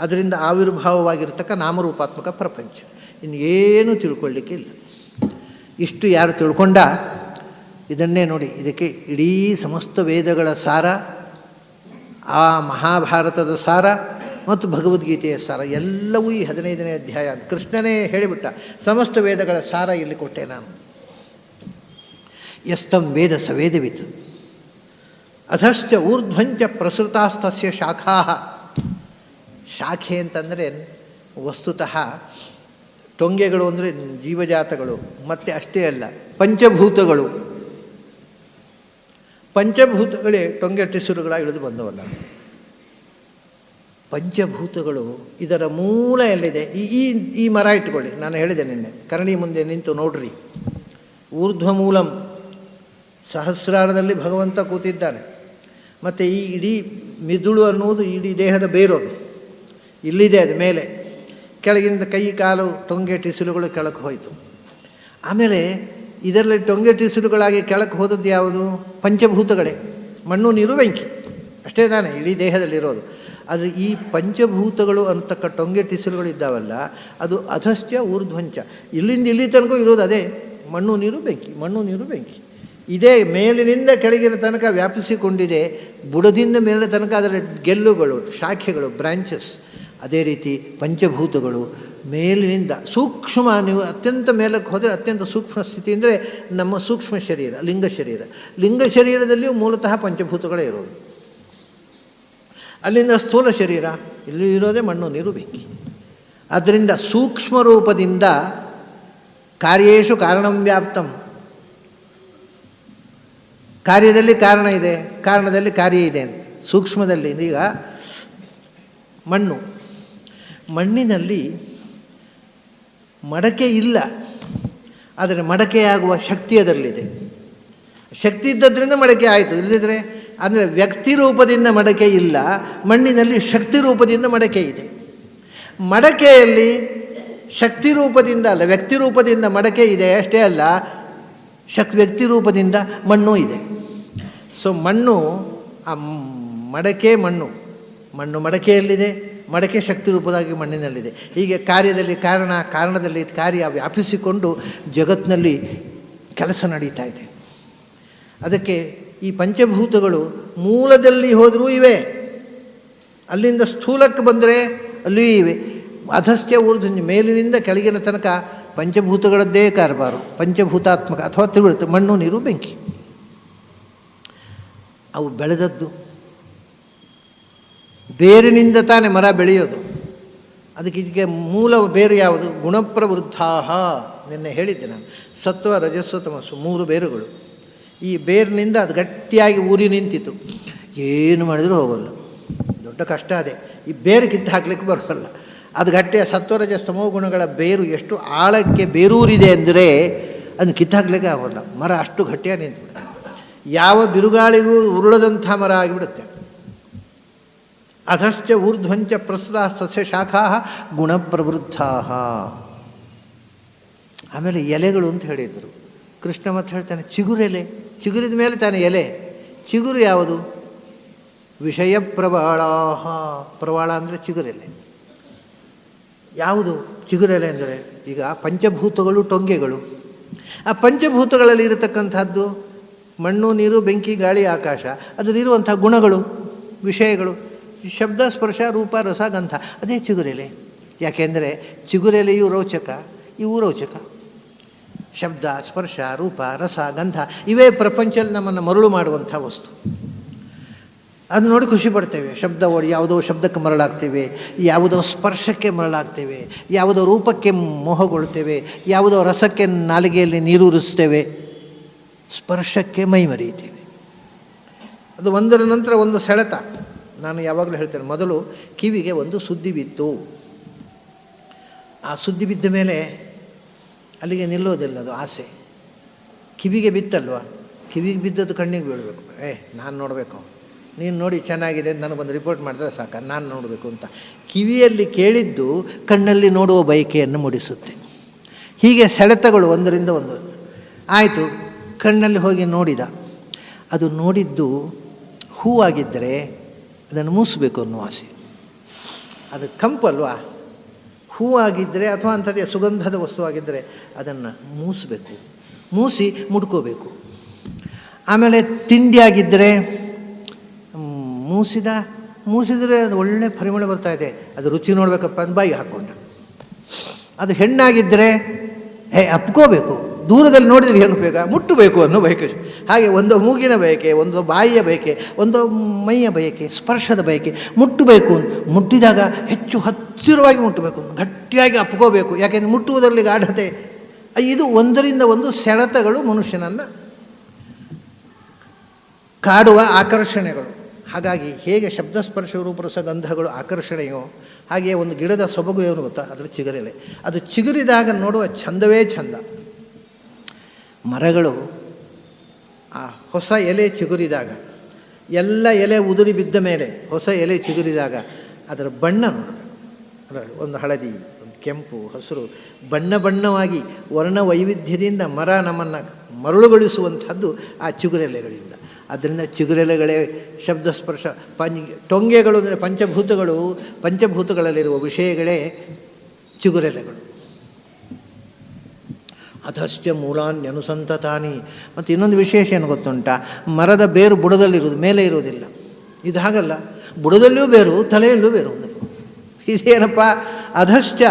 ಅದರಿಂದ ಆವಿರ್ಭಾವವಾಗಿರ್ತಕ್ಕ ನಾಮರೂಪಾತ್ಮಕ ಪ್ರಪಂಚ, ಇನ್ನೇನು ತಿಳ್ಕೊಳ್ಳಿಕ್ಕೆ ಇಲ್ಲ. ಇಷ್ಟು ಯಾರು ತಿಳ್ಕೊಂಡ, ಇದನ್ನೇ ನೋಡಿ, ಇದಕ್ಕೆ ಇಡೀ ಸಮಸ್ತ ವೇದಗಳ ಸಾರ, ಆ ಮಹಾಭಾರತದ ಸಾರ ಮತ್ತು ಭಗವದ್ಗೀತೆಯ ಸಾರ ಎಲ್ಲವೂ ಈ 15ನೇ ಅಧ್ಯಾಯ. ಕೃಷ್ಣನೇ ಹೇಳಿಬಿಟ್ಟ, ಸಮಸ್ತ ವೇದಗಳ ಸಾರ ಇಲ್ಲಿ ಕೊಟ್ಟೆ ನಾನು. ಯಸ್ತಂ ವೇದ ಸ ವೇದವಿತ್ ಅಧಶ್ಚ ಊರ್ಧ್ವಂಚ ಪ್ರಸೃತಾಸ್ತಸ್ಯ ಶಾಖಾ. ಶಾಖೆ ಅಂತಂದರೆ ವಸ್ತುತಃ ಟೊಂಗೆಗಳು ಅಂದರೆ ಜೀವಜಾತಗಳು, ಮತ್ತು ಅಷ್ಟೇ ಅಲ್ಲ ಪಂಚಭೂತಗಳು. ಪಂಚಭೂತಗಳೇ ಟೊಂಗೆ ಟಿಸುರುಗಳಾಗಿ ಇಳಿದು ಬಂದವಲ್ಲ. ಪಂಚಭೂತಗಳು ಇದರ ಮೂಲ ಎಲ್ಲಿದೆ? ಈ ಮರ ಇಟ್ಕೊಳ್ಳಿ, ನಾನು ಹೇಳಿದೆ ನಿನ್ನೆ, ಕರಣಿ ಮುಂದೆ ನಿಂತು ನೋಡ್ರಿ. ಊರ್ಧ್ವ ಮೂಲಂ, ಸಹಸ್ರಾರದಲ್ಲಿ ಭಗವಂತ ಕೂತಿದ್ದಾನೆ. ಮತ್ತು ಈ ಇಡೀ ಮಿದುಳು ಅನ್ನುವುದು ಇಡೀ ದೇಹದ ಬೇರೋದು ಇಲ್ಲಿದೆ, ಅದು ಮೇಲೆ. ಕೆಳಗಿಂದ ಕೈ ಕಾಲು ಟೊಂಗೆ ಟಿಸುರುಗಳು ಕೆಳಕ್ಕೆ ಹೋಯಿತು. ಆಮೇಲೆ ಇದರಲ್ಲಿ ಟೊಂಗೆ ಟಿಸುರುಗಳಾಗಿ ಕೆಳಕ್ಕೆ ಹೋದದ್ದು ಯಾವುದು? ಪಂಚಭೂತಗಳೇ, ಮಣ್ಣು ನೀರು ಬೆಂಕಿ, ಅಷ್ಟೇ ತಾನೇ ಇಡೀ ದೇಹದಲ್ಲಿರೋದು. ಆದರೆ ಈ ಪಂಚಭೂತಗಳು ಅಂತಕ್ಕ ಟೊಂಗೆ ಟಿಸುರುಗಳಿದ್ದಾವಲ್ಲ, ಅದು ಅಧಶ್ಚ ಊರ್ಧ್ವಂಚ, ಇಲ್ಲಿಂದ ಇಲ್ಲಿ ತನಕ ಇರೋದು ಅದೇ ಮಣ್ಣು ನೀರು ಬೆಂಕಿ, ಮಣ್ಣು ನೀರು ಬೆಂಕಿ. ಇದೇ ಮೇಲಿನಿಂದ ಕೆಳಗಿನ ತನಕ ವ್ಯಾಪಿಸಿಕೊಂಡಿದೆ, ಬುಡದಿಂದ ಮೇಲಿನ ತನಕ ಅದರ ಗೆಲ್ಲುಗಳು, ಶಾಖೆಗಳು, ಬ್ರಾಂಚಸ್. ಅದೇ ರೀತಿ ಪಂಚಭೂತಗಳು ಮೇಲಿನಿಂದ ಸೂಕ್ಷ್ಮ, ನೀವು ಅತ್ಯಂತ ಮೇಲಕ್ಕೆ ಹೋದರೆ ಅತ್ಯಂತ ಸೂಕ್ಷ್ಮ ಸ್ಥಿತಿ ಅಂದರೆ ನಮ್ಮ ಸೂಕ್ಷ್ಮ ಶರೀರ, ಲಿಂಗ ಶರೀರ. ಲಿಂಗ ಶರೀರದಲ್ಲಿಯೂ ಮೂಲತಃ ಪಂಚಭೂತಗಳೇ ಇರೋದು. ಅಲ್ಲಿಂದ ಸ್ಥೂಲ ಶರೀರ, ಇಲ್ಲಿ ಇರೋದೇ ಮಣ್ಣು ನೀರು ಬೆಂಕಿ. ಆದ್ದರಿಂದ ಸೂಕ್ಷ್ಮ ರೂಪದಿಂದ ಕಾರ್ಯೇಷು ಕಾರಣಂ ವ್ಯಾಪ್ತಂ, ಕಾರ್ಯದಲ್ಲಿ ಕಾರಣ ಇದೆ, ಕಾರಣದಲ್ಲಿ ಕಾರ್ಯ ಇದೆ ಅಂತ. ಸೂಕ್ಷ್ಮದಲ್ಲಿ ಈಗ ಮಣ್ಣಿನಲ್ಲಿ ಮಡಕೆ ಇಲ್ಲ, ಆದರೆ ಮಡಕೆಯಾಗುವ ಶಕ್ತಿ ಅದರಲ್ಲಿದೆ. ಶಕ್ತಿ ಇದ್ದದ್ರಿಂದ ಮಡಕೆ ಆಯಿತು, ಇಲ್ಲದಿದ್ದರೆ ಅಂದರೆ ವ್ಯಕ್ತಿ ರೂಪದಿಂದ ಮಡಕೆ ಇಲ್ಲ, ಮಣ್ಣಿನಲ್ಲಿ ಶಕ್ತಿ ರೂಪದಿಂದ ಮಡಕೆ ಇದೆ. ಮಡಕೆಯಲ್ಲಿ ಶಕ್ತಿ ರೂಪದಿಂದ ಅಲ್ಲ, ವ್ಯಕ್ತಿ ರೂಪದಿಂದ ಮಡಕೆ ಇದೆ ಅಷ್ಟೇ ಅಲ್ಲ, ವ್ಯಕ್ತಿ ರೂಪದಿಂದ ಮಣ್ಣು ಇದೆ. ಸೊ ಮಣ್ಣು ಆ ಮಣ್ಣು ಮಡಕೆಯಲ್ಲಿದೆ, ಮಡಕೆ ಶಕ್ತಿ ರೂಪದಾಗಿ ಮಣ್ಣಿನಲ್ಲಿದೆ. ಹೀಗೆ ಕಾರ್ಯದಲ್ಲಿ ಕಾರಣ, ಕಾರಣದಲ್ಲಿ ಕಾರ್ಯ ವ್ಯಾಪಿಸಿಕೊಂಡು ಜಗತ್ತಿನಲ್ಲಿ ಕೆಲಸ ನಡೀತಾ ಇದೆ. ಅದಕ್ಕೆ ಈ ಪಂಚಭೂತಗಳು ಮೂಲದಲ್ಲಿ ಹೋದರೂ ಇವೆ, ಅಲ್ಲಿಂದ ಸ್ಥೂಲಕ್ಕೆ ಬಂದರೆ ಅಲ್ಲಿಯೂ ಇವೆ. ಅಧಸ್ಥ್ಯ ಊರ್ಧ್ವ, ಮೇಲಿನಿಂದ ಕೆಳಗಿನ ತನಕ ಪಂಚಭೂತಗಳದ್ದೇ ಕಾರಬಾರು. ಪಂಚಭೂತಾತ್ಮಕ ಅಥವಾ ತ್ರಿವೃತ್ತ, ಮಣ್ಣು ನೀರು ಬೆಂಕಿ. ಅವು ಬೆಳೆದದ್ದು ಬೇರಿನಿಂದ ತಾನೇ ಮರ ಬೆಳೆಯೋದು. ಅದಕ್ಕೆ ಮೂಲ ಬೇರು ಯಾವುದು? ಗುಣಪ್ರವೃದ್ಧಾಹ. ನಿನ್ನೆ ಹೇಳಿದ್ದೆ ನಾನು, ಸತ್ವ ರಜಸ್ಸು ತಮಸ್ಸು 3 ಬೇರುಗಳು. ಈ ಬೇರಿನಿಂದ ಅದು ಗಟ್ಟಿಯಾಗಿ ಊರಿ ನಿಂತಿತು, ಏನು ಮಾಡಿದರೂ ಹೋಗೋಲ್ಲ. ದೊಡ್ಡ ಕಷ್ಟ ಅದೇ. ಈ ಬೇರು ಕಿತ್ತು ಹಾಕ್ಲಿಕ್ಕೆ ಬರೋಲ್ಲ. ಅದು ಗಟ್ಟಿಯ ಸತ್ವರಜ ಸ್ತಮೋ ಗುಣಗಳ ಬೇರು ಎಷ್ಟು ಆಳಕ್ಕೆ ಬೇರೂರಿದೆ ಅಂದರೆ ಅದನ್ನು ಕಿತ್ತಾಕ್ಲಿಕ್ಕೆ ಆಗೋಲ್ಲ. ಮರ ಅಷ್ಟು ಗಟ್ಟಿಯಾಗಿ ನಿಂತುಬಿಡುತ್ತೆ. ಯಾವ ಬಿರುಗಾಳಿಗೂ ಉರುಳದಂಥ ಮರ ಆಗಿಬಿಡುತ್ತೆ. ಅಧಶ್ಚ ಊರ್ಧ್ವಂಚ ಪ್ರಸ್ತುತ ಸಸ್ಯ ಶಾಖಾ ಗುಣಪ್ರವೃದ್ಧಾ. ಆಮೇಲೆ ಎಲೆಗಳು ಅಂತ ಹೇಳಿದರು ಕೃಷ್ಣ. ಮತ್ತೆ ಹೇಳ್ತಾನೆ ಚಿಗುರೆಲೆ, ಚಿಗುರಿದ ಮೇಲೆ ತಾನೆ ಎಲೆ. ಚಿಗುರು ಯಾವುದು? ವಿಷಯ ಪ್ರವಾಳ. ಪ್ರವಾಳ ಅಂದರೆ ಚಿಗುರೆಲೆ. ಯಾವುದು ಚಿಗುರೆಲೆ ಅಂದರೆ? ಈಗ ಪಂಚಭೂತಗಳು, ಟೊಂಗೆಗಳು. ಆ ಪಂಚಭೂತಗಳಲ್ಲಿ ಇರತಕ್ಕಂಥದ್ದು ಮಣ್ಣು, ನೀರು, ಬೆಂಕಿ, ಗಾಳಿ, ಆಕಾಶ. ಅದರಲ್ಲಿರುವಂಥ ಗುಣಗಳು, ವಿಷಯಗಳು, ಶಬ್ದ, ಸ್ಪರ್ಶ, ರೂಪ, ರಸ, ಗಂಧ, ಅದೇ ಚಿಗುರೆಲೆ. ಯಾಕೆಂದರೆ ಚಿಗುರೆಲೆಯು ರೋಚಕ, ಇವು ರೋಚಕ. ಶಬ್ದ, ಸ್ಪರ್ಶ, ರೂಪ, ರಸ, ಗಂಧ ಇವೇ ಪ್ರಪಂಚದಲ್ಲಿ ನಮ್ಮನ್ನು ಮರಳು ಮಾಡುವಂಥ ವಸ್ತು. ಅದು ನೋಡಿ ಖುಷಿ ಪಡ್ತೇವೆ. ಶಬ್ದ ಓಡಿ ಯಾವುದೋ ಶಬ್ದಕ್ಕೆ ಮರಳಾಗ್ತೇವೆ, ಯಾವುದೋ ಸ್ಪರ್ಶಕ್ಕೆ ಮರಳಾಗ್ತೇವೆ, ಯಾವುದೋ ರೂಪಕ್ಕೆ ಮೋಹಗೊಳ್ತೇವೆ, ಯಾವುದೋ ರಸಕ್ಕೆ ನಾಲಿಗೆಯಲ್ಲಿ ನೀರೂರಿಸ್ತೇವೆ, ಸ್ಪರ್ಶಕ್ಕೆ ಮೈ ಮರೆಯುತ್ತೇವೆ. ಅದು ಒಂದರ ನಂತರ ಒಂದು ಸೆಳೆತ. ನಾನು ಯಾವಾಗಲೂ ಹೇಳ್ತೇನೆ, ಮೊದಲು ಕಿವಿಗೆ ಒಂದು ಸುದ್ದಿ ಬಿತ್ತು. ಆ ಸುದ್ದಿ ಬಿದ್ದ ಮೇಲೆ ಅಲ್ಲಿಗೆ ನಿಲ್ಲೋದಿಲ್ಲ, ಅದು ಆಸೆ. ಕಿವಿಗೆ ಬಿತ್ತಲ್ವ, ಕಿವಿಗೆ ಬಿದ್ದದ್ದು ಕಣ್ಣಿಗೆ ಬೀಳಬೇಕು. ನಾನು ನೋಡಬೇಕು, ನೀನು ನೋಡಿ ಚೆನ್ನಾಗಿದೆ ಅಂತ ನನಗೊಂದು ರಿಪೋರ್ಟ್ ಮಾಡಿದ್ರೆ ಸಾಕ, ನಾನು ನೋಡಬೇಕು ಅಂತ. ಕಿವಿಯಲ್ಲಿ ಕೇಳಿದ್ದು ಕಣ್ಣಲ್ಲಿ ನೋಡುವ ಬಯಕೆಯನ್ನು ಮೂಡಿಸುತ್ತೆ. ಹೀಗೆ ಸೆಳೆತಗಳು ಒಂದರಿಂದ ಒಂದು. ಆಯಿತು, ಕಣ್ಣಲ್ಲಿ ಹೋಗಿ ನೋಡಿದ. ಅದು ನೋಡಿದ್ದು ಹೂವಾಗಿದ್ದರೆ ಅದನ್ನು ಮೂಸಬೇಕು ಅನ್ನೋ ಆಸೆ. ಅದು ಕಂಪಲ್ವಾ? ಹೂವಾಗಿದ್ದರೆ ಅಥವಾ ಅಂಥದ್ದೇ ಸುಗಂಧದ ವಸ್ತುವಾಗಿದ್ದರೆ ಅದನ್ನು ಮೂಸಬೇಕು, ಮೂಸಿ ಮುಡ್ಕೋಬೇಕು. ಆಮೇಲೆ ತಿಂಡಿಯಾಗಿದ್ದರೆ ಮೂಸಿದರೆ ಅದು ಒಳ್ಳೆ ಪರಿಮಳ ಬರ್ತಾ ಇದೆ, ಅದು ರುಚಿ ನೋಡಬೇಕಪ್ಪ ಅಂತ ಬಾಯಿಗೆ ಹಾಕ್ಕೊಂಡ. ಅದು ಹೆಣ್ಣಾಗಿದ್ದರೆ ಅಪ್ಕೋಬೇಕು, ದೂರದಲ್ಲಿ ನೋಡಿದರೆ ಏನು ಬೇಗ ಮುಟ್ಟಬೇಕು ಅನ್ನೋ ಬಯಕೆ. ಹಾಗೆ ಒಂದು ಮೂಗಿನ ಬಯಕೆ, ಒಂದು ಬಾಯಿಯ ಬಯಕೆ, ಒಂದು ಮೈಯ ಬಯಕೆ, ಸ್ಪರ್ಶದ ಬಯಕೆ. ಮುಟ್ಟಬೇಕು, ಮುಟ್ಟಿದಾಗ ಹೆಚ್ಚು ಹತ್ತಿರವಾಗಿ ಮುಟ್ಟಬೇಕು, ಗಟ್ಟಿಯಾಗಿ ಅಪ್ಕೋಬೇಕು. ಯಾಕೆಂದರೆ ಮುಟ್ಟುವುದರಲ್ಲಿ ಗಾಢತೆ. ಇದು ಒಂದರಿಂದ ಒಂದು ಸೆಳೆತಗಳು ಮನುಷ್ಯನನ್ನು ಕಾಡುವ ಆಕರ್ಷಣೆಗಳು. ಹಾಗಾಗಿ ಹೇಗೆ ಶಬ್ದಸ್ಪರ್ಶ ರೂಪರಸ ಗಂಧಗಳು ಆಕರ್ಷಣೆಯೋ ಹಾಗೆಯೇ ಒಂದು ಗಿಡದ ಸೊಬಗು ಏನು ಗೊತ್ತಾ? ಅದರ ಚಿಗುರೆಲೆ. ಅದು ಚಿಗುರಿದಾಗ ನೋಡುವ ಚಂದವೇ ಚಂದ. ಮರಗಳು ಆ ಹೊಸ ಎಲೆ ಚಿಗುರಿದಾಗ, ಎಲ್ಲ ಎಲೆ ಉದುರಿ ಬಿದ್ದ ಮೇಲೆ ಹೊಸ ಎಲೆ ಚಿಗುರಿದಾಗ ಅದರ ಬಣ್ಣ ನೋಡಬೇಕು. ಒಂದು ಹಳದಿ, ಒಂದು ಕೆಂಪು, ಹಸಿರು, ಬಣ್ಣವಾಗಿ ವರ್ಣ ವೈವಿಧ್ಯದಿಂದ ಮರ ನಮ್ಮನ್ನು ಮರಳುಗೊಳಿಸುವಂಥದ್ದು ಆ ಚಿಗುರೆಲೆಗಳಿಂದ. ಅದರಿಂದ ಚಿಗುರೆಲೆಗಳೇ ಶಬ್ದಸ್ಪರ್ಶ. ಟೊಂಗೆಗಳು ಅಂದರೆ ಪಂಚಭೂತಗಳು, ಪಂಚಭೂತಗಳಲ್ಲಿರುವ ವಿಷಯಗಳೇ ಚಿಗುರೆಲೆಗಳು. ಅಧಶ್ಚ ಮೂಲಾನ್ಯನುಸಂತತಾನಿ. ಮತ್ತು ಇನ್ನೊಂದು ವಿಶೇಷ ಏನು ಗೊತ್ತುಂಟಾ? ಮರದ ಬೇರು ಬುಡದಲ್ಲಿರುವುದು, ಮೇಲೆ ಇರುವುದಿಲ್ಲ. ಇದು ಹಾಗಲ್ಲ, ಬುಡದಲ್ಲಿಯೂ ಬೇರು, ತಲೆಯಲ್ಲೂ ಬೇರು. ಇದೇನಪ್ಪ? ಅಧಶ್ಚ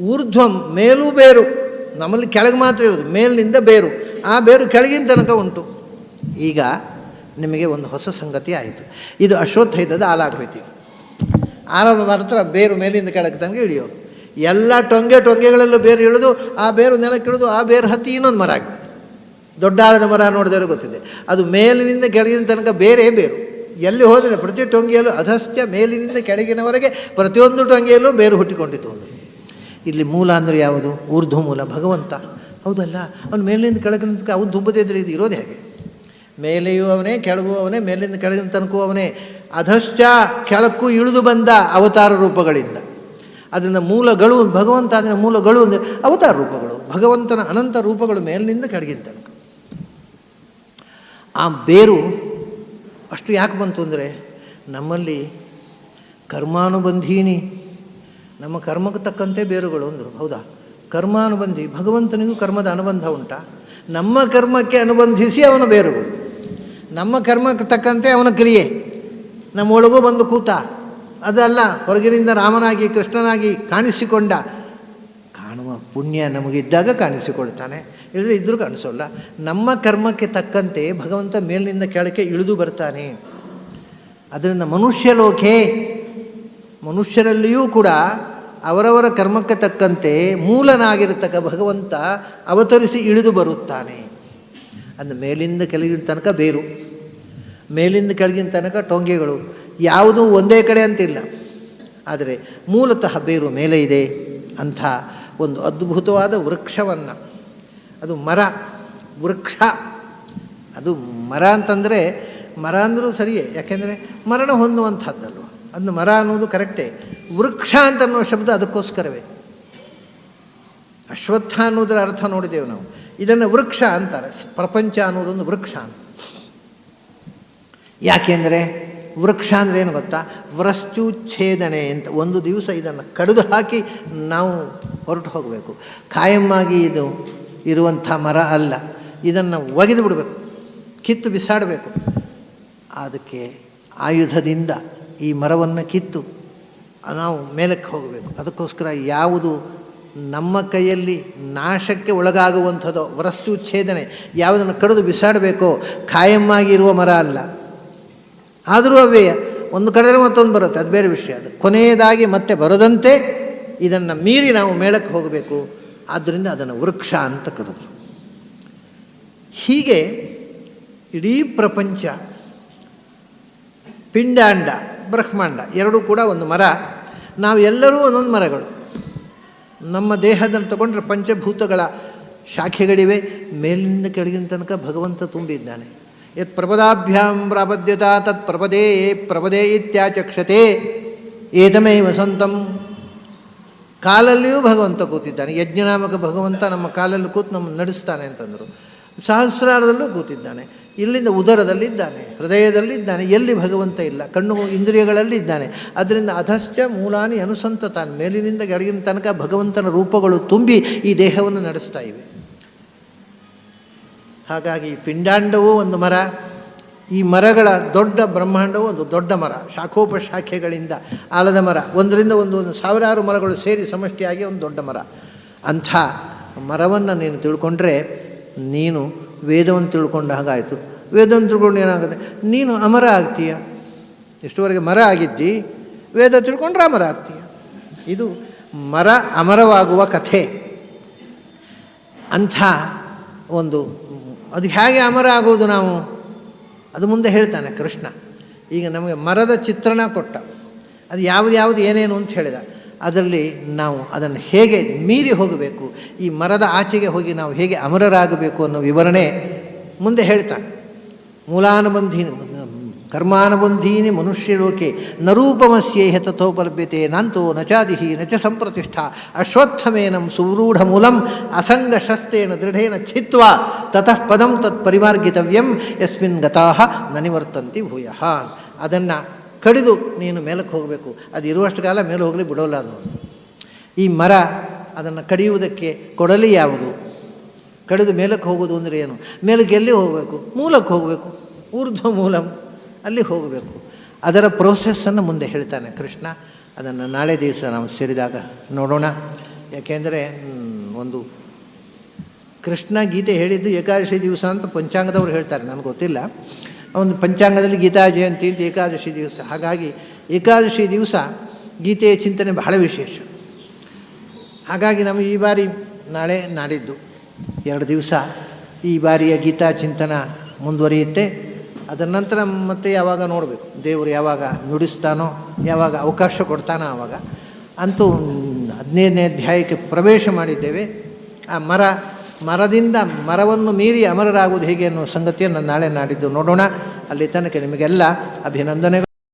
ಊರ್ಧ್ವಂ, ಮೇಲೂ ಬೇರು. ನಮ್ಮಲ್ಲಿ ಕೆಳಗೆ ಮಾತ್ರ ಇರೋದು, ಮೇಲಿನಿಂದ ಬೇರು. ಆ ಬೇರು ಕೆಳಗಿನ ತನಕ ಉಂಟು. ಈಗ ನಿಮಗೆ ಒಂದು ಹೊಸ ಸಂಗತಿ ಆಯಿತು. ಇದು ಅಶ್ವತ್ಥೈದದ ಆಲಾಗೋಯ್ತು. ಆಲದ ಮಾತ್ರ ಬೇರು ಮೇಲಿಂದ ಕೆಳಗೆ ತನಕ ಇಳಿಯೋ. ಎಲ್ಲ ಟೊಂಗೆಗಳಲ್ಲೂ ಬೇರು ಇಳಿದು ಆ ಬೇರು ನೆಲಕ್ಕಿಳಿದು ಆ ಬೇರು ಹತ್ತಿ ಇನ್ನೊಂದು ಮರ ಆಗಿದೆ. ದೊಡ್ಡ ಆಲದ ಮರ ನೋಡಿದರೆ ಗೊತ್ತಿದೆ. ಅದು ಮೇಲಿನಿಂದ ಕೆಳಗಿನ ತನಕ ಬೇರೆ ಬೇರು. ಎಲ್ಲಿ ಹೋದರೆ ಪ್ರತಿ ಟೊಂಗಿಯಲ್ಲೂ ಅಧಸ್ತ್ಯ ಮೇಲಿನಿಂದ ಕೆಳಗಿನವರೆಗೆ ಪ್ರತಿಯೊಂದು ಟೊಂಗಿಯಲ್ಲೂ ಬೇರು ಹುಟ್ಟಿಕೊಂಡಿತು ಅಂದರು. ಇಲ್ಲಿ ಮೂಲ ಅಂದರೆ ಯಾವುದು? ಊರ್ಧ್ವ ಮೂಲ ಭಗವಂತ. ಹೌದಲ್ಲ, ಅವನು ಮೇಲಿನಿಂದ ಕೆಳಗಿನ ತನಕ ಅವನು ತುಂಬದಿದ್ರೆ ಇದು ಇರೋದು ಹೇಗೆ? ಮೇಲೆಯೂ ಅವನೇ, ಕೆಳಗೂ ಅವನೇ, ಮೇಲಿಂದ ಕೆಳಗಿನ ತನಕೂ ಅವನೇ. ಅಧಶ್ಚ ಕೆಳಕ್ಕೂ ಇಳಿದು ಬಂದ ಅವತಾರ ರೂಪಗಳಿಂದ. ಅದರಿಂದ ಮೂಲಗಳು ಭಗವಂತ, ಅದರ ಮೂಲಗಳು ಅಂದರೆ ಅವತಾರ ರೂಪಗಳು, ಭಗವಂತನ ಅನಂತ ರೂಪಗಳು ಮೇಲಿನಿಂದ ಕೆಳಗಿನ ತನಕ. ಆ ಬೇರು ಅಷ್ಟು ಯಾಕೆ ಬಂತು ಅಂದರೆ ನಮ್ಮಲ್ಲಿ ಕರ್ಮಾನುಬಂಧೀನಿ, ನಮ್ಮ ಕರ್ಮಕ್ಕೆ ತಕ್ಕಂತೆ ಬೇರುಗಳು ಅಂದರು. ಹೌದಾ? ಕರ್ಮಾನುಬಂಧಿ, ಭಗವಂತನಿಗೂ ಕರ್ಮದ ಅನುಬಂಧ ಉಂಟಾ? ನಮ್ಮ ಕರ್ಮಕ್ಕೆ ಅನುಬಂಧಿಸಿ ಅವನ ಬೇರುಗಳು, ನಮ್ಮ ಕರ್ಮಕ್ಕೆ ತಕ್ಕಂತೆ ಅವನ ಕ್ರಿಯೆ ನಮ್ಮೊಳಗೂ ಬಂದು ಕೂತ. ಅದಲ್ಲ ಹೊರಗಿನಿಂದ ರಾಮನಾಗಿ ಕೃಷ್ಣನಾಗಿ ಕಾಣಿಸಿಕೊಂಡ. ಕಾಣುವ ಪುಣ್ಯ ನಮಗಿದ್ದಾಗ ಕಾಣಿಸಿಕೊಳ್ತಾನೆ, ಇಲ್ಲದ್ರೆ ಇದ್ರೂ ಕಾಣಿಸೋಲ್ಲ. ನಮ್ಮ ಕರ್ಮಕ್ಕೆ ತಕ್ಕಂತೆ ಭಗವಂತ ಮೇಲಿನಿಂದ ಕೆಳಕ್ಕೆ ಇಳಿದು ಬರ್ತಾನೆ. ಅದರಿಂದ ಮನುಷ್ಯ ಲೋಕೆ, ಮನುಷ್ಯರಲ್ಲಿಯೂ ಕೂಡ ಅವರವರ ಕರ್ಮಕ್ಕೆ ತಕ್ಕಂತೆ ಮೂಲನಾಗಿರತಕ್ಕ ಭಗವಂತ ಅವತರಿಸಿ ಇಳಿದು ಬರುತ್ತಾನೆ. ಅದು ಮೇಲಿಂದ ಕೆಳಗಿನ ತನಕ ಬೇರು, ಮೇಲಿಂದ ಕೆಳಗಿನ ತನಕ ಟೊಂಗೆಗಳು, ಯಾವುದೂ ಒಂದೇ ಕಡೆ ಅಂತಿಲ್ಲ. ಆದರೆ ಮೂಲತಃ ಬೇರು ಮೇಲೆ ಇದೆ. ಅಂಥ ಒಂದು ಅದ್ಭುತವಾದ ವೃಕ್ಷವನ್ನು, ಅದು ಮರ, ವೃಕ್ಷ, ಅದು ಮರ ಅಂತಂದರೆ ಮರ ಅಂದರೂ ಸರಿಯೇ, ಯಾಕೆಂದರೆ ಮರಣ ಹೊಂದುವಂಥದ್ದಲ್ವ, ಅದನ್ನು ಮರ ಅನ್ನೋದು ಕರೆಕ್ಟೇ. ವೃಕ್ಷ ಅಂತ ಅನ್ನೋ ಶಬ್ದ ಅದಕ್ಕೋಸ್ಕರವೇ. ಅಶ್ವತ್ಥ ಅನ್ನೋದರ ಅರ್ಥ ನೋಡಿದ್ದೇವೆ ನಾವು. ಇದನ್ನು ವೃಕ್ಷ ಅಂತಾರೆ. ಪ್ರಪಂಚ ಅನ್ನೋದೊಂದು ವೃಕ್ಷ ಅಂತ. ಯಾಕೆಂದರೆ ವೃಕ್ಷ ಅಂದರೆ ಏನು ಗೊತ್ತಾ? ವ್ರಶ್ಚುಚ್ಛೇದನೆ ಅಂತ. ಒಂದು ದಿವಸ ಇದನ್ನು ಕಡಿದು ಹಾಕಿ ನಾವು ಹೊರಟು ಹೋಗಬೇಕು. ಕಾಯಮ್ಮಾಗಿ ಇದು ಇರುವಂಥ ಮರ ಅಲ್ಲ. ಇದನ್ನು ಒಗೆದು ಬಿಡಬೇಕು, ಕಿತ್ತು ಬಿಸಾಡಬೇಕು. ಅದಕ್ಕೆ ಆಯುಧದಿಂದ ಈ ಮರವನ್ನು ಕಿತ್ತು ನಾವು ಮೇಲಕ್ಕೆ ಹೋಗಬೇಕು. ಅದಕ್ಕೋಸ್ಕರ ಯಾವುದು ನಮ್ಮ ಕೈಯಲ್ಲಿ ನಾಶಕ್ಕೆ ಒಳಗಾಗುವಂಥದ್ದೋ, ವ್ರಶ್ಚುಚ್ಛೇದನೆ, ಯಾವುದನ್ನು ಕಡಿದು ಬಿಸಾಡಬೇಕೋ, ಕಾಯಮ್ಮಾಗಿ ಇರುವ ಮರ ಅಲ್ಲ. ಆದರೂ ಅವ್ಯಯ, ಒಂದು ಕಡೆದರೆ ಮತ್ತೊಂದು ಬರುತ್ತೆ, ಅದು ಬೇರೆ ವಿಷಯ. ಅದು ಕೊನೆಯದಾಗಿ ಮತ್ತೆ ಬರದಂತೆ ಇದನ್ನು ಮೀರಿ ನಾವು ಮೇಲಕ್ಕೆ ಹೋಗಬೇಕು. ಆದ್ದರಿಂದ ಅದನ್ನು ವೃಕ್ಷ ಅಂತ ಕರೆದರು. ಹೀಗೆ ಇಡೀ ಪ್ರಪಂಚ, ಪಿಂಡಾಂಡ, ಬ್ರಹ್ಮಾಂಡ ಎರಡೂ ಕೂಡ ಒಂದು ಮರ. ನಾವು ಎಲ್ಲರೂ ಒಂದೊಂದು ಮರಗಳು. ನಮ್ಮ ದೇಹದಲ್ಲಿ ತಗೊಂಡ್ರೆ ಪಂಚಭೂತಗಳ ಶಾಖೆಗಳಿವೆ. ಮೇಲಿನಿಂದ ಕೆಳಗಿನ ತನಕ ಭಗವಂತ ತುಂಬಿದ್ದಾನೆ. ಯತ್ ಪ್ರಪದಾಭ್ಯಾಂ ಪ್ರಾಪದ್ಯತ ತತ್ ಪ್ರಪದೇ ಪ್ರಪದೇ ಇತ್ಯಾಚಕ್ಷತೆ ಏತಮೇವ ಸಂತಂ. ಕಾಲಲ್ಲಿಯೂ ಭಗವಂತ ಕೂತಿದ್ದಾನೆ. ಯಜ್ಞನಾಮಕ ಭಗವಂತ ನಮ್ಮ ಕಾಲಲ್ಲಿ ಕೂತು ನಮ್ಮನ್ನು ನಡೆಸ್ತಾನೆ ಅಂತಂದರು. ಸಹಸ್ರಾರದಲ್ಲೂ ಕೂತಿದ್ದಾನೆ. ಇಲ್ಲಿಂದ ಉದರದಲ್ಲಿದ್ದಾನೆ, ಹೃದಯದಲ್ಲಿದ್ದಾನೆ. ಎಲ್ಲಿ ಭಗವಂತ ಇಲ್ಲ? ಕಣ್ಣು ಇಂದ್ರಿಯಗಳಲ್ಲಿ ಇದ್ದಾನೆ. ಅದರಿಂದ ಅಧಶ್ಚ ಮೂಲಾನಿ ಅನುಸಂತತಾನ್, ಮೇಲಿನಿಂದ ಕೆಳಗಿನ ತನಕ ಭಗವಂತನ ರೂಪಗಳು ತುಂಬಿ ಈ ದೇಹವನ್ನು ನಡೆಸ್ತಾ ಇವೆ. ಹಾಗಾಗಿ ಪಿಂಡಾಂಡವೂ ಒಂದು ಮರ. ಈ ಮರಗಳ ದೊಡ್ಡ ಬ್ರಹ್ಮಾಂಡವೂ ಒಂದು ದೊಡ್ಡ ಮರ, ಶಾಖೋಪಶಾಖೆಗಳಿಂದ ಆಲದ ಮರ. ಒಂದರಿಂದ ಒಂದು ಸಾವಿರಾರು ಮರಗಳು ಸೇರಿ ಸಮಷ್ಟಿಯಾಗಿ ಒಂದು ದೊಡ್ಡ ಮರ. ಅಂಥ ಮರವನ್ನು ನೀನು ತಿಳ್ಕೊಂಡ್ರೆ ನೀನು ವೇದವನ್ನು ತಿಳ್ಕೊಂಡ ಹಾಗಾಯಿತು. ವೇದವನ್ನು ತಿಳ್ಕೊಂಡು ಏನಾಗುತ್ತೆ? ನೀನು ಅಮರ ಆಗ್ತೀಯ. ಇಷ್ಟುವರೆಗೆ ಮರ ಆಗಿದ್ದಿ, ವೇದ ತಿಳ್ಕೊಂಡ್ರೆ ಅಮರ ಆಗ್ತೀಯ. ಇದು ಮರ ಅಮರವಾಗುವ ಕಥೆ. ಅಂಥ ಒಂದು, ಅದು ಹೇಗೆ ಅಮರ ಆಗುವುದು ನಾವು? ಅದು ಮುಂದೆ ಹೇಳ್ತಾನೆ ಕೃಷ್ಣ. ಈಗ ನಮಗೆ ಮರದ ಚಿತ್ರಣ ಕೊಟ್ಟ, ಅದು ಯಾವುದು ಏನೇನು ಅಂತ ಹೇಳಿದ. ಅದರಲ್ಲಿ ನಾವು ಅದನ್ನು ಹೇಗೆ ಮೀರಿ ಹೋಗಬೇಕು, ಈ ಮರದ ಆಚೆಗೆ ಹೋಗಿ ನಾವು ಹೇಗೆ ಅಮರರಾಗಬೇಕು ಅನ್ನೋ ವಿವರಣೆ ಮುಂದೆ ಹೇಳ್ತಾನೆ. ಮೂಲಾನುಬಂಧೀನಿ ಕರ್ಮಾನುಬಂಧೀನಿ ಮನುಷ್ಯಲೋಕೆ ನರೂಪಮಸ್ಯೇಹ ತಥೋಪಲಭ್ಯತೆ ನಾಂತೋ ನಚಾದಿಹಿ ನಚ ಸಂಪ್ರತಿಷ್ಠಾ ಅಶ್ವತ್ಥಮೇನಂ ಸುವ್ರೂಢ ಮೂಲಂ ಅಸಂಗ ಶಸ್ತ್ರೇಣ ದೃಢೇನ ಛಿತ್ವಾ ತತಃ ಪದಂ ತತ್ ಪರಿಮಾರ್ಗಿತವ್ಯಂ ಯಸ್ಮಿನ್ ಗತಾಃ ನ ನಿವರ್ತಂತಿ ಭೂಯಃ. ಅದನ್ನು ಕಡಿದು ನೀನು ಮೇಲಕ್ಕೆ ಹೋಗಬೇಕು. ಅದು ಇರುವಷ್ಟು ಕಾಲ ಮೇಲೆ ಹೋಗಲಿ ಬಿಡೋಲ್ಲ ಅದು. ಈ ಮರ, ಅದನ್ನು ಕಡಿಯುವುದಕ್ಕೆ ಕೊಡಲಿ ಯಾವುದು? ಕಡಿದು ಮೇಲಕ್ಕೆ ಹೋಗೋದು ಅಂದರೆ ಏನು? ಮೇಲಕ್ಕೆ ಎಲ್ಲಿ ಹೋಗಬೇಕು? ಮೂಲಕ್ಕೆ ಹೋಗಬೇಕು. ಊರ್ಧ್ವ ಮೂಲಂ, ಅಲ್ಲಿ ಹೋಗಬೇಕು. ಅದರ ಪ್ರೋಸೆಸ್ಸನ್ನು ಮುಂದೆ ಹೇಳ್ತಾನೆ ಕೃಷ್ಣ. ಅದನ್ನು ನಾಳೆ ದಿವಸ ನಾವು ಸೇರಿದಾಗ ನೋಡೋಣ. ಯಾಕೆಂದರೆ ಒಂದು ಕೃಷ್ಣ ಗೀತೆ ಹೇಳಿದ್ದು ಏಕಾದಶಿ ದಿವಸ ಅಂತ ಪಂಚಾಂಗದವ್ರು ಹೇಳ್ತಾರೆ, ನನಗೆ ಗೊತ್ತಿಲ್ಲ. ಒಂದು ಪಂಚಾಂಗದಲ್ಲಿ ಗೀತಾ ಜಯಂತಿ ಅಂತ ಏಕಾದಶಿ ದಿವಸ. ಹಾಗಾಗಿ ಏಕಾದಶಿ ದಿವಸ ಗೀತೆಯ ಚಿಂತನೆ ಬಹಳ ವಿಶೇಷ. ಹಾಗಾಗಿ ನಮಗೆ ಈ ಬಾರಿ ನಾಳೆ ನಾಡಿದ್ದು 2 ದಿವಸ ಈ ಬಾರಿಯ ಗೀತಾ ಚಿಂತನ ಮುಂದುವರಿಯುತ್ತೆ. ಅದರ ನಂತರ ಮತ್ತೆ ಯಾವಾಗ ನೋಡಬೇಕು, ದೇವರು ಯಾವಾಗ ನುಡಿಸ್ತಾನೋ, ಯಾವಾಗ ಅವಕಾಶ ಕೊಡ್ತಾನೋ ಆವಾಗ. ಅಂತೂ 15ನೇ ಅಧ್ಯಾಯಕ್ಕೆ ಪ್ರವೇಶ ಮಾಡಿದ್ದೇವೆ. ಆ ಮರದಿಂದ ಮರವನ್ನು ಮೀರಿ ಅಮರರಾಗುವುದು ಹೇಗೆ ಅನ್ನುವ ಸಂಗತಿಯನ್ನು ನಾಳೆ ನಾಡಿದ್ದು ನೋಡೋಣ. ಅಲ್ಲಿ ತನಕ ನಿಮಗೆಲ್ಲ ಅಭಿನಂದನೆಗಳು.